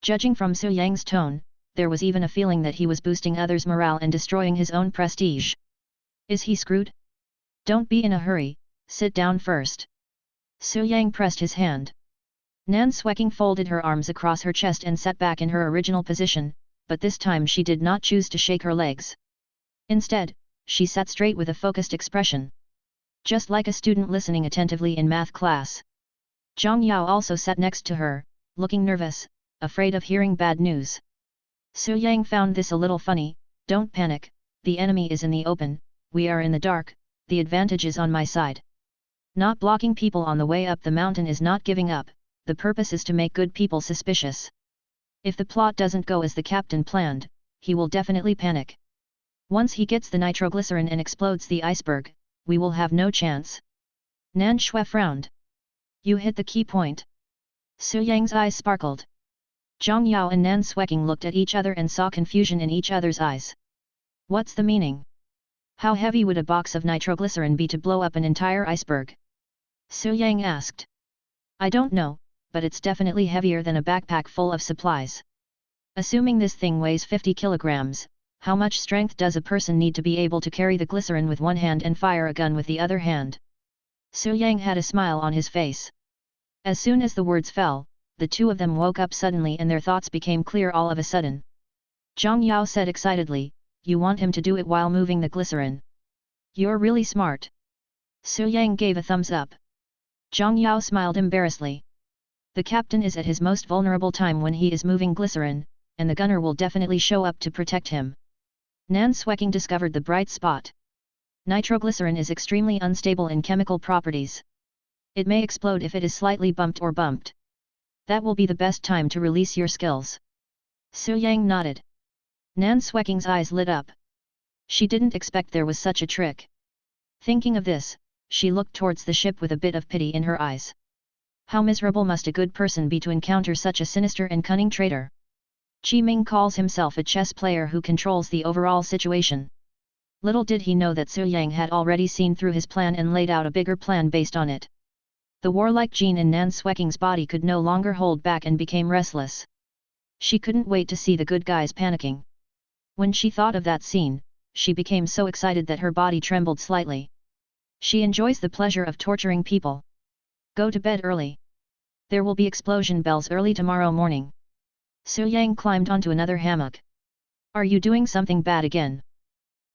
Judging from Su Yang's tone, there was even a feeling that he was boosting others' morale and destroying his own prestige. Is he screwed? Don't be in a hurry, sit down first. Su Yang pressed his hand. Nan Sweking folded her arms across her chest and sat back in her original position, but this time she did not choose to shake her legs. Instead, she sat straight with a focused expression. Just like a student listening attentively in math class. Zhang Yao also sat next to her, looking nervous, afraid of hearing bad news. Su Yang found this a little funny. Don't panic, the enemy is in the open, we are in the dark, the advantage is on my side. Not blocking people on the way up the mountain is not giving up, the purpose is to make good people suspicious. If the plot doesn't go as the captain planned, he will definitely panic. Once he gets the nitroglycerin and explodes the iceberg, we will have no chance. Nan Shui frowned. You hit the key point. Su Yang's eyes sparkled. Zhang Yao and Nan Sweking looked at each other and saw confusion in each other's eyes. What's the meaning? How heavy would a box of nitroglycerin be to blow up an entire iceberg? Su Yang asked. I don't know, but it's definitely heavier than a backpack full of supplies. Assuming this thing weighs 50 kilograms, how much strength does a person need to be able to carry the glycerin with one hand and fire a gun with the other hand? Su Yang had a smile on his face. As soon as the words fell, the two of them woke up suddenly and their thoughts became clear all of a sudden. Zhang Yao said excitedly, you want him to do it while moving the glycerin. You're really smart. Su Yang gave a thumbs up. Zhang Yao smiled embarrassedly. The captain is at his most vulnerable time when he is moving glycerin, and the gunner will definitely show up to protect him. Nan Sweking discovered the bright spot. Nitroglycerin is extremely unstable in chemical properties. It may explode if it is slightly bumped or bumped. That will be the best time to release your skills. Su Yang nodded. Nan Sweking's eyes lit up. She didn't expect there was such a trick. Thinking of this, she looked towards the ship with a bit of pity in her eyes. How miserable must a good person be to encounter such a sinister and cunning traitor? Qi Ming calls himself a chess player who controls the overall situation. Little did he know that Su Yang had already seen through his plan and laid out a bigger plan based on it. The warlike gene in Nan Sweking's body could no longer hold back and became restless. She couldn't wait to see the good guys panicking. When she thought of that scene, she became so excited that her body trembled slightly. She enjoys the pleasure of torturing people. Go to bed early. There will be explosion bells early tomorrow morning. Su Yang climbed onto another hammock. Are you doing something bad again?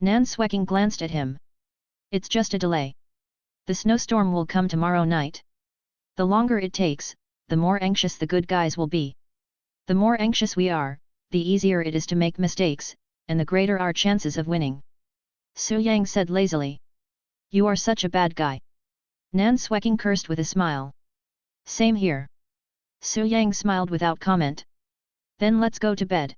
Nan Sweking glanced at him. It's just a delay. The snowstorm will come tomorrow night. The longer it takes, the more anxious the good guys will be. The more anxious we are, the easier it is to make mistakes, and the greater our chances of winning. Su Yang said lazily. You are such a bad guy. Nan Sweking cursed with a smile. Same here. Su Yang smiled without comment. Then let's go to bed.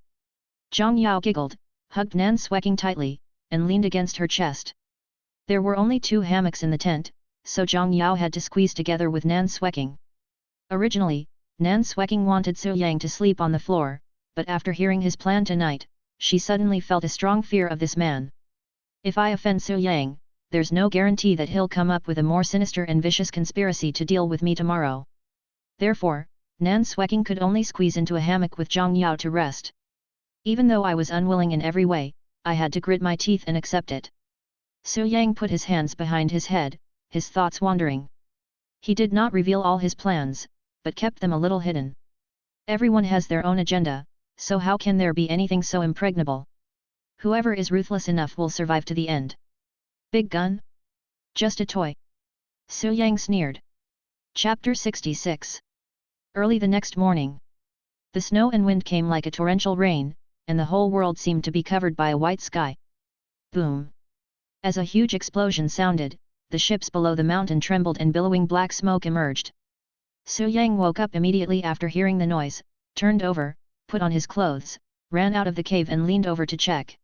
Zhang Yao giggled, hugged Nan Sweking tightly, and leaned against her chest. There were only 2 hammocks in the tent, so Zhang Yao had to squeeze together with Nan Sweking. Originally, Nan Sweking wanted Su Yang to sleep on the floor, but after hearing his plan tonight, she suddenly felt a strong fear of this man. If I offend Su Yang, there's no guarantee that he'll come up with a more sinister and vicious conspiracy to deal with me tomorrow. Therefore, Nan Sweking could only squeeze into a hammock with Zhang Yao to rest. Even though I was unwilling in every way, I had to grit my teeth and accept it. Su Yang put his hands behind his head, his thoughts wandering. He did not reveal all his plans, but kept them a little hidden. Everyone has their own agenda, so how can there be anything so impregnable? Whoever is ruthless enough will survive to the end. Big gun? Just a toy. Su Yang sneered. Chapter 66. Early the next morning. The snow and wind came like a torrential rain, and the whole world seemed to be covered by a white sky. Boom! As a huge explosion sounded, the ships below the mountain trembled and billowing black smoke emerged. Su Yang woke up immediately after hearing the noise, turned over, put on his clothes, ran out of the cave and leaned over to check.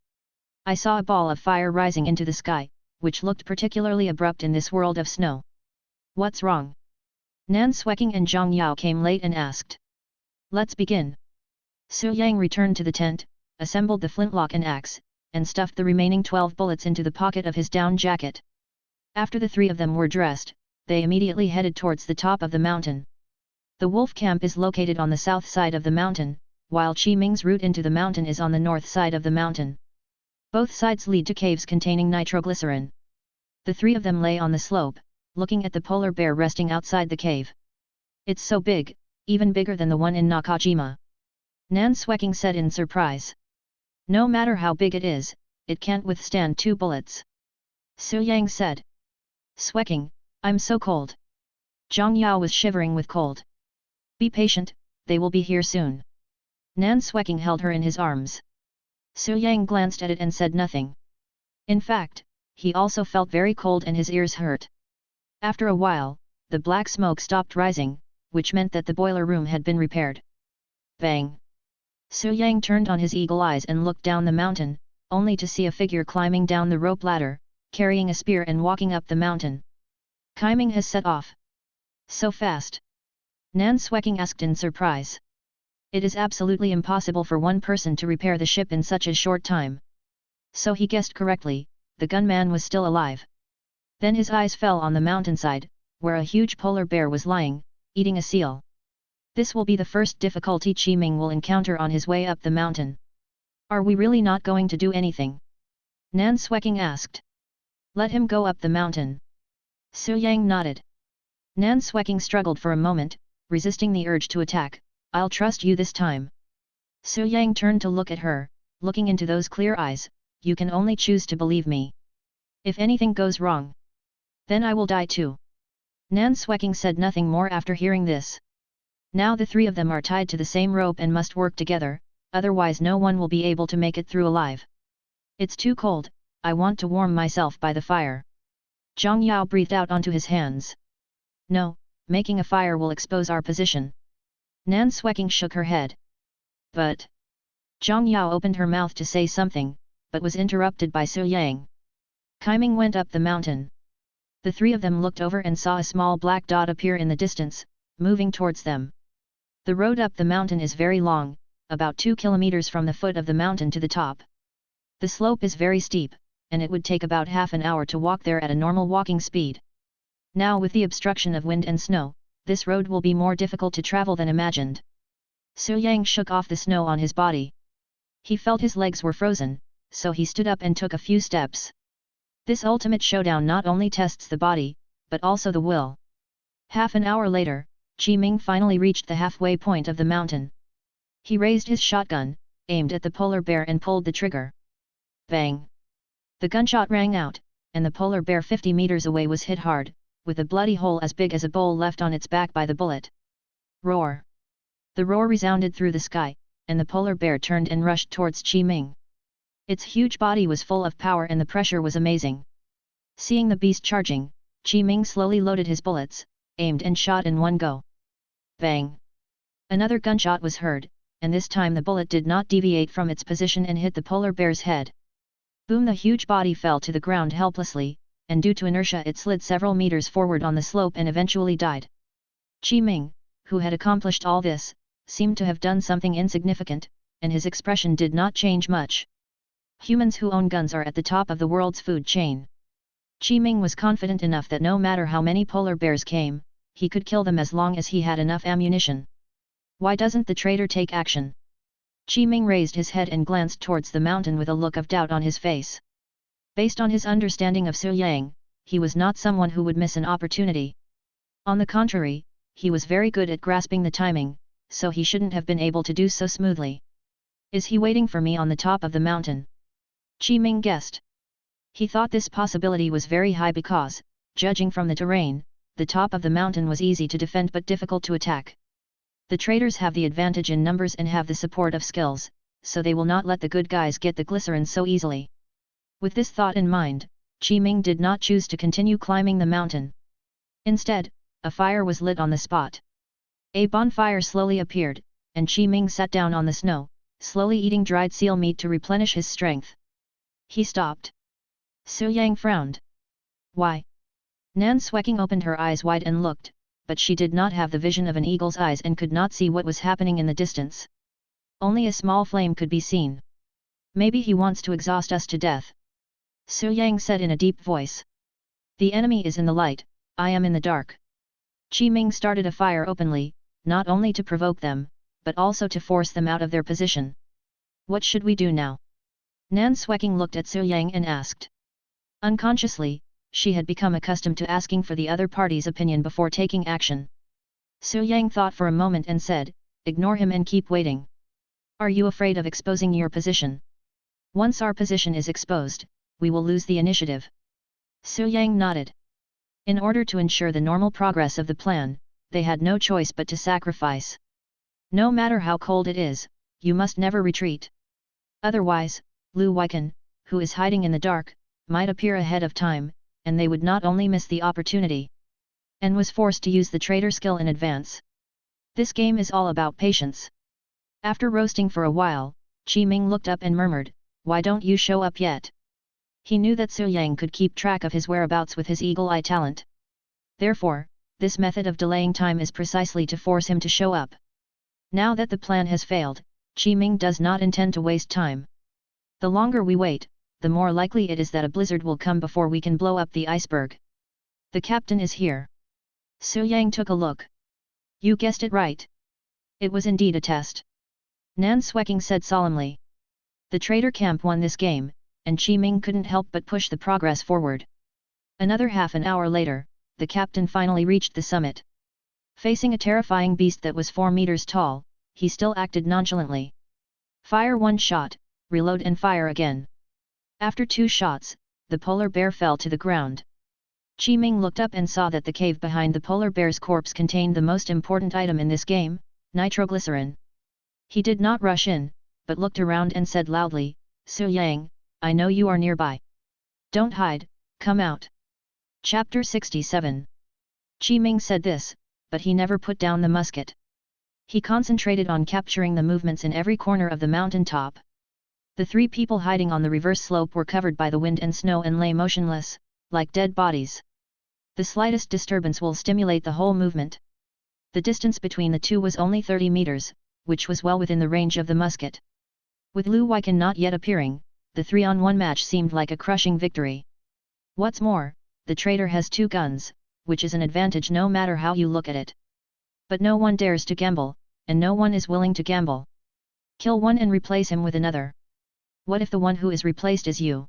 I saw a ball of fire rising into the sky, which looked particularly abrupt in this world of snow. What's wrong? Nan Sweking and Zhang Yao came late and asked. Let's begin. Su Yang returned to the tent, assembled the flintlock and axe, and stuffed the remaining 12 bullets into the pocket of his down jacket. After the 3 of them were dressed, they immediately headed towards the top of the mountain. The wolf camp is located on the south side of the mountain, while Qi Ming's route into the mountain is on the north side of the mountain. Both sides lead to caves containing nitroglycerin. The 3 of them lay on the slope, looking at the polar bear resting outside the cave. It's so big, even bigger than the one in Nakajima. Nan Sweking said in surprise. No matter how big it can't withstand 2 bullets. Su Yang said. Sweking, I'm so cold. Zhang Yao was shivering with cold. Be patient, they will be here soon. Nan Sweking held her in his arms. Su Yang glanced at it and said nothing. In fact, he also felt very cold and his ears hurt. After a while, the black smoke stopped rising, which meant that the boiler room had been repaired. Bang! Su Yang turned on his eagle eyes and looked down the mountain, only to see a figure climbing down the rope ladder, carrying a spear and walking up the mountain. Kaiming has set off. So fast? Nan Sweking asked in surprise. It is absolutely impossible for one person to repair the ship in such a short time. So he guessed correctly, the gunman was still alive. Then his eyes fell on the mountainside, where a huge polar bear was lying, eating a seal. This will be the first difficulty Qi Ming will encounter on his way up the mountain. Are we really not going to do anything? Nan Sweking asked. Let him go up the mountain. Su Yang nodded. Nan Sweking struggled for a moment, resisting the urge to attack. I'll trust you this time. Su Yang turned to look at her, looking into those clear eyes. You can only choose to believe me. If anything goes wrong, then I will die too. Nan Sweking said nothing more after hearing this. Now the 3 of them are tied to the same rope and must work together, otherwise no one will be able to make it through alive. It's too cold, I want to warm myself by the fire. Zhang Yao breathed out onto his hands. No, making a fire will expose our position. Nan Sweking shook her head. But... Zhang Yao opened her mouth to say something, but was interrupted by Su Yang. Kaiming went up the mountain. The 3 of them looked over and saw a small black dot appear in the distance, moving towards them. The road up the mountain is very long, about 2 kilometers from the foot of the mountain to the top. The slope is very steep, and it would take about half an hour to walk there at a normal walking speed. Now with the obstruction of wind and snow, this road will be more difficult to travel than imagined. Su Yang shook off the snow on his body. He felt his legs were frozen, so he stood up and took a few steps. This ultimate showdown not only tests the body, but also the will. Half an hour later, Qi Ming finally reached the halfway point of the mountain. He raised his shotgun, aimed at the polar bear and pulled the trigger. Bang! The gunshot rang out, and the polar bear 50 meters away was hit hard, with a bloody hole as big as a bowl left on its back by the bullet. Roar! The roar resounded through the sky, and the polar bear turned and rushed towards Qi Ming. Its huge body was full of power and the pressure was amazing. Seeing the beast charging, Qi Ming slowly loaded his bullets, aimed and shot in one go. Bang! Another gunshot was heard, and this time the bullet did not deviate from its position and hit the polar bear's head. Boom! The huge body fell to the ground helplessly, and due to inertia it slid several meters forward on the slope and eventually died. Qi Ming, who had accomplished all this, seemed to have done something insignificant, and his expression did not change much. Humans who own guns are at the top of the world's food chain. Qi Ming was confident enough that no matter how many polar bears came, he could kill them as long as he had enough ammunition. Why doesn't the traitor take action? Qi Ming raised his head and glanced towards the mountain with a look of doubt on his face. Based on his understanding of Su Yang, he was not someone who would miss an opportunity. On the contrary, he was very good at grasping the timing, so he shouldn't have been able to do so smoothly. Is he waiting for me on the top of the mountain? Qi Ming guessed. He thought this possibility was very high because, judging from the terrain, the top of the mountain was easy to defend but difficult to attack. The traitors have the advantage in numbers and have the support of skills, so they will not let the good guys get the glycerin so easily. With this thought in mind, Qi Ming did not choose to continue climbing the mountain. Instead, a fire was lit on the spot. A bonfire slowly appeared, and Qi Ming sat down on the snow, slowly eating dried seal meat to replenish his strength. He stopped. Su Yang frowned. Why? Nan Sweking opened her eyes wide and looked, but she did not have the vision of an eagle's eyes and could not see what was happening in the distance. Only a small flame could be seen. Maybe he wants to exhaust us to death. Su Yang said in a deep voice. The enemy is in the light, I am in the dark. Qi Ming started a fire openly, not only to provoke them, but also to force them out of their position. What should we do now? Nan Sweking looked at Su Yang and asked. Unconsciously, she had become accustomed to asking for the other party's opinion before taking action. Su Yang thought for a moment and said, ignore him and keep waiting. Are you afraid of exposing your position? Once our position is exposed, we will lose the initiative. Su Yang nodded. In order to ensure the normal progress of the plan, they had no choice but to sacrifice. No matter how cold it is, you must never retreat. Otherwise, Lu Weiken, who is hiding in the dark, might appear ahead of time, and they would not only miss the opportunity, and was forced to use the traitor skill in advance. This game is all about patience. After roasting for a while, Qi Ming looked up and murmured, why don't you show up yet? He knew that Su Yang could keep track of his whereabouts with his eagle eye talent. Therefore, this method of delaying time is precisely to force him to show up. Now that the plan has failed, Qi Ming does not intend to waste time. The longer we wait, the more likely it is that a blizzard will come before we can blow up the iceberg. The captain is here. Su Yang took a look. You guessed it right. It was indeed a test. Nan Sweking said solemnly. The traitor camp won this game, and Qi Ming couldn't help but push the progress forward. Another half an hour later, the captain finally reached the summit. Facing a terrifying beast that was 4 meters tall, he still acted nonchalantly. Fire one shot, reload and fire again. After 2 shots, the polar bear fell to the ground. Qi Ming looked up and saw that the cave behind the polar bear's corpse contained the most important item in this game, nitroglycerin. He did not rush in, but looked around and said loudly, Su Yang, I know you are nearby. Don't hide, come out. Chapter 67. Qi Ming said this, but he never put down the musket. He concentrated on capturing the movements in every corner of the mountain top. The 3 people hiding on the reverse slope were covered by the wind and snow and lay motionless, like dead bodies. The slightest disturbance will stimulate the whole movement. The distance between the 2 was only 30 meters, which was well within the range of the musket. With Lu Weiken not yet appearing, the 3-on-1 match seemed like a crushing victory. What's more, the traitor has 2 guns, which is an advantage no matter how you look at it. But no one dares to gamble, and no one is willing to gamble. Kill one and replace him with another. What if the one who is replaced is you?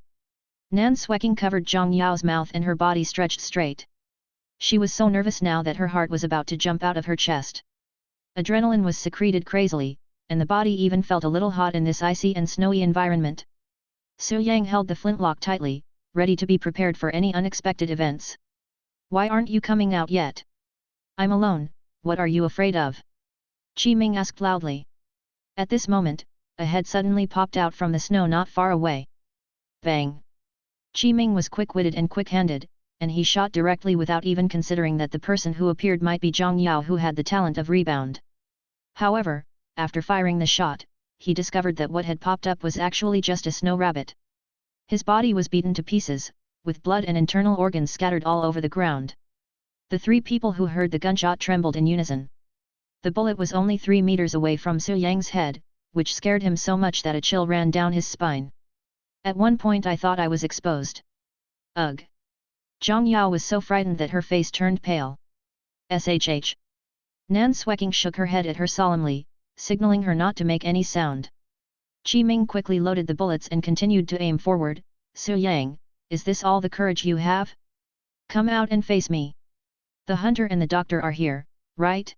Nan Sweking covered Zhang Yao's mouth and her body stretched straight. She was so nervous now that her heart was about to jump out of her chest. Adrenaline was secreted crazily, and the body even felt a little hot in this icy and snowy environment. Su Yang held the flintlock tightly, ready to be prepared for any unexpected events. Why aren't you coming out yet? I'm alone, what are you afraid of? Qi Ming asked loudly. At this moment, a head suddenly popped out from the snow not far away. Bang! Qi Ming was quick-witted and quick-handed, and he shot directly without even considering that the person who appeared might be Zhang Yao, who had the talent of rebound. However, after firing the shot, he discovered that what had popped up was actually just a snow rabbit. His body was beaten to pieces, with blood and internal organs scattered all over the ground. The 3 people who heard the gunshot trembled in unison. The bullet was only 3 meters away from Su Yang's head, which scared him so much that a chill ran down his spine. At one point I thought I was exposed. Ugh! Zhang Yao was so frightened that her face turned pale. SHH. Nan Sweking shook her head at her solemnly, signaling her not to make any sound. Qi Ming quickly loaded the bullets and continued to aim forward. Su Yang, is this all the courage you have? Come out and face me. The hunter and the doctor are here, right?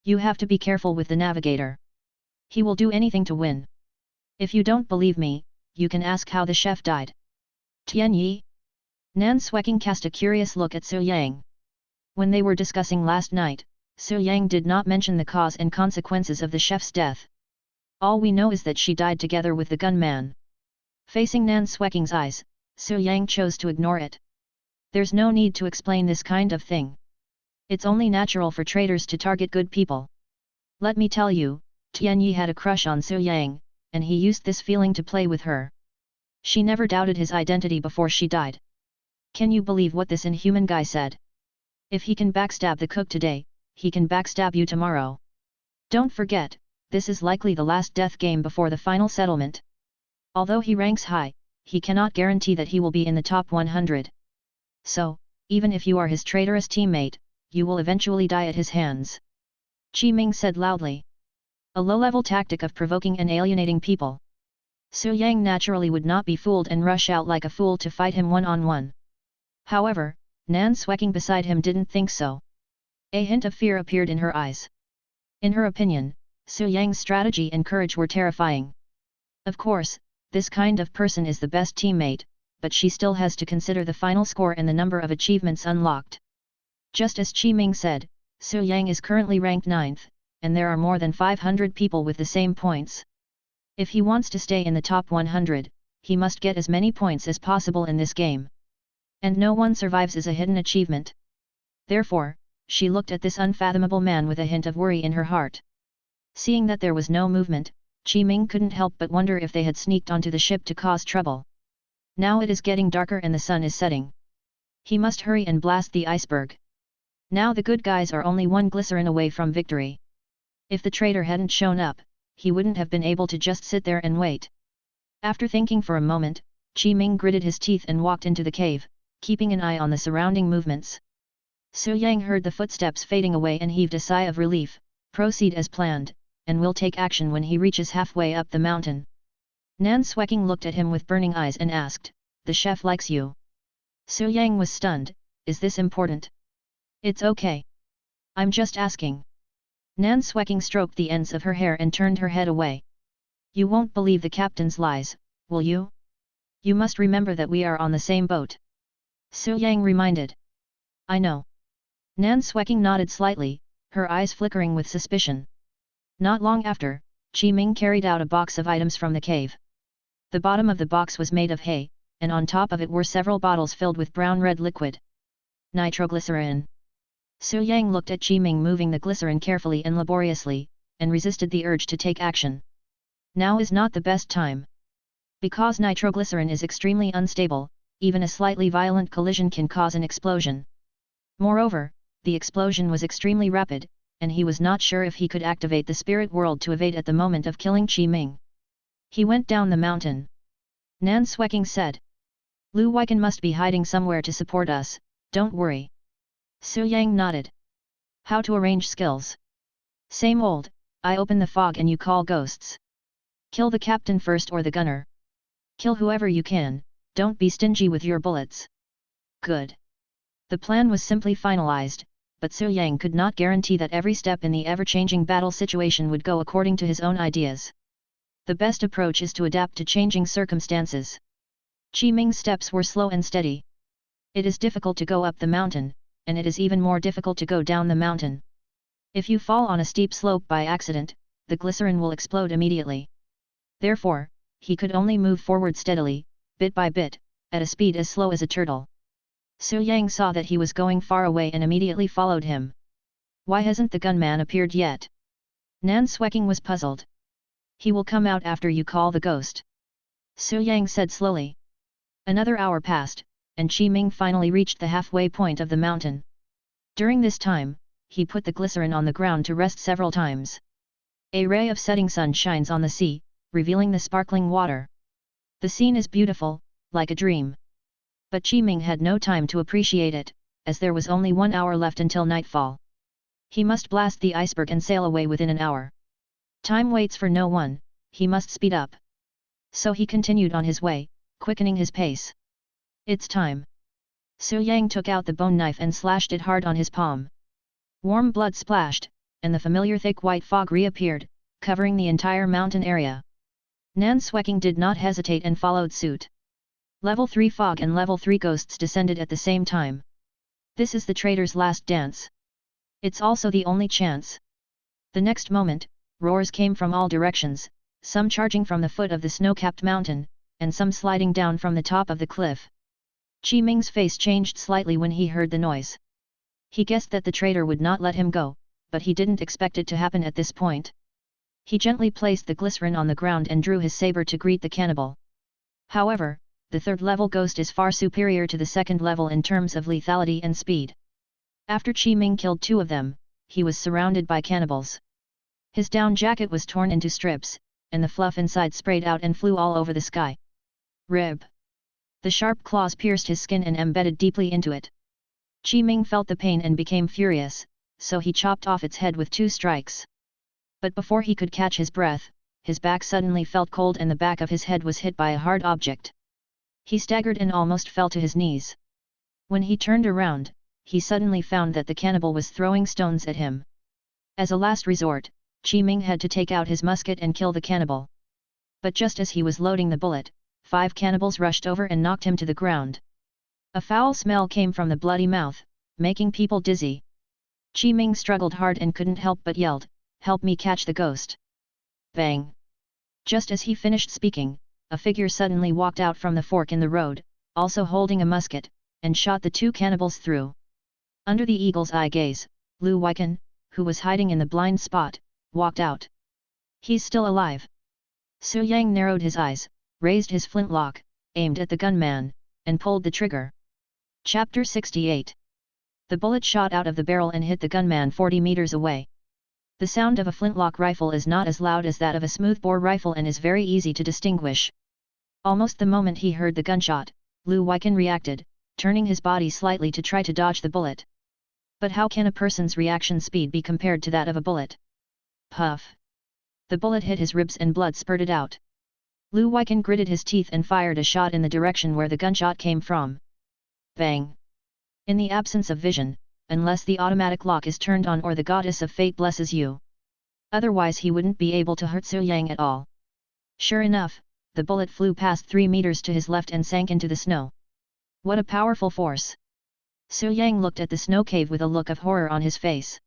You have to be careful with the navigator. He will do anything to win. If you don't believe me, you can ask how the chef died. Tian Yi? Nan Sweking cast a curious look at Su Yang. When they were discussing last night, Su Yang did not mention the cause and consequences of the chef's death. All we know is that she died together with the gunman. Facing Nan Sweking's eyes, Su Yang chose to ignore it. There's no need to explain this kind of thing. It's only natural for traitors to target good people. Let me tell you, Tianyi had a crush on Su Yang, and he used this feeling to play with her. She never doubted his identity before she died. Can you believe what this inhuman guy said? If he can backstab the cook today, he can backstab you tomorrow. Don't forget, this is likely the last death game before the final settlement. Although he ranks high, he cannot guarantee that he will be in the top 100. So, even if you are his traitorous teammate, you will eventually die at his hands. Qi Ming said loudly. A low-level tactic of provoking and alienating people. Su Yang naturally would not be fooled and rush out like a fool to fight him one-on-one. However, Nan Sweking beside him didn't think so. A hint of fear appeared in her eyes. In her opinion, Su Yang's strategy and courage were terrifying. Of course, this kind of person is the best teammate, but she still has to consider the final score and the number of achievements unlocked. Just as Qi Ming said, Su Yang is currently ranked 9th, and there are more than 500 people with the same points. If he wants to stay in the top 100, he must get as many points as possible in this game. And no one survives is a hidden achievement. Therefore, she looked at this unfathomable man with a hint of worry in her heart. Seeing that there was no movement, Qi Ming couldn't help but wonder if they had sneaked onto the ship to cause trouble. Now it is getting darker and the sun is setting. He must hurry and blast the iceberg. Now the good guys are only one glycerin away from victory. If the traitor hadn't shown up, he wouldn't have been able to just sit there and wait. After thinking for a moment, Qi Ming gritted his teeth and walked into the cave, keeping an eye on the surrounding movements. Su Yang heard the footsteps fading away and heaved a sigh of relief. Proceed as planned, and will take action when he reaches halfway up the mountain. Nan Sweking looked at him with burning eyes and asked, "The chef likes you?" Su Yang was stunned. "Is this important?" "It's okay. I'm just asking." Nan Sweking stroked the ends of her hair and turned her head away. "You won't believe the captain's lies, will you? You must remember that we are on the same boat." Su Yang reminded. "I know." Nan Sweking nodded slightly, her eyes flickering with suspicion. Not long after, Qi Ming carried out a box of items from the cave. The bottom of the box was made of hay, and on top of it were several bottles filled with brown-red liquid. Nitroglycerin. Su Yang looked at Qi Ming moving the glycerin carefully and laboriously, and resisted the urge to take action. Now is not the best time. Because nitroglycerin is extremely unstable, even a slightly violent collision can cause an explosion. Moreover, the explosion was extremely rapid, and he was not sure if he could activate the spirit world to evade at the moment of killing Qi Ming. He went down the mountain. Nan Sweking said. "Lu Weiken must be hiding somewhere to support us, don't worry." Su Yang nodded. "How to arrange skills?" "Same old, I open the fog and you call ghosts. Kill the captain first or the gunner. Kill whoever you can, don't be stingy with your bullets." "Good." The plan was simply finalized, but Su Yang could not guarantee that every step in the ever-changing battle situation would go according to his own ideas. The best approach is to adapt to changing circumstances. Qi Ming's steps were slow and steady. It is difficult to go up the mountain, and it is even more difficult to go down the mountain. If you fall on a steep slope by accident, the glycerin will explode immediately. Therefore, he could only move forward steadily, bit by bit, at a speed as slow as a turtle. Su Yang saw that he was going far away and immediately followed him. "Why hasn't the gunman appeared yet?" Nan Sweking was puzzled. "He will come out after you call the ghost," Su Yang said slowly. Another hour passed, and Qi Ming finally reached the halfway point of the mountain. During this time, he put the glycerin on the ground to rest several times. A ray of setting sun shines on the sea, revealing the sparkling water. The scene is beautiful, like a dream. But Qi Ming had no time to appreciate it, as there was only 1 hour left until nightfall. He must blast the iceberg and sail away within an hour. Time waits for no one, he must speed up. So he continued on his way, quickening his pace. "It's time." Su Yang took out the bone knife and slashed it hard on his palm. Warm blood splashed, and the familiar thick white fog reappeared, covering the entire mountain area. Nan Sweking did not hesitate and followed suit. Level 3 fog and level 3 ghosts descended at the same time. This is the traitor's last dance. It's also the only chance. The next moment, roars came from all directions, some charging from the foot of the snow-capped mountain, and some sliding down from the top of the cliff. Qi Ming's face changed slightly when he heard the noise. He guessed that the traitor would not let him go, but he didn't expect it to happen at this point. He gently placed the glycerin on the ground and drew his saber to greet the cannibal. However, the third-level ghost is far superior to the second level in terms of lethality and speed. After Qi Ming killed 2 of them, he was surrounded by cannibals. His down jacket was torn into strips, and the fluff inside sprayed out and flew all over the sky. Rib. The sharp claws pierced his skin and embedded deeply into it. Qi Ming felt the pain and became furious, so he chopped off its head with 2 strikes. But before he could catch his breath, his back suddenly felt cold and the back of his head was hit by a hard object. He staggered and almost fell to his knees. When he turned around, he suddenly found that the cannibal was throwing stones at him. As a last resort, Qi Ming had to take out his musket and kill the cannibal. But just as he was loading the bullet, 5 cannibals rushed over and knocked him to the ground. A foul smell came from the bloody mouth, making people dizzy. Qi Ming struggled hard and couldn't help but yelled, "Help me catch the ghost!" Bang! Just as he finished speaking, a figure suddenly walked out from the fork in the road, also holding a musket, and shot the 2 cannibals through. Under the eagle's eye gaze, Lu Weiken, who was hiding in the blind spot, walked out. "He's still alive." Su Yang narrowed his eyes, raised his flintlock, aimed at the gunman, and pulled the trigger. Chapter 68. The bullet shot out of the barrel and hit the gunman 40 meters away. The sound of a flintlock rifle is not as loud as that of a smoothbore rifle and is very easy to distinguish. Almost the moment he heard the gunshot, Lu Weiken reacted, turning his body slightly to try to dodge the bullet. But how can a person's reaction speed be compared to that of a bullet? Puff! The bullet hit his ribs and blood spurted out. Lu Weiken gritted his teeth and fired a shot in the direction where the gunshot came from. Bang! In the absence of vision, unless the automatic lock is turned on or the goddess of fate blesses you. Otherwise he wouldn't be able to hurt Su Yang at all. Sure enough, the bullet flew past 3 meters to his left and sank into the snow. What a powerful force! Su Yang looked at the snow cave with a look of horror on his face.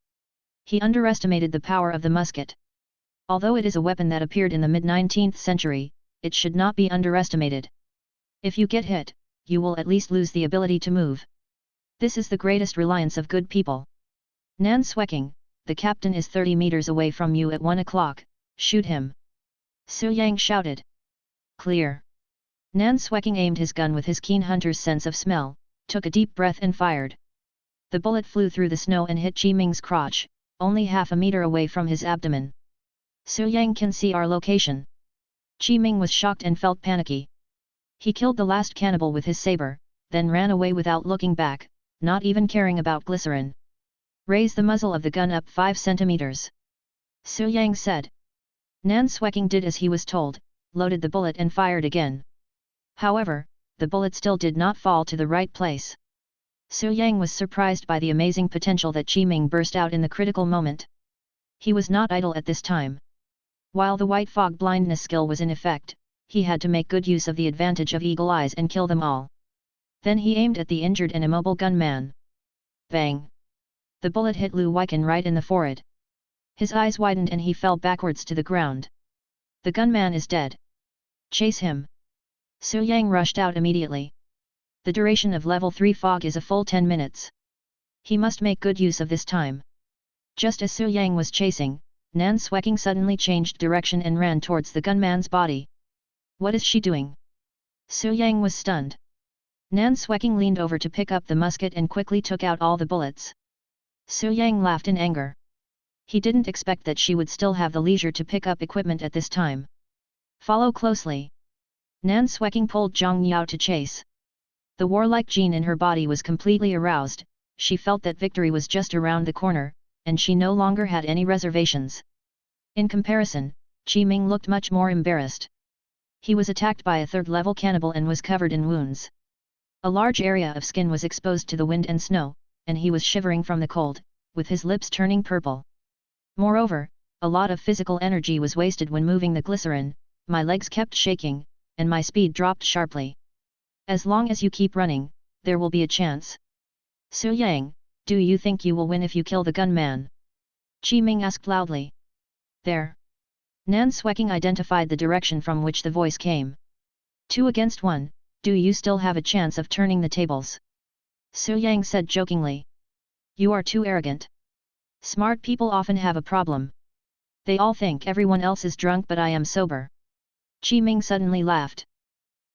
He underestimated the power of the musket. Although it is a weapon that appeared in the mid-19th century, it should not be underestimated. If you get hit, you will at least lose the ability to move. This is the greatest reliance of good people. Nan Sweking, the captain is 30 meters away from you at 1 o'clock, shoot him. Su Yang shouted. Clear. Nan Sweking aimed his gun with his keen hunter's sense of smell, took a deep breath and fired. The bullet flew through the snow and hit Qi Ming's crotch, only half a meter away from his abdomen. Su Yang can see our location. Qi Ming was shocked and felt panicky. He killed the last cannibal with his saber, then ran away without looking back, not even caring about glycerin. Raise the muzzle of the gun up 5 centimeters. Su Yang said. Nan Sweking did as he was told, loaded the bullet and fired again. However, the bullet still did not fall to the right place. Su Yang was surprised by the amazing potential that Qi Ming burst out in the critical moment. He was not idle at this time. While the white fog blindness skill was in effect, he had to make good use of the advantage of eagle eyes and kill them all. Then he aimed at the injured and immobile gunman. Bang! The bullet hit Lu Weiken right in the forehead. His eyes widened and he fell backwards to the ground. The gunman is dead. Chase him. Su Yang rushed out immediately. The duration of level 3 fog is a full 10 minutes. He must make good use of this time. Just as Su Yang was chasing, Nan Sweking suddenly changed direction and ran towards the gunman's body. What is she doing? Su Yang was stunned. Nan Sweking leaned over to pick up the musket and quickly took out all the bullets. Su Yang laughed in anger. He didn't expect that she would still have the leisure to pick up equipment at this time. Follow closely. Nan Sweking pulled Zhang Yao to chase. The warlike gene in her body was completely aroused, she felt that victory was just around the corner, and she no longer had any reservations. In comparison, Qi Ming looked much more embarrassed. He was attacked by a third-level cannibal and was covered in wounds. A large area of skin was exposed to the wind and snow, and he was shivering from the cold, with his lips turning purple. Moreover, a lot of physical energy was wasted when moving the glycerin, my legs kept shaking, and my speed dropped sharply. As long as you keep running, there will be a chance. Su Yang, do you think you will win if you kill the gunman? Qi Ming asked loudly. There. Nan Sweking identified the direction from which the voice came. 2 against 1, do you still have a chance of turning the tables? Su Yang said jokingly. You are too arrogant. Smart people often have a problem. They all think everyone else is drunk but I am sober. Qi Ming suddenly laughed.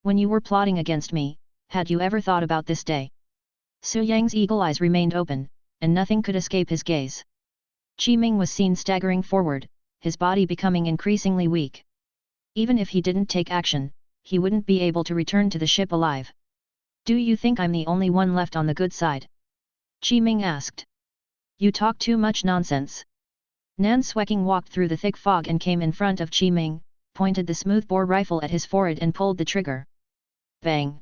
When you were plotting against me, had you ever thought about this day? Su Yang's eagle eyes remained open, and nothing could escape his gaze. Qi Ming was seen staggering forward, his body becoming increasingly weak. Even if he didn't take action, he wouldn't be able to return to the ship alive. Do you think I'm the only one left on the good side? Qi Ming asked. You talk too much nonsense. Nan Sweking walked through the thick fog and came in front of Qi Ming, pointed the smoothbore rifle at his forehead and pulled the trigger. Bang!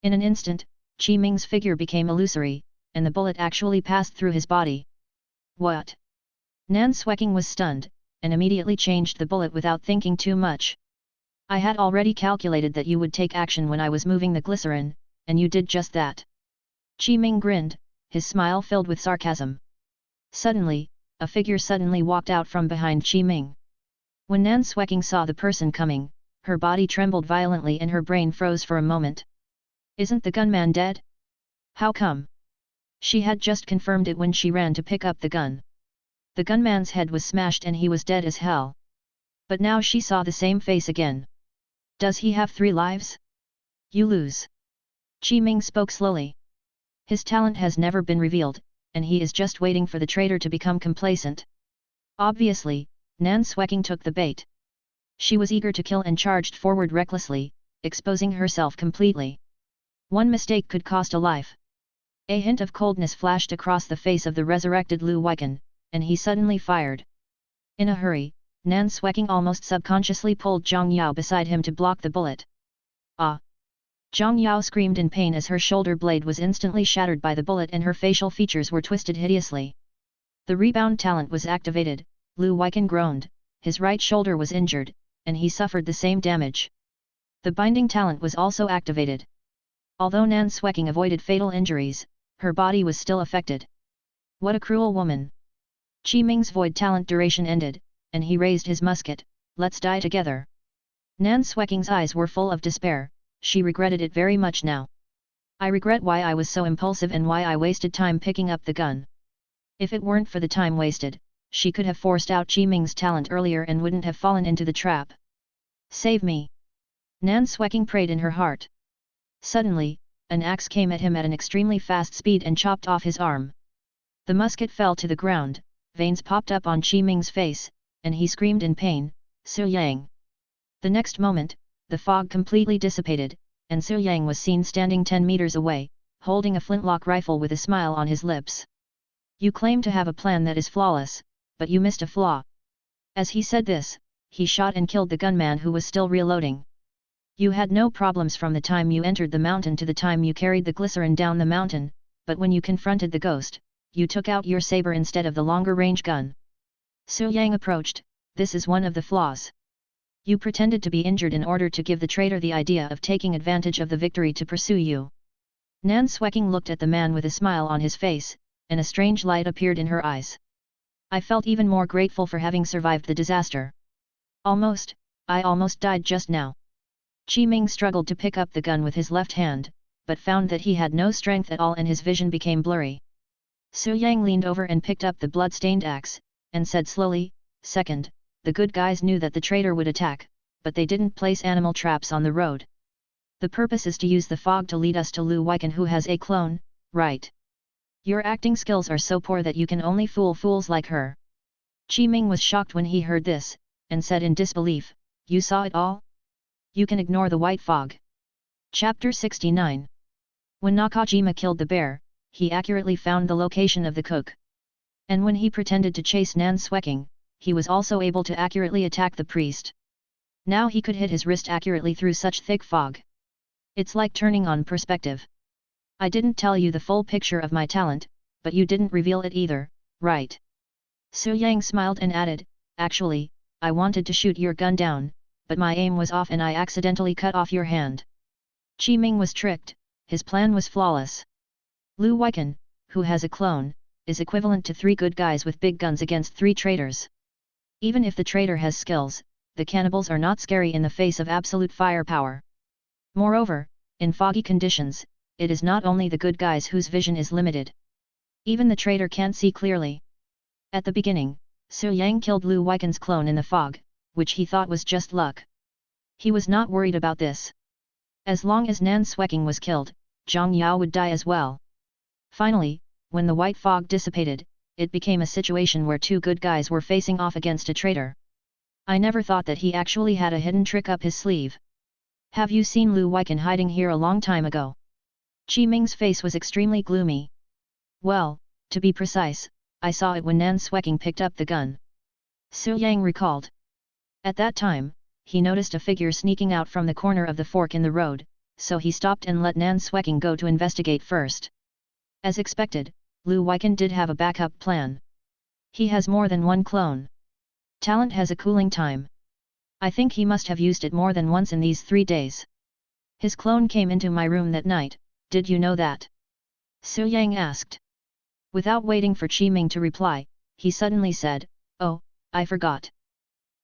In an instant, Qi Ming's figure became illusory, and the bullet actually passed through his body. What? Nan Sweking was stunned, and immediately changed the bullet without thinking too much. I had already calculated that you would take action when I was moving the glycerin, and you did just that. Qi Ming grinned, his smile filled with sarcasm. Suddenly, a figure suddenly walked out from behind Qi Ming. When Nan Sweking saw the person coming, her body trembled violently and her brain froze for a moment. Isn't the gunman dead? How come? She had just confirmed it when she ran to pick up the gun. The gunman's head was smashed and he was dead as hell. But now she saw the same face again. Does he have 3 lives? You lose. Qi Ming spoke slowly. His talent has never been revealed, and he is just waiting for the traitor to become complacent. Obviously, Nan Sweking took the bait. She was eager to kill and charged forward recklessly, exposing herself completely. One mistake could cost a life. A hint of coldness flashed across the face of the resurrected Lu Weiken, and he suddenly fired. In a hurry, Nan Sweking almost subconsciously pulled Zhang Yao beside him to block the bullet. Ah! Zhang Yao screamed in pain as her shoulder blade was instantly shattered by the bullet and her facial features were twisted hideously. The rebound talent was activated, Lu Weiken groaned, his right shoulder was injured, and he suffered the same damage. The binding talent was also activated. Although Nan Sweking avoided fatal injuries, her body was still affected. What a cruel woman! Qi Ming's void talent duration ended, and he raised his musket. Let's die together. Nan Sweking's eyes were full of despair, she regretted it very much now. I regret why I was so impulsive and why I wasted time picking up the gun. If it weren't for the time wasted, she could have forced out Qi Ming's talent earlier and wouldn't have fallen into the trap. Save me! Nan Sweking prayed in her heart. Suddenly, an axe came at him at an extremely fast speed and chopped off his arm. The musket fell to the ground, veins popped up on Qi Ming's face, and he screamed in pain, Su Yang. The next moment, the fog completely dissipated, and Su Yang was seen standing 10 meters away, holding a flintlock rifle with a smile on his lips. You claim to have a plan that is flawless, but you missed a flaw. As he said this, he shot and killed the gunman who was still reloading. You had no problems from the time you entered the mountain to the time you carried the glycerin down the mountain, but when you confronted the ghost, you took out your saber instead of the longer-range gun. Su Yang approached, this is one of the flaws. You pretended to be injured in order to give the traitor the idea of taking advantage of the victory to pursue you. Nan Sweking looked at the man with a smile on his face, and a strange light appeared in her eyes. I felt even more grateful for having survived the disaster. I almost died just now. Qi Ming struggled to pick up the gun with his left hand, but found that he had no strength at all and his vision became blurry. Su Yang leaned over and picked up the blood-stained axe, and said slowly, Second, the good guys knew that the traitor would attack, but they didn't place animal traps on the road. The purpose is to use the fog to lead us to Lu Weiken who has a clone, right? Your acting skills are so poor that you can only fool fools like her. Qi Ming was shocked when he heard this, and said in disbelief, You saw it all? You can ignore the white fog. Chapter 69. When Nakajima killed the bear, he accurately found the location of the cook. And when he pretended to chase Nan Sweking, he was also able to accurately attack the priest. Now he could hit his wrist accurately through such thick fog. It's like turning on perspective. I didn't tell you the full picture of my talent, but you didn't reveal it either, right? Su Yang smiled and added, Actually, I wanted to shoot your gun down, but my aim was off and I accidentally cut off your hand. Qi Ming was tricked, his plan was flawless. Lu Weiken, who has a clone, is equivalent to 3 good guys with big guns against 3 traitors. Even if the traitor has skills, the cannibals are not scary in the face of absolute firepower. Moreover, in foggy conditions, it is not only the good guys whose vision is limited. Even the traitor can't see clearly. At the beginning, Su Yang killed Lu Weiken's clone in the fog, which he thought was just luck. He was not worried about this. As long as Nan Sueking was killed, Zhang Yao would die as well. Finally, when the white fog dissipated, it became a situation where two good guys were facing off against a traitor. I never thought that he actually had a hidden trick up his sleeve. Have you seen Lu Weiken hiding here a long time ago? Qi Ming's face was extremely gloomy. Well, to be precise, I saw it when Nan Sueking picked up the gun. Su Yang recalled. At that time, he noticed a figure sneaking out from the corner of the fork in the road, so he stopped and let Nan Sueking go to investigate first. As expected, Lu Weiken did have a backup plan. He has more than one clone. Talent has a cooling time. I think he must have used it more than once in these 3 days. His clone came into my room that night, did you know that? Su Yang asked. Without waiting for Qi Ming to reply, he suddenly said, "Oh, I forgot.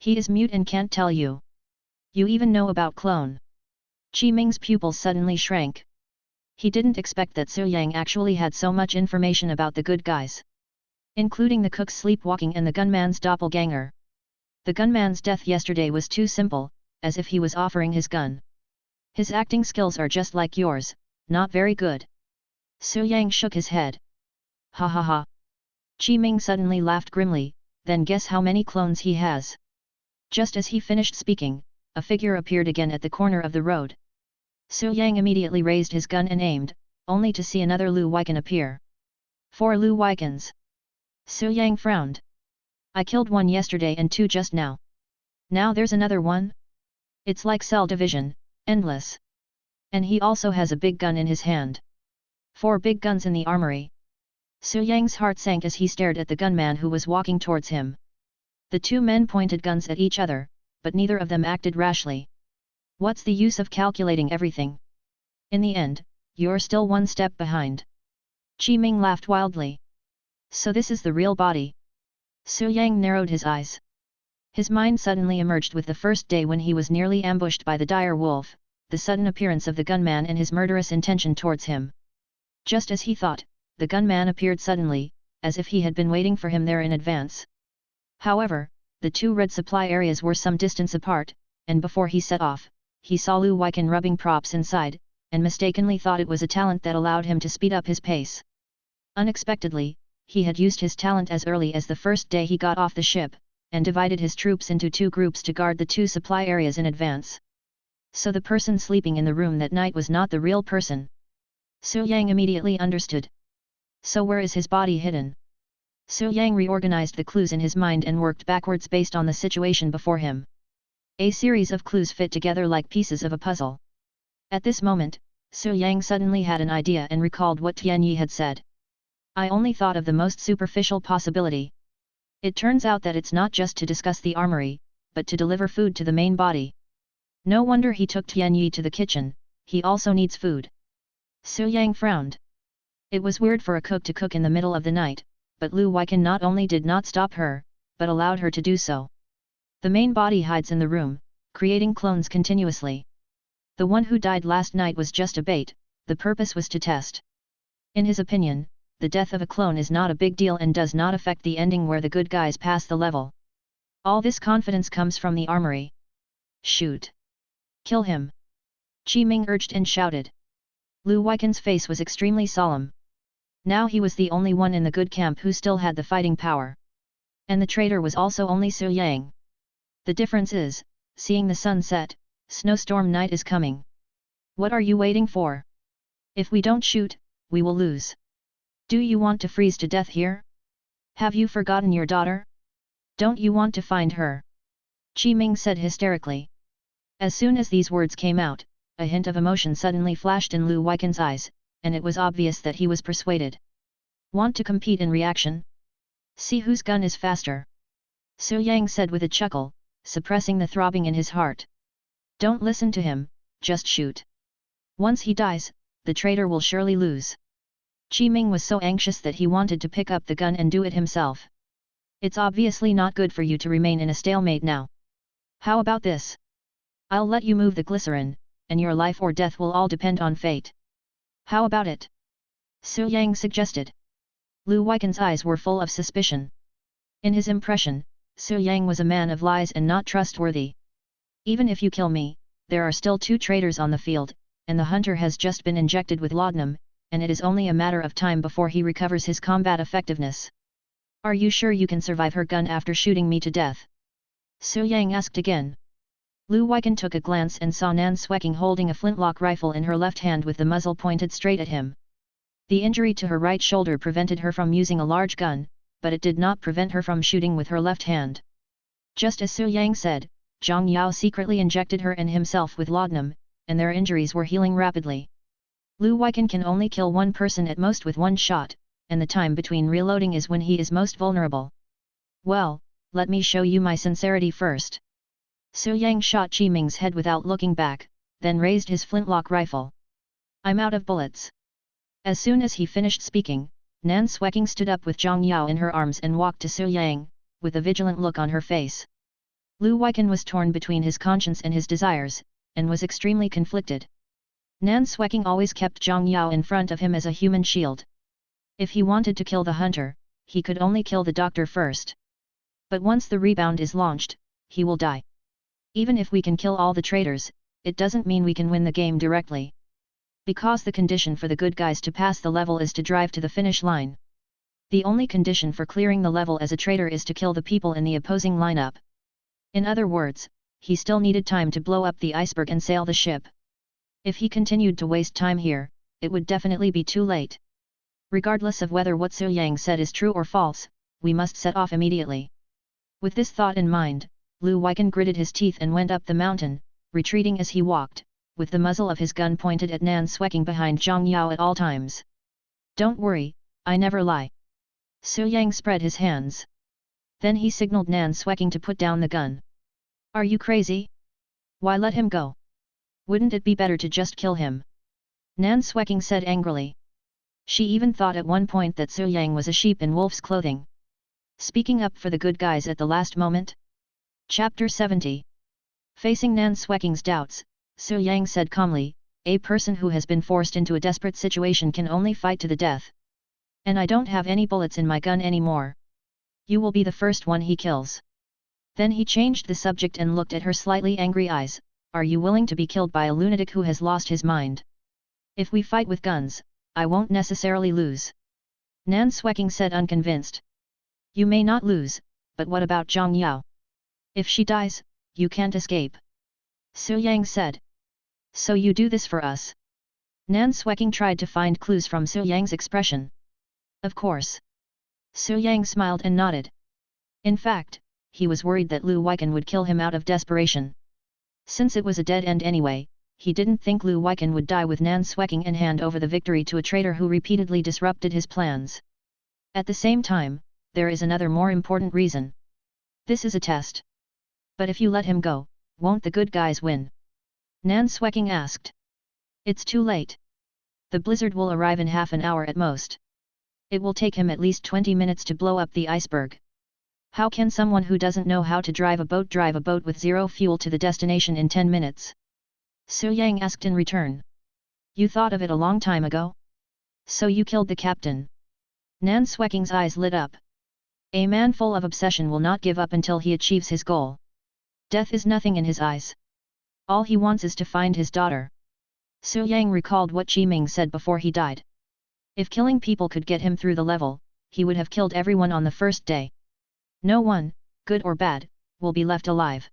He is mute and can't tell you. You even know about clone." Qi Ming's pupils suddenly shrank. He didn't expect that Su Yang actually had so much information about the good guys. Including the cook's sleepwalking and the gunman's doppelganger. The gunman's death yesterday was too simple, as if he was offering his gun. His acting skills are just like yours, not very good. Su Yang shook his head. Ha ha ha. Qi Ming suddenly laughed grimly, then guess how many clones he has. Just as he finished speaking, a figure appeared again at the corner of the road. Su Yang immediately raised his gun and aimed, only to see another Lu Weiken appear. 4 Lu Weikens. Su Yang frowned. I killed one yesterday and 2 just now. Now there's another one? It's like cell division, endless. And he also has a big gun in his hand. 4 big guns in the armory. Su Yang's heart sank as he stared at the gunman who was walking towards him. The 2 men pointed guns at each other, but neither of them acted rashly. What's the use of calculating everything? In the end, you're still 1 step behind. Qi Ming laughed wildly. So this is the real body. Su Yang narrowed his eyes. His mind suddenly emerged with the first day when he was nearly ambushed by the dire wolf, the sudden appearance of the gunman and his murderous intention towards him. Just as he thought, the gunman appeared suddenly, as if he had been waiting for him there in advance. However, the 2 red supply areas were some distance apart, and before he set off, he saw Lu Weiken rubbing props inside, and mistakenly thought it was a talent that allowed him to speed up his pace. Unexpectedly, he had used his talent as early as the first day he got off the ship, and divided his troops into 2 groups to guard the 2 supply areas in advance. So the person sleeping in the room that night was not the real person. Su Yang immediately understood. So where is his body hidden? Su Yang reorganized the clues in his mind and worked backwards based on the situation before him. A series of clues fit together like pieces of a puzzle. At this moment, Su Yang suddenly had an idea and recalled what Tian Yi had said. I only thought of the most superficial possibility. It turns out that it's not just to discuss the armory, but to deliver food to the main body. No wonder he took Tian Yi to the kitchen, he also needs food. Su Yang frowned. It was weird for a cook to cook in the middle of the night, but Lu Weiken not only did not stop her, but allowed her to do so. The main body hides in the room, creating clones continuously. The one who died last night was just a bait, the purpose was to test. In his opinion, the death of a clone is not a big deal and does not affect the ending where the good guys pass the level. All this confidence comes from the armory. Shoot! Kill him! Qi Ming urged and shouted. Lu Weiken's face was extremely solemn. Now he was the only one in the good camp who still had the fighting power. And the traitor was also only Su Yang. The difference is, seeing the sun set, snowstorm night is coming. What are you waiting for? If we don't shoot, we will lose. Do you want to freeze to death here? Have you forgotten your daughter? Don't you want to find her? Qi Ming said hysterically. As soon as these words came out, a hint of emotion suddenly flashed in Lu Weiken's eyes, and it was obvious that he was persuaded. Want to compete in reaction? See whose gun is faster. Su Yang said with a chuckle, suppressing the throbbing in his heart. Don't listen to him, just shoot. Once he dies, the traitor will surely lose. Qi Ming was so anxious that he wanted to pick up the gun and do it himself. It's obviously not good for you to remain in a stalemate now. How about this? I'll let you move the glycerin, and your life or death will all depend on fate. How about it? Su Yang suggested. Lu Weiken's eyes were full of suspicion. In his impression, Su Yang was a man of lies and not trustworthy. Even if you kill me, there are still 2 traitors on the field, and the hunter has just been injected with laudanum, and it is only a matter of time before he recovers his combat effectiveness. Are you sure you can survive her gun after shooting me to death? Su Yang asked again. Lu Weiken took a glance and saw Nan Sweking holding a flintlock rifle in her left hand with the muzzle pointed straight at him. The injury to her right shoulder prevented her from using a large gun, but it did not prevent her from shooting with her left hand. Just as Su Yang said, Zhang Yao secretly injected her and himself with laudanum, and their injuries were healing rapidly. Lu Weiken can only kill one person at most with 1 shot, and the time between reloading is when he is most vulnerable. Well, let me show you my sincerity first. Su Yang shot Qi Ming's head without looking back, then raised his flintlock rifle. I'm out of bullets. As soon as he finished speaking, Nan Sweking stood up with Zhang Yao in her arms and walked to Su Yang, with a vigilant look on her face. Lu Weiken was torn between his conscience and his desires, and was extremely conflicted. Nan Sweking always kept Zhang Yao in front of him as a human shield. If he wanted to kill the hunter, he could only kill the doctor first. But once the rebound is launched, he will die. Even if we can kill all the traitors, it doesn't mean we can win the game directly. Because the condition for the good guys to pass the level is to drive to the finish line. The only condition for clearing the level as a traitor is to kill the people in the opposing lineup. In other words, he still needed time to blow up the iceberg and sail the ship. If he continued to waste time here, it would definitely be too late. Regardless of whether what Su Yang said is true or false, we must set off immediately. With this thought in mind, Lu Weiken gritted his teeth and went up the mountain, retreating as he walked, with the muzzle of his gun pointed at Nan Sweking behind Zhang Yao at all times. Don't worry, I never lie. Su Yang spread his hands. Then he signaled Nan Sweking to put down the gun. Are you crazy? Why let him go? Wouldn't it be better to just kill him? Nan Sweking said angrily. She even thought at one point that Su Yang was a sheep in wolf's clothing. Speaking up for the good guys at the last moment? Chapter 70. Facing Nan Sweking's doubts, Su Yang said calmly, a person who has been forced into a desperate situation can only fight to the death. And I don't have any bullets in my gun anymore. You will be the first one he kills. Then he changed the subject and looked at her slightly angry eyes. Are you willing to be killed by a lunatic who has lost his mind? If we fight with guns, I won't necessarily lose. Nan Sweking said unconvinced. You may not lose, but what about Zhang Yao? If she dies, you can't escape. Su Yang said. So you do this for us? Nan Sweking tried to find clues from Su Yang's expression. Of course. Su Yang smiled and nodded. In fact, he was worried that Lu Weiken would kill him out of desperation. Since it was a dead end anyway, he didn't think Lu Weiken would die with Nan Sweking and hand over the victory to a traitor who repeatedly disrupted his plans. At the same time, there is another more important reason. This is a test. But if you let him go, won't the good guys win? Nan Sweking asked. It's too late. The blizzard will arrive in half an hour at most. It will take him at least 20 minutes to blow up the iceberg. How can someone who doesn't know how to drive a boat with zero fuel to the destination in 10 minutes? Su Yang asked in return. You thought of it a long time ago? So you killed the captain. Nan Sweking's eyes lit up. A man full of obsession will not give up until he achieves his goal. Death is nothing in his eyes. All he wants is to find his daughter. Su Yang recalled what Qi Ming said before he died. If killing people could get him through the level, he would have killed everyone on the first day. No one, good or bad, will be left alive.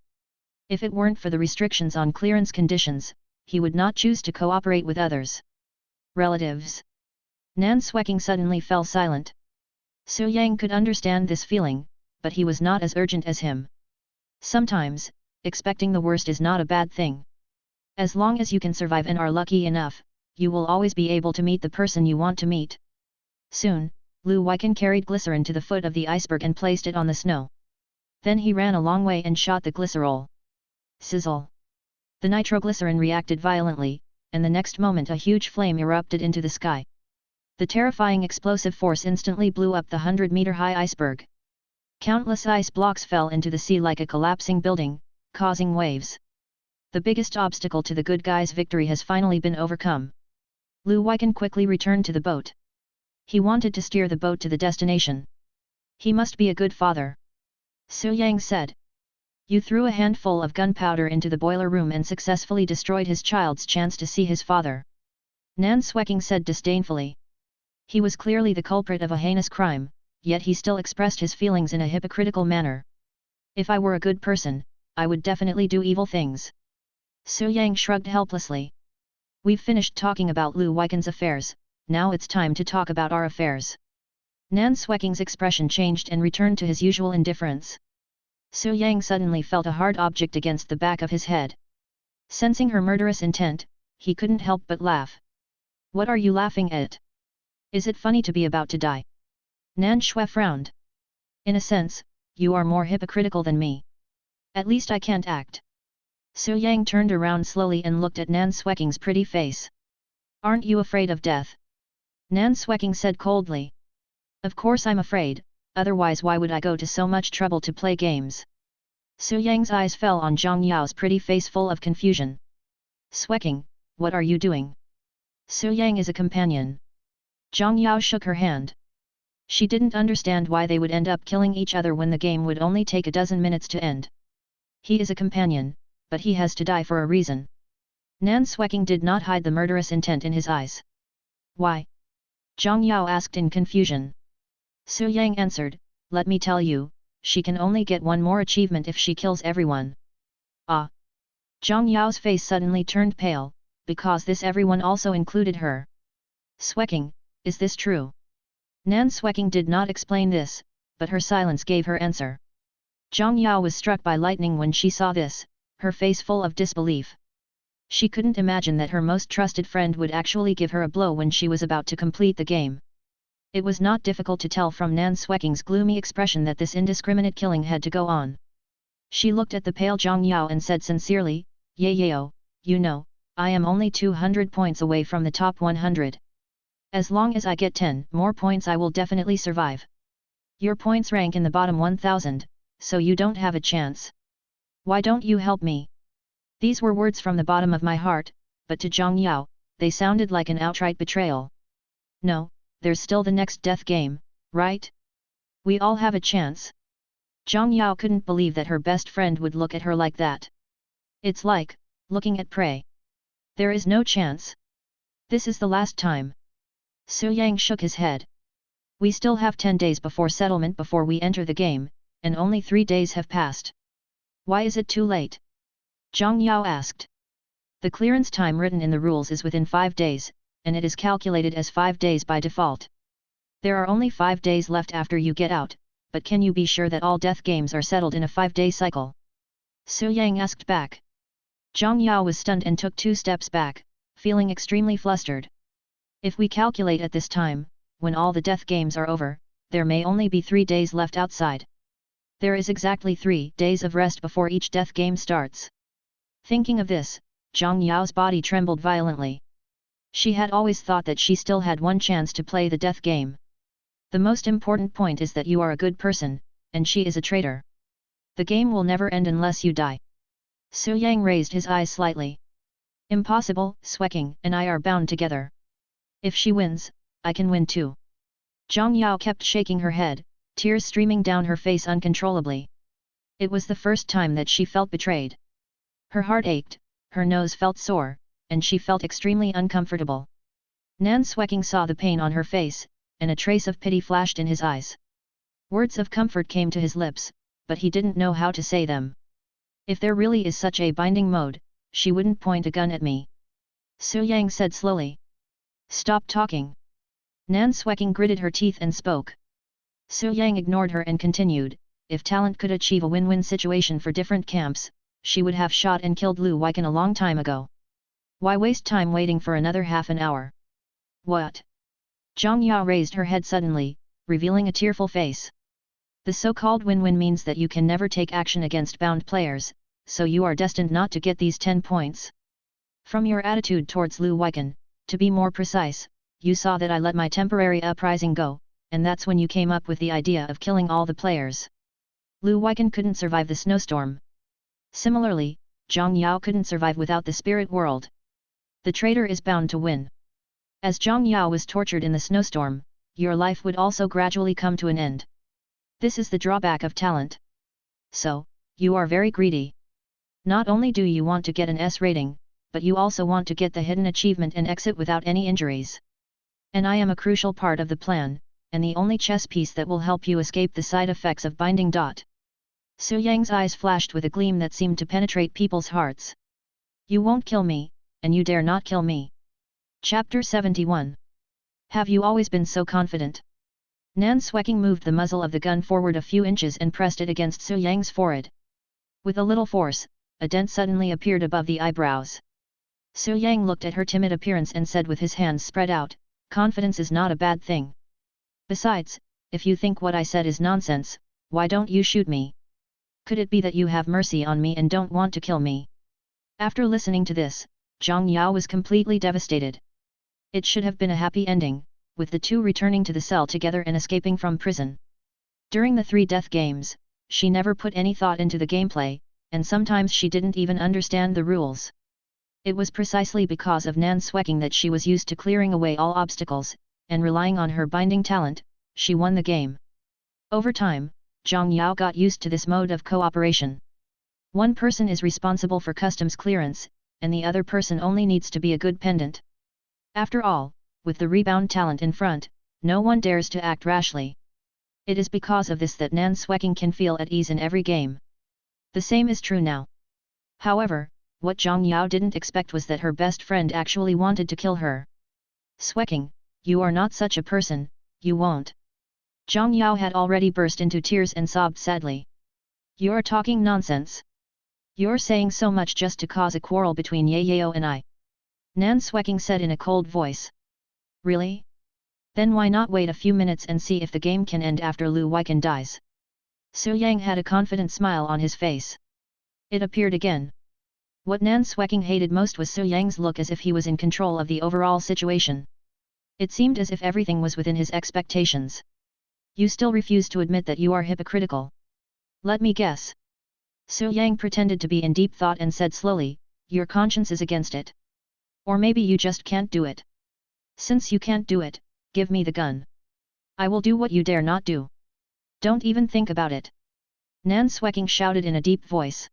If it weren't for the restrictions on clearance conditions, he would not choose to cooperate with others. Relatives. Nan Sweking suddenly fell silent. Su Yang could understand this feeling, but he was not as urgent as him. Sometimes, expecting the worst is not a bad thing. As long as you can survive and are lucky enough, you will always be able to meet the person you want to meet. Soon, Lu Weiken carried glycerin to the foot of the iceberg and placed it on the snow. Then he ran a long way and shot the glycerol. Sizzle! The nitroglycerin reacted violently, and the next moment a huge flame erupted into the sky. The terrifying explosive force instantly blew up the 100-meter-high iceberg. Countless ice blocks fell into the sea like a collapsing building, causing waves. The biggest obstacle to the good guy's victory has finally been overcome. Lu Weiken quickly returned to the boat. He wanted to steer the boat to the destination. He must be a good father. Su Yang said. You threw a handful of gunpowder into the boiler room and successfully destroyed his child's chance to see his father. Nan Sweking said disdainfully. He was clearly the culprit of a heinous crime, yet he still expressed his feelings in a hypocritical manner. If I were a good person, I would definitely do evil things. Su Yang shrugged helplessly. We've finished talking about Lu Weiken's affairs, now it's time to talk about our affairs. Nan Sweking's expression changed and returned to his usual indifference. Su Yang suddenly felt a hard object against the back of his head. Sensing her murderous intent, he couldn't help but laugh. What are you laughing at? Is it funny to be about to die? Nan Shui frowned. In a sense, you are more hypocritical than me. At least I can't act. Su Yang turned around slowly and looked at Nan Sweking's pretty face. Aren't you afraid of death? Nan Sweking said coldly. Of course I'm afraid, otherwise why would I go to so much trouble to play games? Su Yang's eyes fell on Zhang Yao's pretty face full of confusion. Sweking, what are you doing? Su Yang is a companion. Zhang Yao shook her hand. She didn't understand why they would end up killing each other when the game would only take a dozen minutes to end. He is a companion, but he has to die for a reason. Nan Sweking did not hide the murderous intent in his eyes. Why? Zhang Yao asked in confusion. Su Yang answered, let me tell you, she can only get one more achievement if she kills everyone. Ah! Zhang Yao's face suddenly turned pale, because this everyone also included her. Sweking, is this true? Nan Sweking did not explain this, but her silence gave her answer. Zhang Yao was struck by lightning when she saw this, her face full of disbelief. She couldn't imagine that her most trusted friend would actually give her a blow when she was about to complete the game. It was not difficult to tell from Nan Sweking's gloomy expression that this indiscriminate killing had to go on. She looked at the pale Zhang Yao and said sincerely, Yao, you know, I am only 200 points away from the top 100. As long as I get 10 more points I will definitely survive. Your points rank in the bottom 1000, so you don't have a chance. Why don't you help me? These were words from the bottom of my heart, but to Zhang Yao, they sounded like an outright betrayal. No, there's still the next death game, right? We all have a chance. Zhang Yao couldn't believe that her best friend would look at her like that. It's like looking at prey. There is no chance. This is the last time. Su Yang shook his head. We still have 10 days before settlement before we enter the game, and only 3 days have passed. Why is it too late? Zhang Yao asked. The clearance time written in the rules is within 5 days, and it is calculated as 5 days by default. There are only 5 days left after you get out, but can you be sure that all death games are settled in a 5-day cycle? Su Yang asked back. Zhang Yao was stunned and took 2 steps back, feeling extremely flustered. If we calculate at this time, when all the death games are over, there may only be 3 days left outside. There is exactly 3 days of rest before each death game starts. Thinking of this, Zhang Yao's body trembled violently. She had always thought that she still had one chance to play the death game. The most important point is that you are a good person, and she is a traitor. The game will never end unless you die. Su Yang raised his eyes slightly. Impossible, Sweking and I are bound together. If she wins, I can win too. Zhang Yao kept shaking her head, tears streaming down her face uncontrollably. It was the first time that she felt betrayed. Her heart ached, her nose felt sore, and she felt extremely uncomfortable. Nan Sweking saw the pain on her face, and a trace of pity flashed in his eyes. Words of comfort came to his lips, but he didn't know how to say them. If there really is such a binding mode, she wouldn't point a gun at me. Su Yang said slowly. Stop talking. Nan Sweking gritted her teeth and spoke. Su Yang ignored her and continued, if talent could achieve a win-win situation for different camps, she would have shot and killed Lu Weiken a long time ago. Why waste time waiting for another half an hour? What? Zhang Yao raised her head suddenly, revealing a tearful face. The so-called win-win means that you can never take action against bound players, so you are destined not to get these 10 points. From your attitude towards Lu Weiken, to be more precise, you saw that I let my temporary uprising go, and that's when you came up with the idea of killing all the players. Lu Weiken couldn't survive the snowstorm. Similarly, Zhang Yao couldn't survive without the spirit world. The traitor is bound to win. As Zhang Yao was tortured in the snowstorm, your life would also gradually come to an end. This is the drawback of talent. So, you are very greedy. Not only do you want to get an S rating, but you also want to get the hidden achievement and exit without any injuries. And I am a crucial part of the plan, and the only chess piece that will help you escape the side effects of binding. Su Yang's eyes flashed with a gleam that seemed to penetrate people's hearts. You won't kill me, and you dare not kill me. Chapter 71. Have you always been so confident? Nan Sweking moved the muzzle of the gun forward a few inches and pressed it against Su Yang's forehead. With a little force, a dent suddenly appeared above the eyebrows. Su Yang looked at her timid appearance and said with his hands spread out, confidence is not a bad thing. Besides, if you think what I said is nonsense, why don't you shoot me? Could it be that you have mercy on me and don't want to kill me? After listening to this, Zhang Yao was completely devastated. It should have been a happy ending, with the two returning to the cell together and escaping from prison. During the 3 death games, she never put any thought into the gameplay, and sometimes she didn't even understand the rules. It was precisely because of Nan Sweking that she was used to clearing away all obstacles, and relying on her binding talent, she won the game. Over time, Zhang Yao got used to this mode of cooperation. One person is responsible for customs clearance, and the other person only needs to be a good pendant. After all, with the rebound talent in front, no one dares to act rashly. It is because of this that Nan Sweking can feel at ease in every game. The same is true now. However, what Zhang Yao didn't expect was that her best friend actually wanted to kill her. Sweking, you are not such a person, you won't. Zhang Yao had already burst into tears and sobbed sadly. You're talking nonsense. You're saying so much just to cause a quarrel between Ye Yao and I. Nan Sweking said in a cold voice. Really? Then why not wait a few minutes and see if the game can end after Lu Weiken dies? Su Yang had a confident smile on his face. It appeared again. What Nan Sweking hated most was Su Yang's look as if he was in control of the overall situation. It seemed as if everything was within his expectations. You still refuse to admit that you are hypocritical. Let me guess. Su Yang pretended to be in deep thought and said slowly, your conscience is against it. Or maybe you just can't do it. Since you can't do it, give me the gun. I will do what you dare not do. Don't even think about it. Nan Sweking shouted in a deep voice.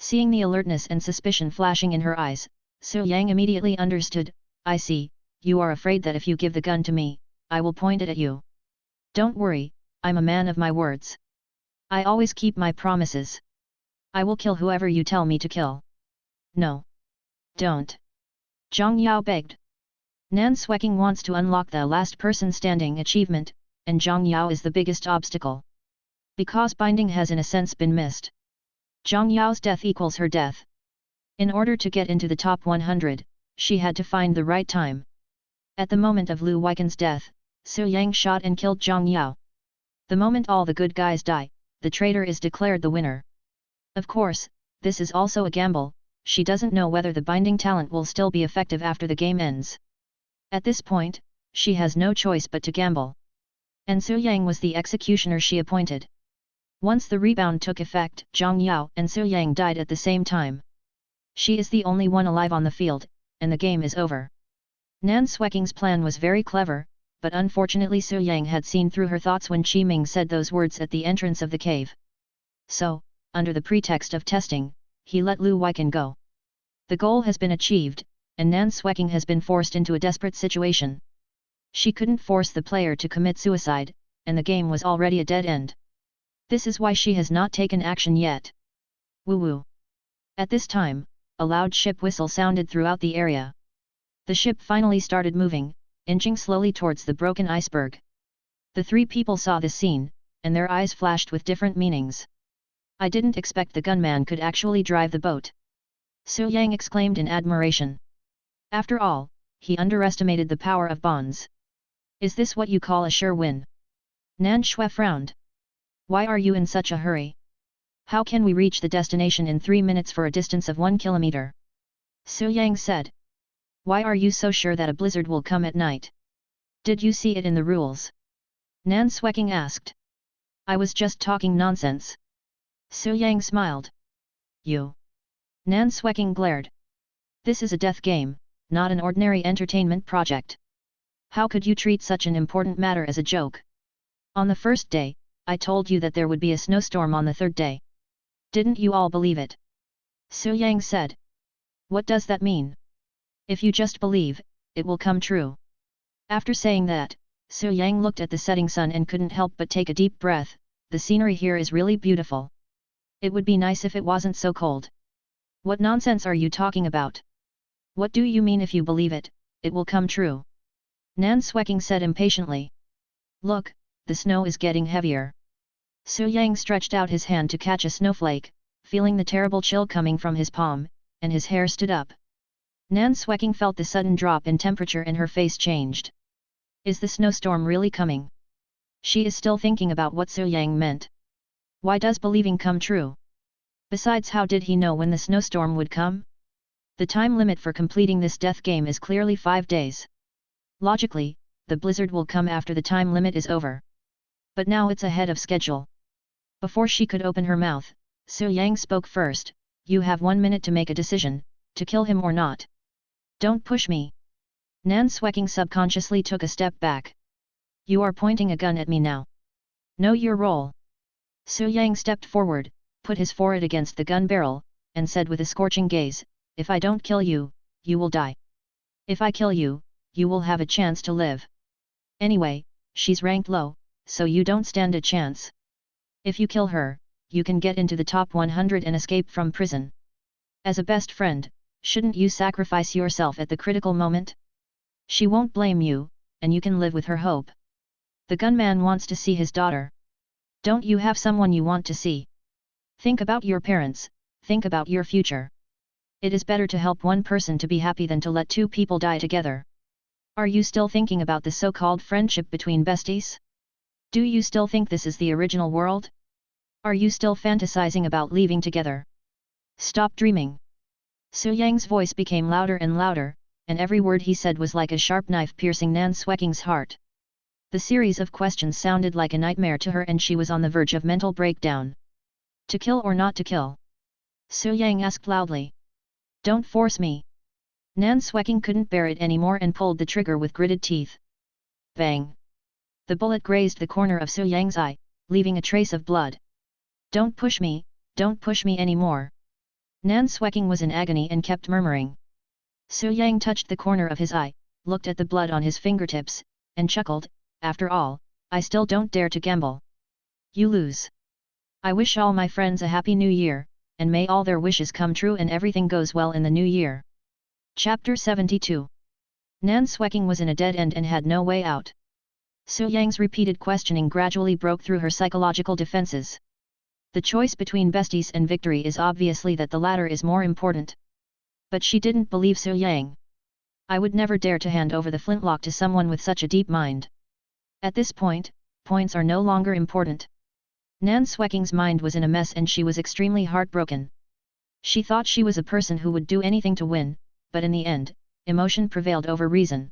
Seeing the alertness and suspicion flashing in her eyes, Su Yang immediately understood, I see, you are afraid that if you give the gun to me, I will point it at you. Don't worry, I'm a man of my words. I always keep my promises. I will kill whoever you tell me to kill. No. Don't. Zhang Yao begged. Nan Sweking wants to unlock the last person standing achievement, and Zhang Yao is the biggest obstacle. Because binding has in a sense been missed. Zhang Yao's death equals her death. In order to get into the top 100, she had to find the right time. At the moment of Lu Weiken's death, Su Yang shot and killed Zhang Yao. The moment all the good guys die, the traitor is declared the winner. Of course, this is also a gamble, she doesn't know whether the binding talent will still be effective after the game ends. At this point, she has no choice but to gamble. And Su Yang was the executioner she appointed. Once the rebound took effect, Zhang Yao and Su Yang died at the same time. She is the only one alive on the field, and the game is over. Nan Sweking's plan was very clever, but unfortunately Su Yang had seen through her thoughts when Qi Ming said those words at the entrance of the cave. So, under the pretext of testing, he let Lu Weiken go. The goal has been achieved, and Nan Sweking has been forced into a desperate situation. She couldn't force the player to commit suicide, and the game was already a dead end. This is why she has not taken action yet. Woo woo. At this time, a loud ship whistle sounded throughout the area. The ship finally started moving, inching slowly towards the broken iceberg. The 3 people saw this scene, and their eyes flashed with different meanings. I didn't expect the gunman could actually drive the boat. Su Yang exclaimed in admiration. After all, he underestimated the power of bonds. Is this what you call a sure win? Nan Shui frowned. Why are you in such a hurry? How can we reach the destination in 3 minutes for a distance of 1 kilometer? Su Yang said. Why are you so sure that a blizzard will come at night? Did you see it in the rules? Nan Sweking asked. I was just talking nonsense. Su Yang smiled. you. Nan Sweking glared. This is a death game, not an ordinary entertainment project. How could you treat such an important matter as a joke? On the first day, I told you that there would be a snowstorm on the third day. Didn't you all believe it? Su Yang said. What does that mean? If you just believe, it will come true. After saying that, Su Yang looked at the setting sun and couldn't help but take a deep breath. The scenery here is really beautiful. It would be nice if it wasn't so cold. What nonsense are you talking about? What do you mean if you believe it, it will come true? Nan Sweking said impatiently. Look, the snow is getting heavier. Su Yang stretched out his hand to catch a snowflake, feeling the terrible chill coming from his palm, and his hair stood up. Nan Sweking felt the sudden drop in temperature and her face changed. Is the snowstorm really coming? She is still thinking about what Su Yang meant. Why does believing come true? Besides, how did he know when the snowstorm would come? The time limit for completing this death game is clearly 5 days. Logically, the blizzard will come after the time limit is over. But now it's ahead of schedule. Before she could open her mouth, Su Yang spoke first. You have 1 minute to make a decision, to kill him or not. Don't push me. Nan Sweking subconsciously took a step back. You are pointing a gun at me now. Know your role. Su Yang stepped forward, put his forehead against the gun barrel, and said with a scorching gaze, if I don't kill you, you will die. If I kill you, you will have a chance to live. Anyway, she's ranked low, so you don't stand a chance. If you kill her, you can get into the top 100 and escape from prison. As a best friend, shouldn't you sacrifice yourself at the critical moment? She won't blame you, and you can live with her hope. The gunman wants to see his daughter. Don't you have someone you want to see? Think about your parents, think about your future. It is better to help one person to be happy than to let 2 people die together. Are you still thinking about the so-called friendship between besties? Do you still think this is the original world? Are you still fantasizing about leaving together? Stop dreaming. Su Yang's voice became louder and louder, and every word he said was like a sharp knife piercing Nan Sweking's heart. The series of questions sounded like a nightmare to her and she was on the verge of mental breakdown. To kill or not to kill? Su Yang asked loudly. Don't force me. Nan Sweking couldn't bear it anymore and pulled the trigger with gritted teeth. Bang! The bullet grazed the corner of Su Yang's eye, leaving a trace of blood. Don't push me anymore. Nan Sweking was in agony and kept murmuring. Su Yang touched the corner of his eye, looked at the blood on his fingertips, and chuckled, after all, I still don't dare to gamble. You lose. I wish all my friends a happy new year, and may all their wishes come true and everything goes well in the new year. Chapter 72. Nan Sweking was in a dead end and had no way out. Su Yang's repeated questioning gradually broke through her psychological defenses. The choice between besties and victory is obviously that the latter is more important. But she didn't believe Su Yang. I would never dare to hand over the flintlock to someone with such a deep mind. At this point, points are no longer important. Nan Sweking's mind was in a mess and she was extremely heartbroken. She thought she was a person who would do anything to win, but in the end, emotion prevailed over reason.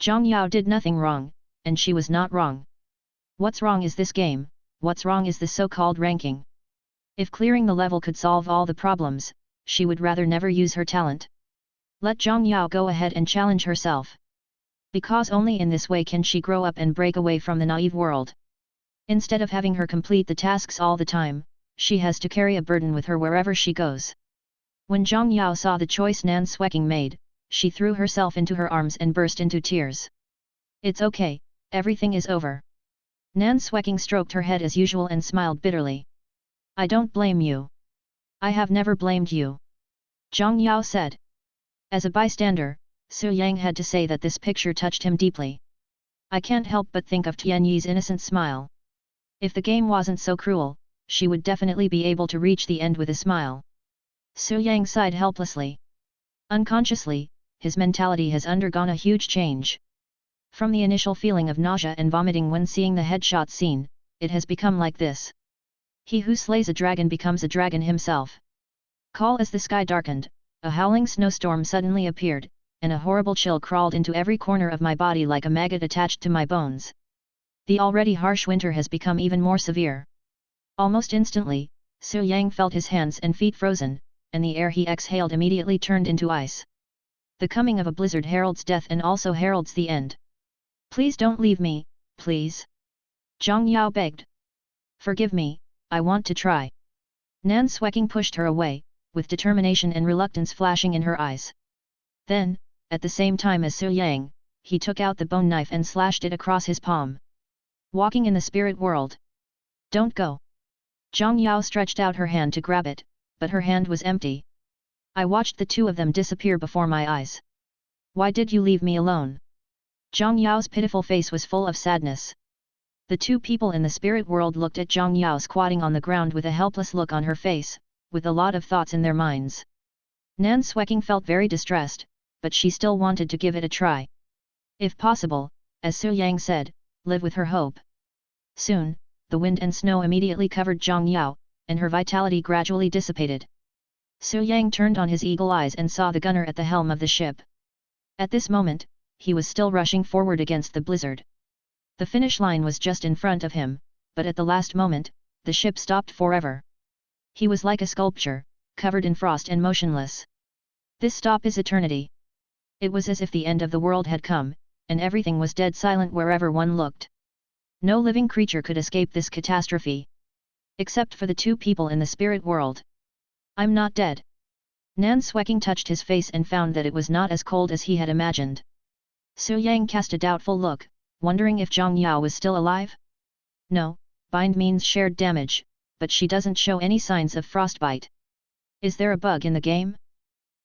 Zhang Yao did nothing wrong, and she was not wrong. What's wrong is this game, what's wrong is the so-called ranking. If clearing the level could solve all the problems, she would rather never use her talent. Let Zhang Yao go ahead and challenge herself. Because only in this way can she grow up and break away from the naive world. Instead of having her complete the tasks all the time, she has to carry a burden with her wherever she goes. When Zhang Yao saw the choice Nan Sweking made, she threw herself into her arms and burst into tears. It's okay, everything is over. Nan Sweking stroked her head as usual and smiled bitterly. I don't blame you. I have never blamed you. Zhang Yao said. As a bystander, Su Yang had to say that this picture touched him deeply. I can't help but think of Tian Yi's innocent smile. If the game wasn't so cruel, she would definitely be able to reach the end with a smile. Su Yang sighed helplessly. Unconsciously, his mentality has undergone a huge change. From the initial feeling of nausea and vomiting when seeing the headshot scene, it has become like this. He who slays a dragon becomes a dragon himself. Call as the sky darkened, a howling snowstorm suddenly appeared, and a horrible chill crawled into every corner of my body like a maggot attached to my bones. The already harsh winter has become even more severe. Almost instantly, Su Yang felt his hands and feet frozen, and the air he exhaled immediately turned into ice. The coming of a blizzard heralds death and also heralds the end. Please don't leave me, please. Zhang Yao begged. Forgive me, I want to try. Nan Sueking pushed her away, with determination and reluctance flashing in her eyes. Then, at the same time as Su Yang, he took out the bone knife and slashed it across his palm. Walking in the spirit world. Don't go. Zhang Yao stretched out her hand to grab it, but her hand was empty. I watched the two of them disappear before my eyes. Why did you leave me alone? Zhang Yao's pitiful face was full of sadness. The two people in the spirit world looked at Zhang Yao squatting on the ground with a helpless look on her face, with a lot of thoughts in their minds. Nan Sueking felt very distressed, but she still wanted to give it a try. If possible, as Su Yang said, live with her hope. Soon, the wind and snow immediately covered Zhang Yao, and her vitality gradually dissipated. Su Yang turned on his eagle eyes and saw the gunner at the helm of the ship. At this moment, he was still rushing forward against the blizzard. The finish line was just in front of him, but at the last moment, the ship stopped forever. He was like a sculpture, covered in frost and motionless. This stop is eternity. It was as if the end of the world had come, and everything was dead silent wherever one looked. No living creature could escape this catastrophe. Except for the two people in the spirit world. I'm not dead. Nan Sueking touched his face and found that it was not as cold as he had imagined. Su Yang cast a doubtful look, wondering if Zhang Yao was still alive? No, bind means shared damage, but she doesn't show any signs of frostbite. Is there a bug in the game?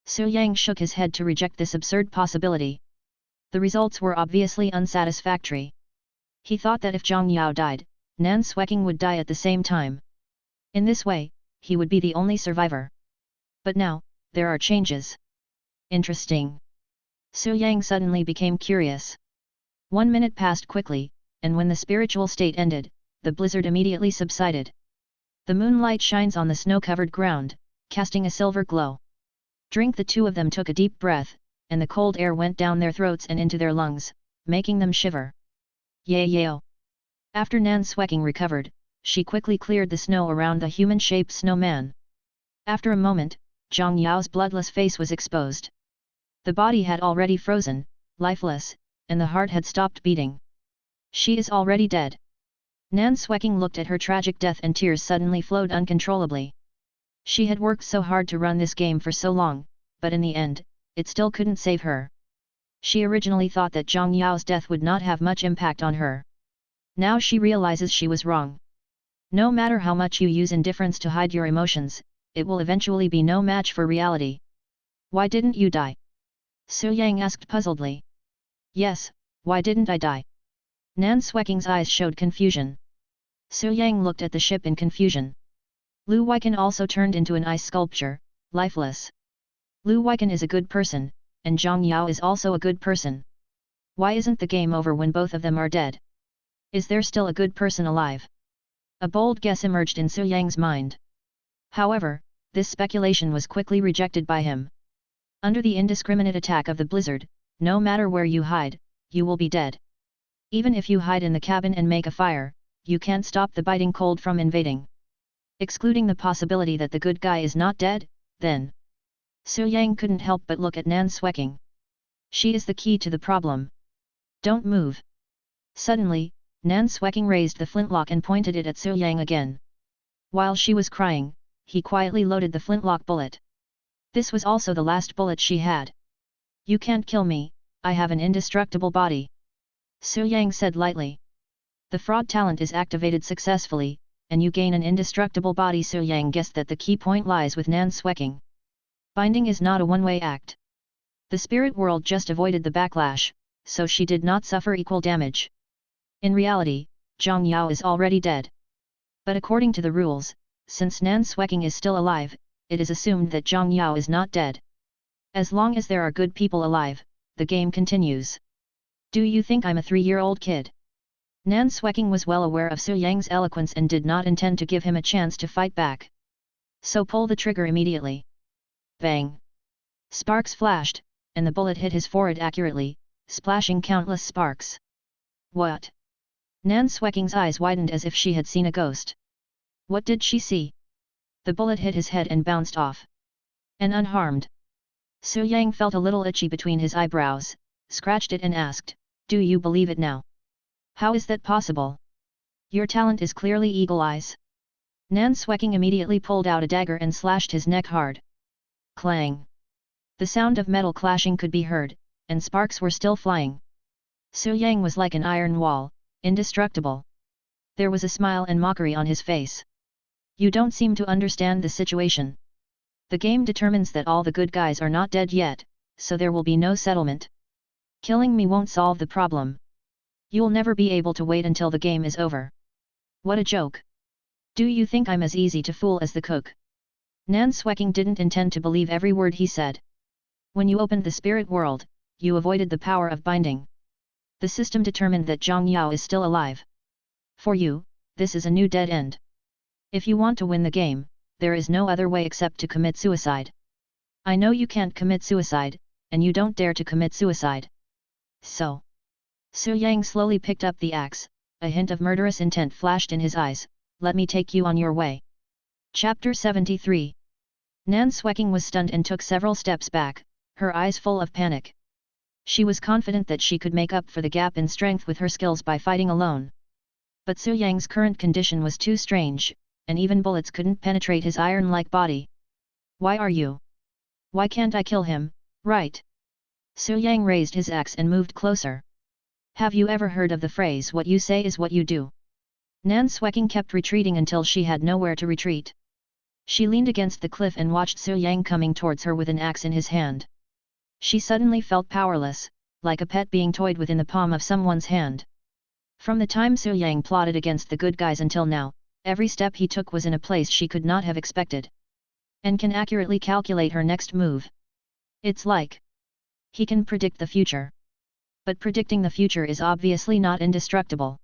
Su Yang shook his head to reject this absurd possibility. The results were obviously unsatisfactory. He thought that if Zhang Yao died, Nan Sueking would die at the same time. In this way, he would be the only survivor. But now, there are changes. Interesting. Su Yang suddenly became curious. 1 minute passed quickly, and when the spiritual state ended, the blizzard immediately subsided. The moonlight shines on the snow-covered ground, casting a silver glow. The two of them took a deep breath, and the cold air went down their throats and into their lungs, making them shiver. Yayo! After Nan Sueking recovered, she quickly cleared the snow around the human-shaped snowman. After a moment, Zhang Yao's bloodless face was exposed. The body had already frozen, lifeless, and the heart had stopped beating. She is already dead. Nan Sueking looked at her tragic death and tears suddenly flowed uncontrollably. She had worked so hard to run this game for so long, but in the end, it still couldn't save her. She originally thought that Zhang Yao's death would not have much impact on her. Now she realizes she was wrong. No matter how much you use indifference to hide your emotions, it will eventually be no match for reality. Why didn't you die? Su Yang asked puzzledly. Yes, why didn't I die? Nan Sueking's eyes showed confusion. Su Yang looked at the ship in confusion. Lu Weiken also turned into an ice sculpture, lifeless. Lu Weiken is a good person, and Zhang Yao is also a good person. Why isn't the game over when both of them are dead? Is there still a good person alive? A bold guess emerged in Su Yang's mind. However, this speculation was quickly rejected by him. Under the indiscriminate attack of the blizzard, no matter where you hide, you will be dead. Even if you hide in the cabin and make a fire, you can't stop the biting cold from invading. Excluding the possibility that the good guy is not dead, then Su Yang couldn't help but look at Nan Sueking. She is the key to the problem. Don't move. Suddenly, Nan Sueking raised the flintlock and pointed it at Su Yang again. While she was crying, he quietly loaded the flintlock bullet. This was also the last bullet she had. You can't kill me, I have an indestructible body. Su Yang said lightly. The fraud talent is activated successfully, and you gain an indestructible body. Su Yang guessed that the key point lies with Nan Sueking. Binding is not a one-way act. The spirit world just avoided the backlash, so she did not suffer equal damage. In reality, Zhang Yao is already dead. But according to the rules, since Nan Sueking is still alive, it is assumed that Zhang Yao is not dead. As long as there are good people alive, the game continues. Do you think I'm a 3-year-old kid? Nan Sueking was well aware of Su Yang's eloquence and did not intend to give him a chance to fight back. So pull the trigger immediately. Bang! Sparks flashed, and the bullet hit his forehead accurately, splashing countless sparks. What? Nan Sueking's eyes widened as if she had seen a ghost. What did she see? The bullet hit his head and bounced off. And unharmed. Su Yang felt a little itchy between his eyebrows, scratched it and asked, "Do you believe it now? How is that possible? Your talent is clearly eagle eyes." Nan Sweking immediately pulled out a dagger and slashed his neck hard. Clang! The sound of metal clashing could be heard, and sparks were still flying. Su Yang was like an iron wall, indestructible. There was a smile and mockery on his face. "You don't seem to understand the situation. The game determines that all the good guys are not dead yet, so there will be no settlement. Killing me won't solve the problem. You'll never be able to wait until the game is over. What a joke! Do you think I'm as easy to fool as the cook?" Nan Sweking didn't intend to believe every word he said. "When you opened the spirit world, you avoided the power of binding. The system determined that Zhang Yao is still alive. For you, this is a new dead end. If you want to win the game, there is no other way except to commit suicide. I know you can't commit suicide, and you don't dare to commit suicide. So." Su Yang slowly picked up the axe, a hint of murderous intent flashed in his eyes. "Let me take you on your way." Chapter 73. Nan Sweking was stunned and took several steps back, her eyes full of panic. She was confident that she could make up for the gap in strength with her skills by fighting alone. But Su Yang's current condition was too strange, and even bullets couldn't penetrate his iron-like body. "Why are you? Why can't I kill him, right?" Su Yang raised his axe and moved closer. "Have you ever heard of the phrase 'what you say is what you do'?" Nan Sweking kept retreating until she had nowhere to retreat. She leaned against the cliff and watched Su Yang coming towards her with an axe in his hand. She suddenly felt powerless, like a pet being toyed with in the palm of someone's hand. From the time Su Yang plotted against the good guys until now, every step he took was in a place she could not have expected. And can accurately calculate her next move. It's like he can predict the future. But predicting the future is obviously not indestructible.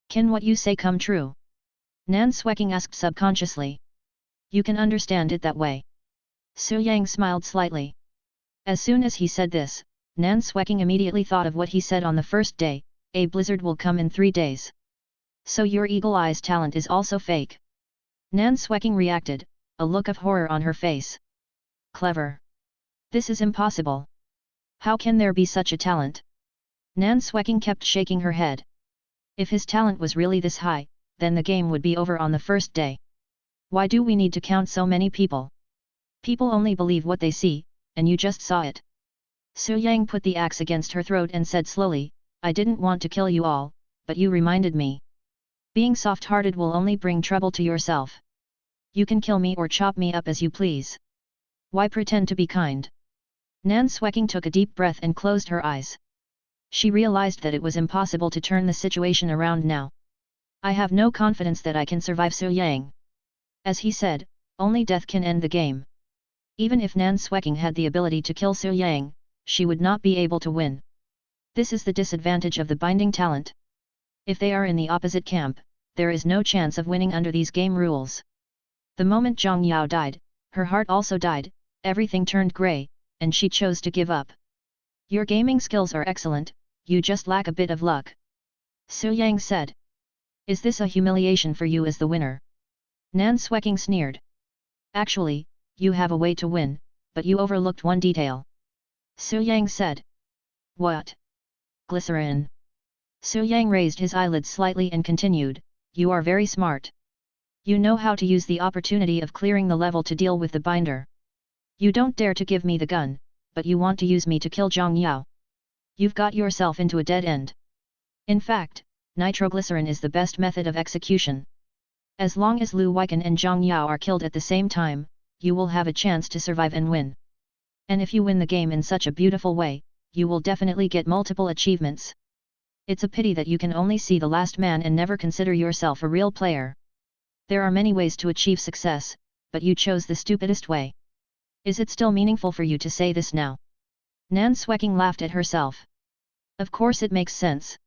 "Can what you say come true?" Nan Sweking asked subconsciously. "You can understand it that way." Su Yang smiled slightly. As soon as he said this, Nan Sweking immediately thought of what he said on the first day, "A blizzard will come in 3 days. So your eagle eyes talent is also fake?" Nan Sweking reacted, a look of horror on her face. "Clever. This is impossible. How can there be such a talent?" Nan Sweking kept shaking her head. If his talent was really this high, then the game would be over on the first day. Why do we need to count so many people? People only believe what they see, and you just saw it. Su Yang put the axe against her throat and said slowly, "I didn't want to kill you all, but you reminded me. Being soft-hearted will only bring trouble to yourself. You can kill me or chop me up as you please. Why pretend to be kind?" Nan Sweking took a deep breath and closed her eyes. She realized that it was impossible to turn the situation around now. "I have no confidence that I can survive Su Yang." As he said, only death can end the game. Even if Nan Sweking had the ability to kill Su Yang, she would not be able to win. This is the disadvantage of the binding talent. If they are in the opposite camp, there is no chance of winning under these game rules. The moment Zhang Yao died, her heart also died, everything turned grey, and she chose to give up. "Your gaming skills are excellent, you just lack a bit of luck," Su Yang said. "Is this a humiliation for you as the winner?" Nan Sweking sneered. "Actually, you have a way to win, but you overlooked one detail," Su Yang said. "What?" "Glycerin." Su Yang raised his eyelids slightly and continued, "You are very smart. You know how to use the opportunity of clearing the level to deal with the binder. You don't dare to give me the gun, but you want to use me to kill Zhang Yao. You've got yourself into a dead end. In fact, nitroglycerin is the best method of execution. As long as Lu Weiken and Zhang Yao are killed at the same time, you will have a chance to survive and win. And if you win the game in such a beautiful way, you will definitely get multiple achievements. It's a pity that you can only see the last man and never consider yourself a real player. There are many ways to achieve success, but you chose the stupidest way. Is it still meaningful for you to say this now?" Nan Sweking laughed at herself. "Of course it makes sense.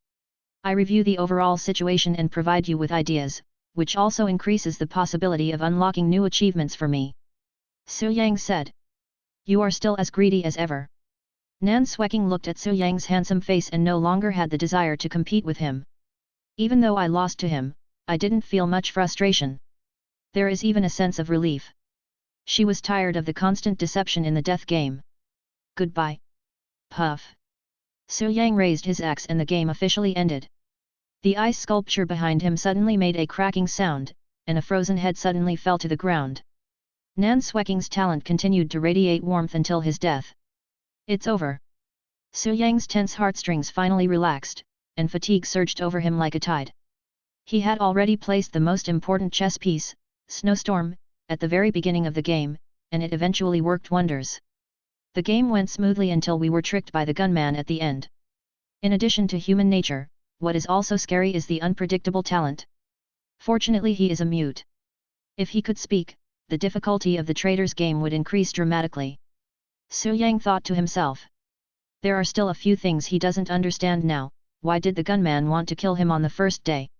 I review the overall situation and provide you with ideas, which also increases the possibility of unlocking new achievements for me," Su Yang said. "You are still as greedy as ever." Nan Sweking looked at Su Yang's handsome face and no longer had the desire to compete with him. "Even though I lost to him, I didn't feel much frustration. There is even a sense of relief. She was tired of the constant deception in the death game. Goodbye. Puff. Su Yang raised his axe and the game officially ended. The ice sculpture behind him suddenly made a cracking sound, and a frozen head suddenly fell to the ground. Nan Sweking's talent continued to radiate warmth until his death. It's over. Su Yang's tense heartstrings finally relaxed, and fatigue surged over him like a tide. He had already placed the most important chess piece, Snowstorm, at the very beginning of the game, and it eventually worked wonders. The game went smoothly until we were tricked by the gunman at the end. In addition to human nature, what is also scary is the unpredictable talent. Fortunately he is a mute. If he could speak, the difficulty of the traitor's game would increase dramatically. Su Yang thought to himself. There are still a few things he doesn't understand now. Why did the gunman want to kill him on the first day?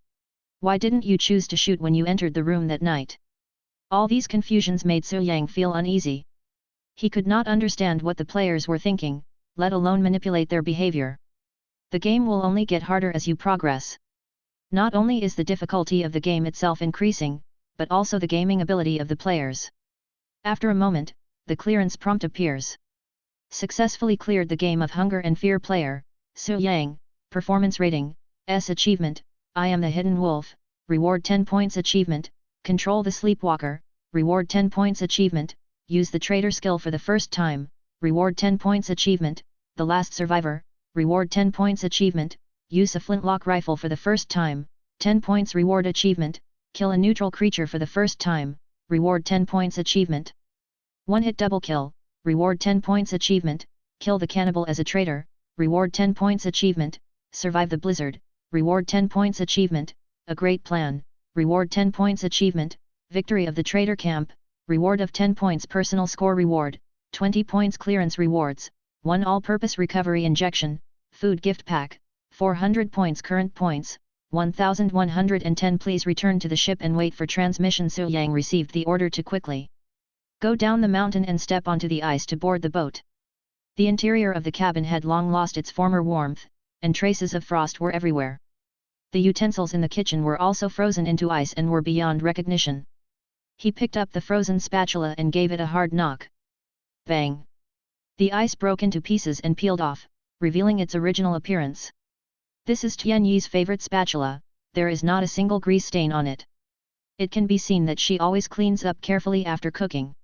Why didn't you choose to shoot when you entered the room that night? All these confusions made Su Yang feel uneasy. He could not understand what the players were thinking, let alone manipulate their behavior. The game will only get harder as you progress. Not only is the difficulty of the game itself increasing, but also the gaming ability of the players. After a moment, the clearance prompt appears. Successfully cleared the game of Hunger and Fear player, Su Yang, performance rating, S achievement, I am the Hidden Wolf, reward 10 points achievement, control the Sleepwalker, reward 10 points achievement, use the traitor skill for the first time, reward 10 points achievement, the last survivor, reward 10 points achievement, use a flintlock rifle for the first time, 10 points reward achievement, kill a neutral creature for the first time, reward 10 points achievement. One hit double kill, reward 10 points achievement, kill the cannibal as a traitor, reward 10 points achievement, survive the blizzard, reward 10 points achievement, a great plan, reward 10 points achievement, victory of the traitor camp, reward of 10 points personal score reward, 20 points clearance rewards, 1 all-purpose recovery injection, food gift pack, 400 points current points, 1110 please return to the ship and wait for transmission. Su Yang received the order to quickly go down the mountain and step onto the ice to board the boat. The interior of the cabin had long lost its former warmth, and traces of frost were everywhere. The utensils in the kitchen were also frozen into ice and were beyond recognition. He picked up the frozen spatula and gave it a hard knock. Bang! The ice broke into pieces and peeled off, revealing its original appearance. This is Tian Yi's favorite spatula, there is not a single grease stain on it. It can be seen that she always cleans up carefully after cooking.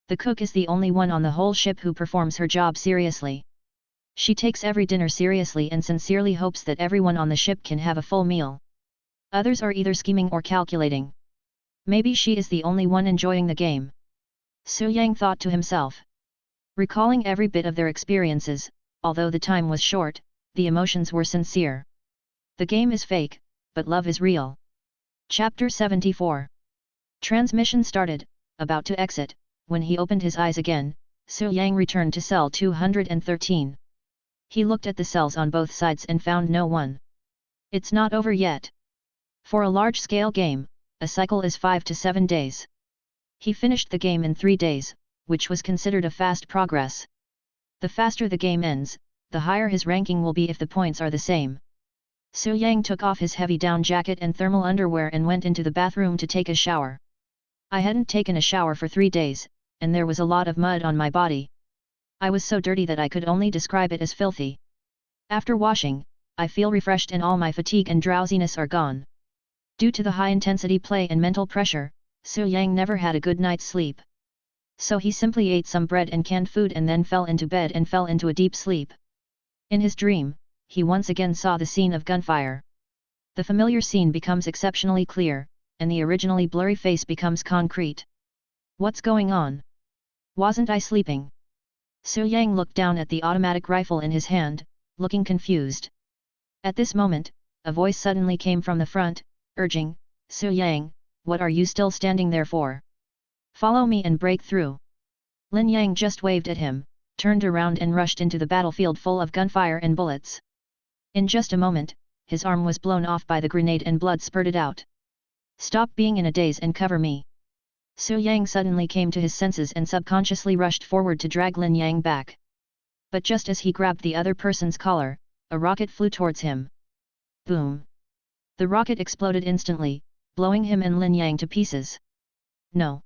The cook is the only one on the whole ship who performs her job seriously. She takes every dinner seriously and sincerely hopes that everyone on the ship can have a full meal. Others are either scheming or calculating. Maybe she is the only one enjoying the game. Su Yang thought to himself. Recalling every bit of their experiences, although the time was short, the emotions were sincere. The game is fake, but love is real. Chapter 74. Transmission started, about to exit, when he opened his eyes again, Su Yang returned to cell 213. He looked at the cells on both sides and found no one. It's not over yet. For a large-scale game, a cycle is 5 to 7 days. He finished the game in 3 days, which was considered a fast progress. The faster the game ends, the higher his ranking will be if the points are the same. Su Yang took off his heavy down jacket and thermal underwear and went into the bathroom to take a shower. I hadn't taken a shower for 3 days, and there was a lot of mud on my body. I was so dirty that I could only describe it as filthy. After washing, I feel refreshed and all my fatigue and drowsiness are gone. Due to the high-intensity play and mental pressure, Su Yang never had a good night's sleep. So he simply ate some bread and canned food and then fell into bed and fell into a deep sleep. In his dream, he once again saw the scene of gunfire. The familiar scene becomes exceptionally clear, and the originally blurry face becomes concrete. What's going on? Wasn't I sleeping? Su Yang looked down at the automatic rifle in his hand, looking confused. At this moment, a voice suddenly came from the front, urging, Su Yang, what are you still standing there for? Follow me and break through. Lin Yang just waved at him, turned around and rushed into the battlefield full of gunfire and bullets. In just a moment, his arm was blown off by the grenade and blood spurted out. Stop being in a daze and cover me. Su Yang suddenly came to his senses and subconsciously rushed forward to drag Lin Yang back. But just as he grabbed the other person's collar, a rocket flew towards him. Boom! The rocket exploded instantly, blowing him and Lin Yang to pieces. No.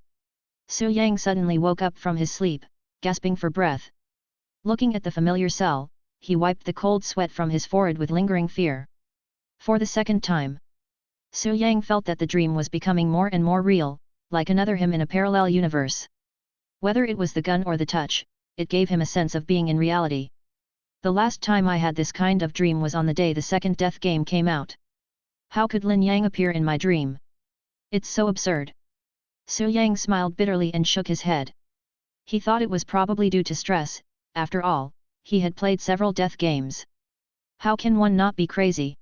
Su Yang suddenly woke up from his sleep, gasping for breath. Looking at the familiar cell, he wiped the cold sweat from his forehead with lingering fear. For the second time, Su Yang felt that the dream was becoming more and more real, like another him in a parallel universe. Whether it was the gun or the touch, it gave him a sense of being in reality. The last time I had this kind of dream was on the day the second death game came out. How could Lin Yang appear in my dream? It's so absurd. Su Yang smiled bitterly and shook his head. He thought it was probably due to stress. After all, he had played several death games. How can one not be crazy?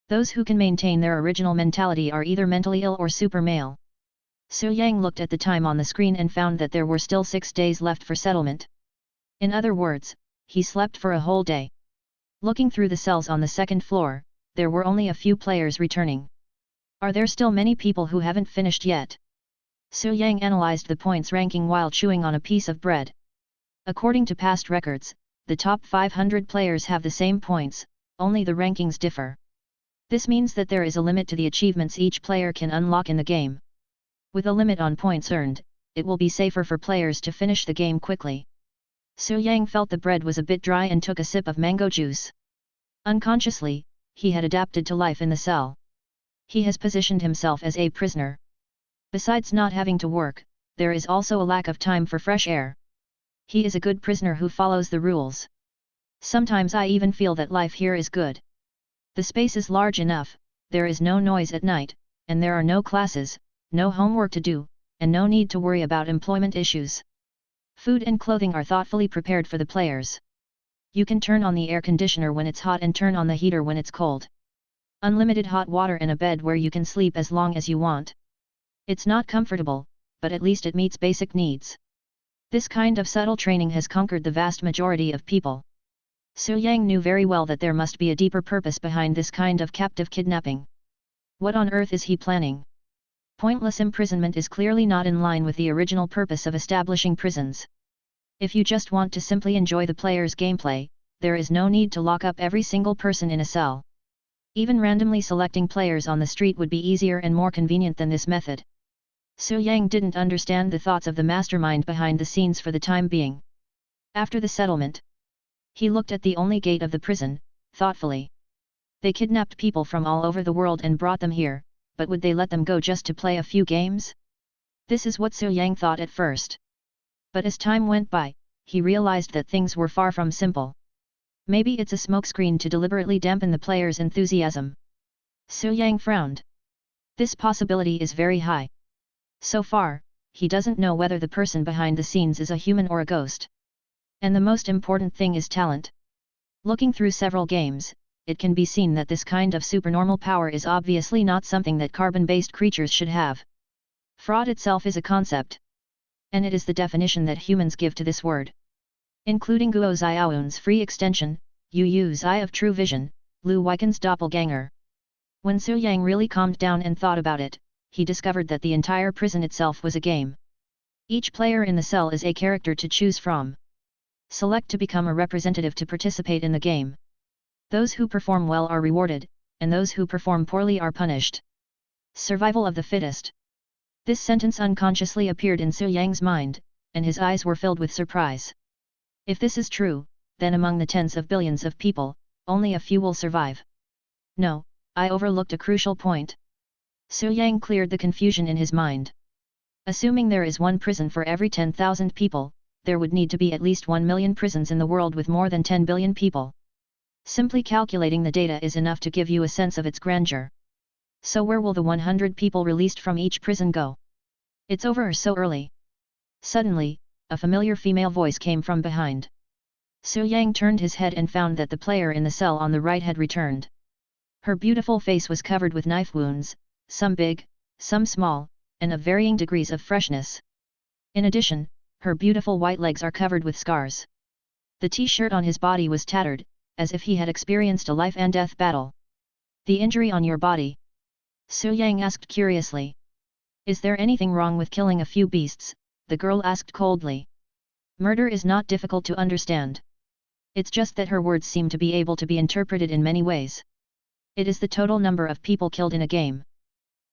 Those who can maintain their original mentality are either mentally ill or super male. Su Yang looked at the time on the screen and found that there were still 6 days left for settlement. In other words, he slept for a whole day. Looking through the cells on the second floor, there were only a few players returning. Are there still many people who haven't finished yet? Su Yang analyzed the points ranking while chewing on a piece of bread. According to past records, the top 500 players have the same points, only the rankings differ. This means that there is a limit to the achievements each player can unlock in the game. With a limit on points earned, it will be safer for players to finish the game quickly. Su Yang felt the bread was a bit dry and took a sip of mango juice. Unconsciously, he had adapted to life in the cell. He has positioned himself as a prisoner. Besides not having to work, there is also a lack of time for fresh air. He is a good prisoner who follows the rules. Sometimes I even feel that life here is good. The space is large enough, there is no noise at night, and there are no classes, no homework to do, and no need to worry about employment issues. Food and clothing are thoughtfully prepared for the players. You can turn on the air conditioner when it's hot and turn on the heater when it's cold. Unlimited hot water and a bed where you can sleep as long as you want. It's not comfortable, but at least it meets basic needs. This kind of subtle training has conquered the vast majority of people. Su Yang knew very well that there must be a deeper purpose behind this kind of captive kidnapping. What on earth is he planning? Pointless imprisonment is clearly not in line with the original purpose of establishing prisons. If you just want to simply enjoy the player's gameplay, there is no need to lock up every single person in a cell. Even randomly selecting players on the street would be easier and more convenient than this method. Su Yang didn't understand the thoughts of the mastermind behind the scenes for the time being. After the settlement, he looked at the only gate of the prison, thoughtfully. They kidnapped people from all over the world and brought them here, but would they let them go just to play a few games? This is what Su Yang thought at first. But as time went by, he realized that things were far from simple. Maybe it's a smokescreen to deliberately dampen the player's enthusiasm. Su Yang frowned. This possibility is very high. So far, he doesn't know whether the person behind the scenes is a human or a ghost. And the most important thing is talent. Looking through several games, it can be seen that this kind of supernormal power is obviously not something that carbon-based creatures should have. Fraud itself is a concept. And it is the definition that humans give to this word. Including Guo Xiaoyun's free extension, Yu Yu's Eye of True Vision, Lu Weiken's doppelganger. When Su Yang really calmed down and thought about it, he discovered that the entire prison itself was a game. Each player in the cell is a character to choose from. Select to become a representative to participate in the game. Those who perform well are rewarded, and those who perform poorly are punished. Survival of the fittest. This sentence unconsciously appeared in Su Yang's mind, and his eyes were filled with surprise. If this is true, then among the tens of billions of people, only a few will survive. No, I overlooked a crucial point. Su Yang cleared the confusion in his mind. Assuming there is one prison for every 10,000 people, there would need to be at least 1 million prisons in the world with more than 10 billion people. Simply calculating the data is enough to give you a sense of its grandeur. So where will the 100 people released from each prison go? It's over so early. Suddenly, a familiar female voice came from behind. Su Yang turned his head and found that the player in the cell on the right had returned. Her beautiful face was covered with knife wounds, some big, some small, and of varying degrees of freshness. In addition, her beautiful white legs are covered with scars. The t-shirt on his body was tattered, as if he had experienced a life and death battle. The injury on your body? Su Yang asked curiously. Is there anything wrong with killing a few beasts? The girl asked coldly. Murder is not difficult to understand. It's just that her words seem to be able to be interpreted in many ways. It is the total number of people killed in a game.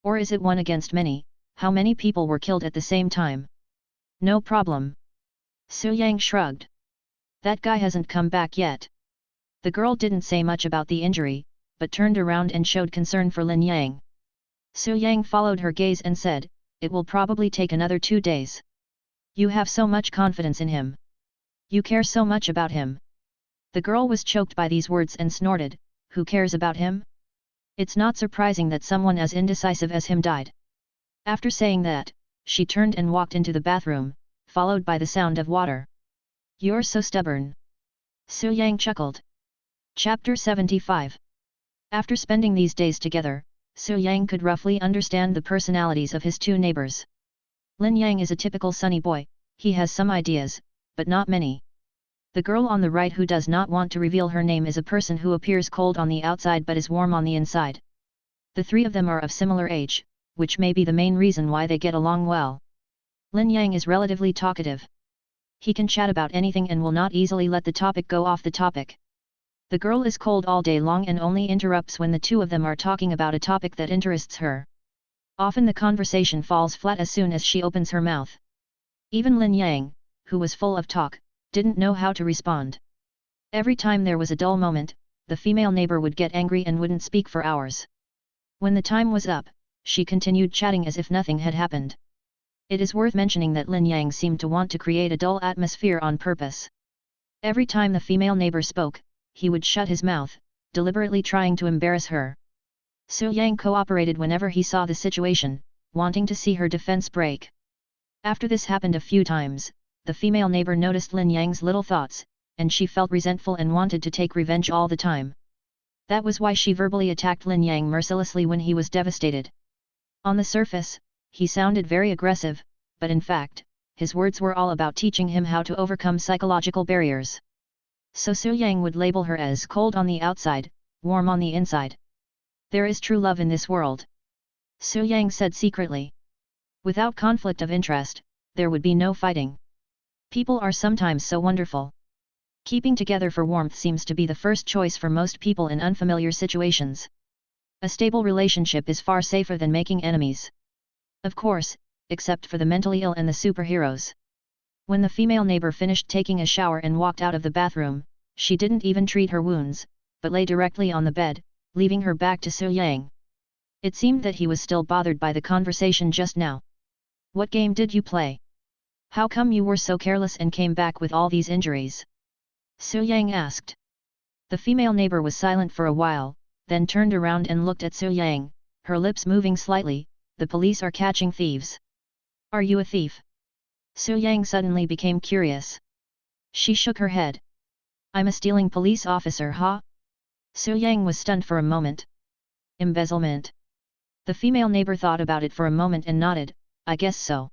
Or is it one against many, How many people were killed at the same time? No problem. Su Yang shrugged. That guy hasn't come back yet. The girl didn't say much about the injury, but turned around and showed concern for Lin Yang. Su Yang followed her gaze and said, "It will probably take another 2 days. You have so much confidence in him. You care so much about him." The girl was choked by these words and snorted, "Who cares about him? It's not surprising that someone as indecisive as him died." After saying that, she turned and walked into the bathroom, followed by the sound of water. "You're so stubborn." Su Yang chuckled. Chapter 75. After spending these days together, Su Yang could roughly understand the personalities of his 2 neighbors. Lin Yang is a typical sunny boy, he has some ideas, but not many. The girl on the right who does not want to reveal her name is a person who appears cold on the outside but is warm on the inside. The 3 of them are of similar age, which may be the main reason why they get along well. Lin Yang is relatively talkative. He can chat about anything and will not easily let the topic go off the topic. The girl is cold all day long and only interrupts when the 2 of them are talking about a topic that interests her. Often the conversation falls flat as soon as she opens her mouth. Even Lin Yang, who was full of talk, didn't know how to respond. Every time there was a dull moment, the female neighbor would get angry and wouldn't speak for hours. When the time was up, she continued chatting as if nothing had happened. It is worth mentioning that Lin Yang seemed to want to create a dull atmosphere on purpose. Every time the female neighbor spoke, he would shut his mouth, deliberately trying to embarrass her. Su Yang cooperated whenever he saw the situation, wanting to see her defense break. After this happened a few times, the female neighbor noticed Lin Yang's little thoughts, and she felt resentful and wanted to take revenge all the time. That was why she verbally attacked Lin Yang mercilessly when he was devastated. On the surface, he sounded very aggressive, but in fact, his words were all about teaching him how to overcome psychological barriers. So Su Yang would label her as cold on the outside, warm on the inside. "There is true love in this world," Su Yang said secretly. "Without conflict of interest, there would be no fighting. People are sometimes so wonderful. Keeping together for warmth seems to be the first choice for most people in unfamiliar situations. A stable relationship is far safer than making enemies. Of course, except for the mentally ill and the superheroes." When the female neighbor finished taking a shower and walked out of the bathroom, she didn't even treat her wounds, but lay directly on the bed, leaving her back to Su Yang. It seemed that he was still bothered by the conversation just now. "What game did you play? How come you were so careless and came back with all these injuries?" Su Yang asked. The female neighbor was silent for a while, then turned around and looked at Su Yang, her lips moving slightly. "The police are catching thieves. Are you a thief?" Su Yang suddenly became curious. She shook her head. "I'm a stealing police officer, huh?" Su Yang was stunned for a moment. "Embezzlement?" The female neighbor thought about it for a moment and nodded, "I guess so."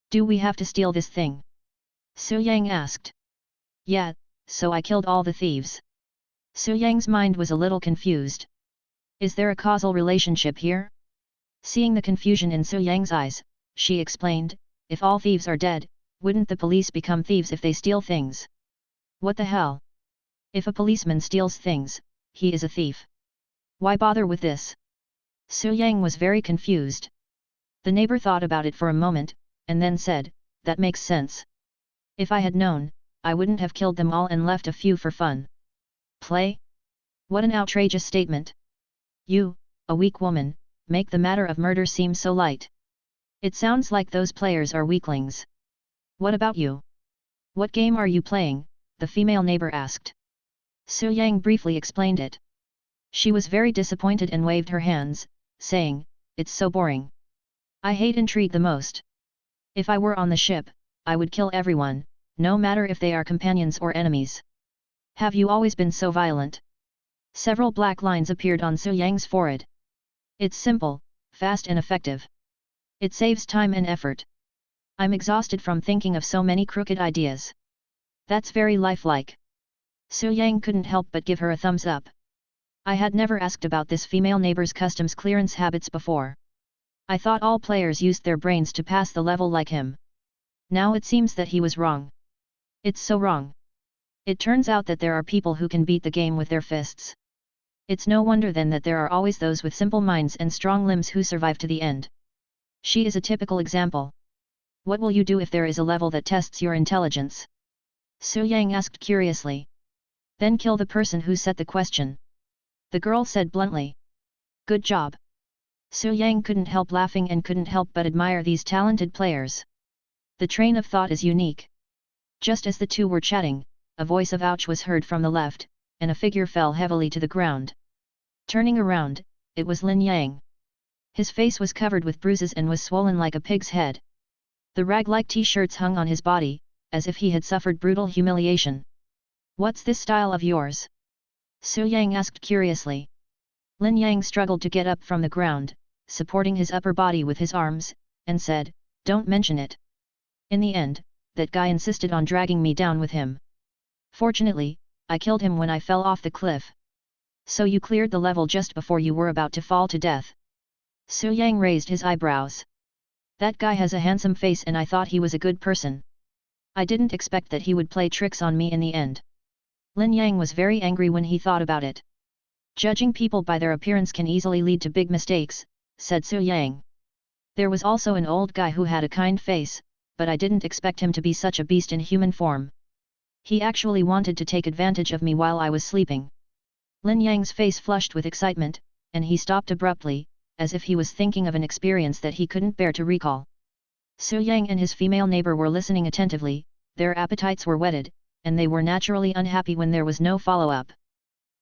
"Do we have to steal this thing?" Su Yang asked. "Yeah, so I killed all the thieves." Su Yang's mind was a little confused. Is there a causal relationship here? Seeing the confusion in Su Yang's eyes, she explained, "If all thieves are dead, wouldn't the police become thieves if they steal things? What the hell? If a policeman steals things, he is a thief. Why bother with this?" Su Yang was very confused. The neighbor thought about it for a moment, and then said, "That makes sense. If I had known, I wouldn't have killed them all and left a few for fun." Play? What an outrageous statement. You, a weak woman, make the matter of murder seem so light. It sounds like those players are weaklings. What about you? What game are you playing? The female neighbor asked. Su Yang briefly explained it. She was very disappointed and waved her hands, saying, "It's so boring. I hate intrigue the most. If I were on the ship, I would kill everyone, no matter if they are companions or enemies. Have you always been so violent?" Several black lines appeared on Su Yang's forehead. "It's simple, fast and effective. It saves time and effort. I'm exhausted from thinking of so many crooked ideas." "That's very lifelike." Su Yang couldn't help but give her a thumbs up. "I had never asked about this female neighbor's customs clearance habits before. I thought all players used their brains to pass the level like him. Now it seems that he was wrong. It's so wrong. It turns out that there are people who can beat the game with their fists. It's no wonder then that there are always those with simple minds and strong limbs who survive to the end." She is a typical example. What will you do if there is a level that tests your intelligence? Su Yang asked curiously. Then kill the person who set the question. The girl said bluntly. Good job. Su Yang couldn't help laughing and couldn't help but admire these talented players. The train of thought is unique. Just as the two were chatting, a voice of ouch was heard from the left, and a figure fell heavily to the ground. Turning around, it was Lin Yang. His face was covered with bruises and was swollen like a pig's head. The rag-like t-shirts hung on his body, as if he had suffered brutal humiliation. What's this style of yours? Su Yang asked curiously. Lin Yang struggled to get up from the ground, supporting his upper body with his arms, and said, Don't mention it. In the end, that guy insisted on dragging me down with him. Fortunately, I killed him when I fell off the cliff. So you cleared the level just before you were about to fall to death. Su Yang raised his eyebrows. That guy has a handsome face and I thought he was a good person. I didn't expect that he would play tricks on me in the end. Lin Yang was very angry when he thought about it. Judging people by their appearance can easily lead to big mistakes, said Su Yang. There was also an old guy who had a kind face, but I didn't expect him to be such a beast in human form. He actually wanted to take advantage of me while I was sleeping. Lin Yang's face flushed with excitement, and he stopped abruptly, as if he was thinking of an experience that he couldn't bear to recall. Su Yang and his female neighbor were listening attentively, their appetites were whetted, and they were naturally unhappy when there was no follow-up.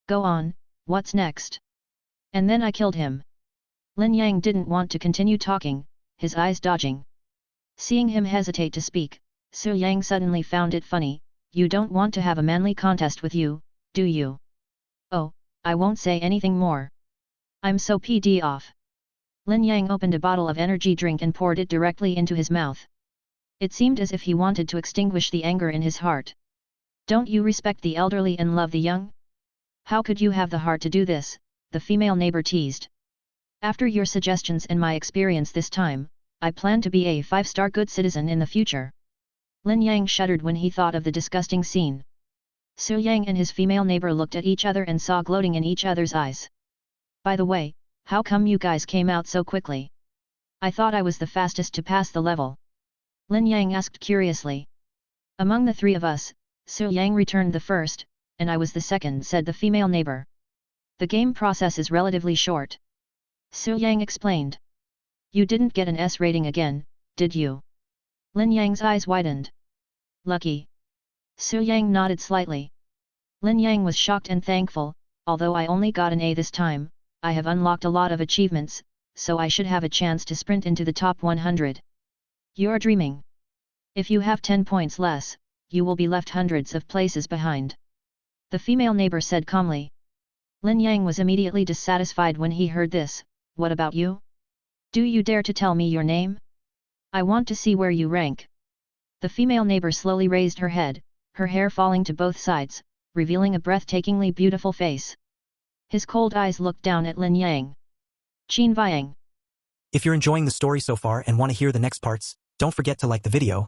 Go on, what's next? And then I killed him. Lin Yang didn't want to continue talking, his eyes dodging. Seeing him hesitate to speak, Su Yang suddenly found it funny, You don't want to have a manly contest with you, do you? Oh, I won't say anything more. I'm so pd off. Lin Yang opened a bottle of energy drink and poured it directly into his mouth. It seemed as if he wanted to extinguish the anger in his heart. Don't you respect the elderly and love the young? How could you have the heart to do this? The female neighbor teased. After your suggestions and my experience this time, I plan to be a 5-star good citizen in the future. Lin Yang shuddered when he thought of the disgusting scene. Su Yang and his female neighbor looked at each other and saw gloating in each other's eyes. By the way, how come you guys came out so quickly? I thought I was the fastest to pass the level. Lin Yang asked curiously. Among the three of us, Su Yang returned the first, and I was the second, said the female neighbor. The game process is relatively short. Su Yang explained. You didn't get an S rating again, did you? Lin Yang's eyes widened. Lucky. Su Yang nodded slightly. Lin Yang was shocked and thankful, although I only got an A this time, I have unlocked a lot of achievements, so I should have a chance to sprint into the top 100. You're dreaming. If you have 10 points less, you will be left hundreds of places behind. The female neighbor said calmly. Lin Yang was immediately dissatisfied when he heard this. What about you? Do you dare to tell me your name? I want to see where you rank. The female neighbor slowly raised her head, her hair falling to both sides, revealing a breathtakingly beautiful face. His cold eyes looked down at Lin Yang. Qin Viang. If you're enjoying the story so far and want to hear the next parts, don't forget to like the video.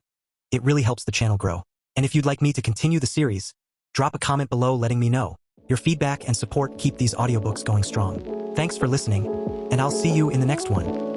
It really helps the channel grow. And if you'd like me to continue the series, drop a comment below letting me know. Your feedback and support keep these audiobooks going strong. Thanks for listening, and I'll see you in the next one.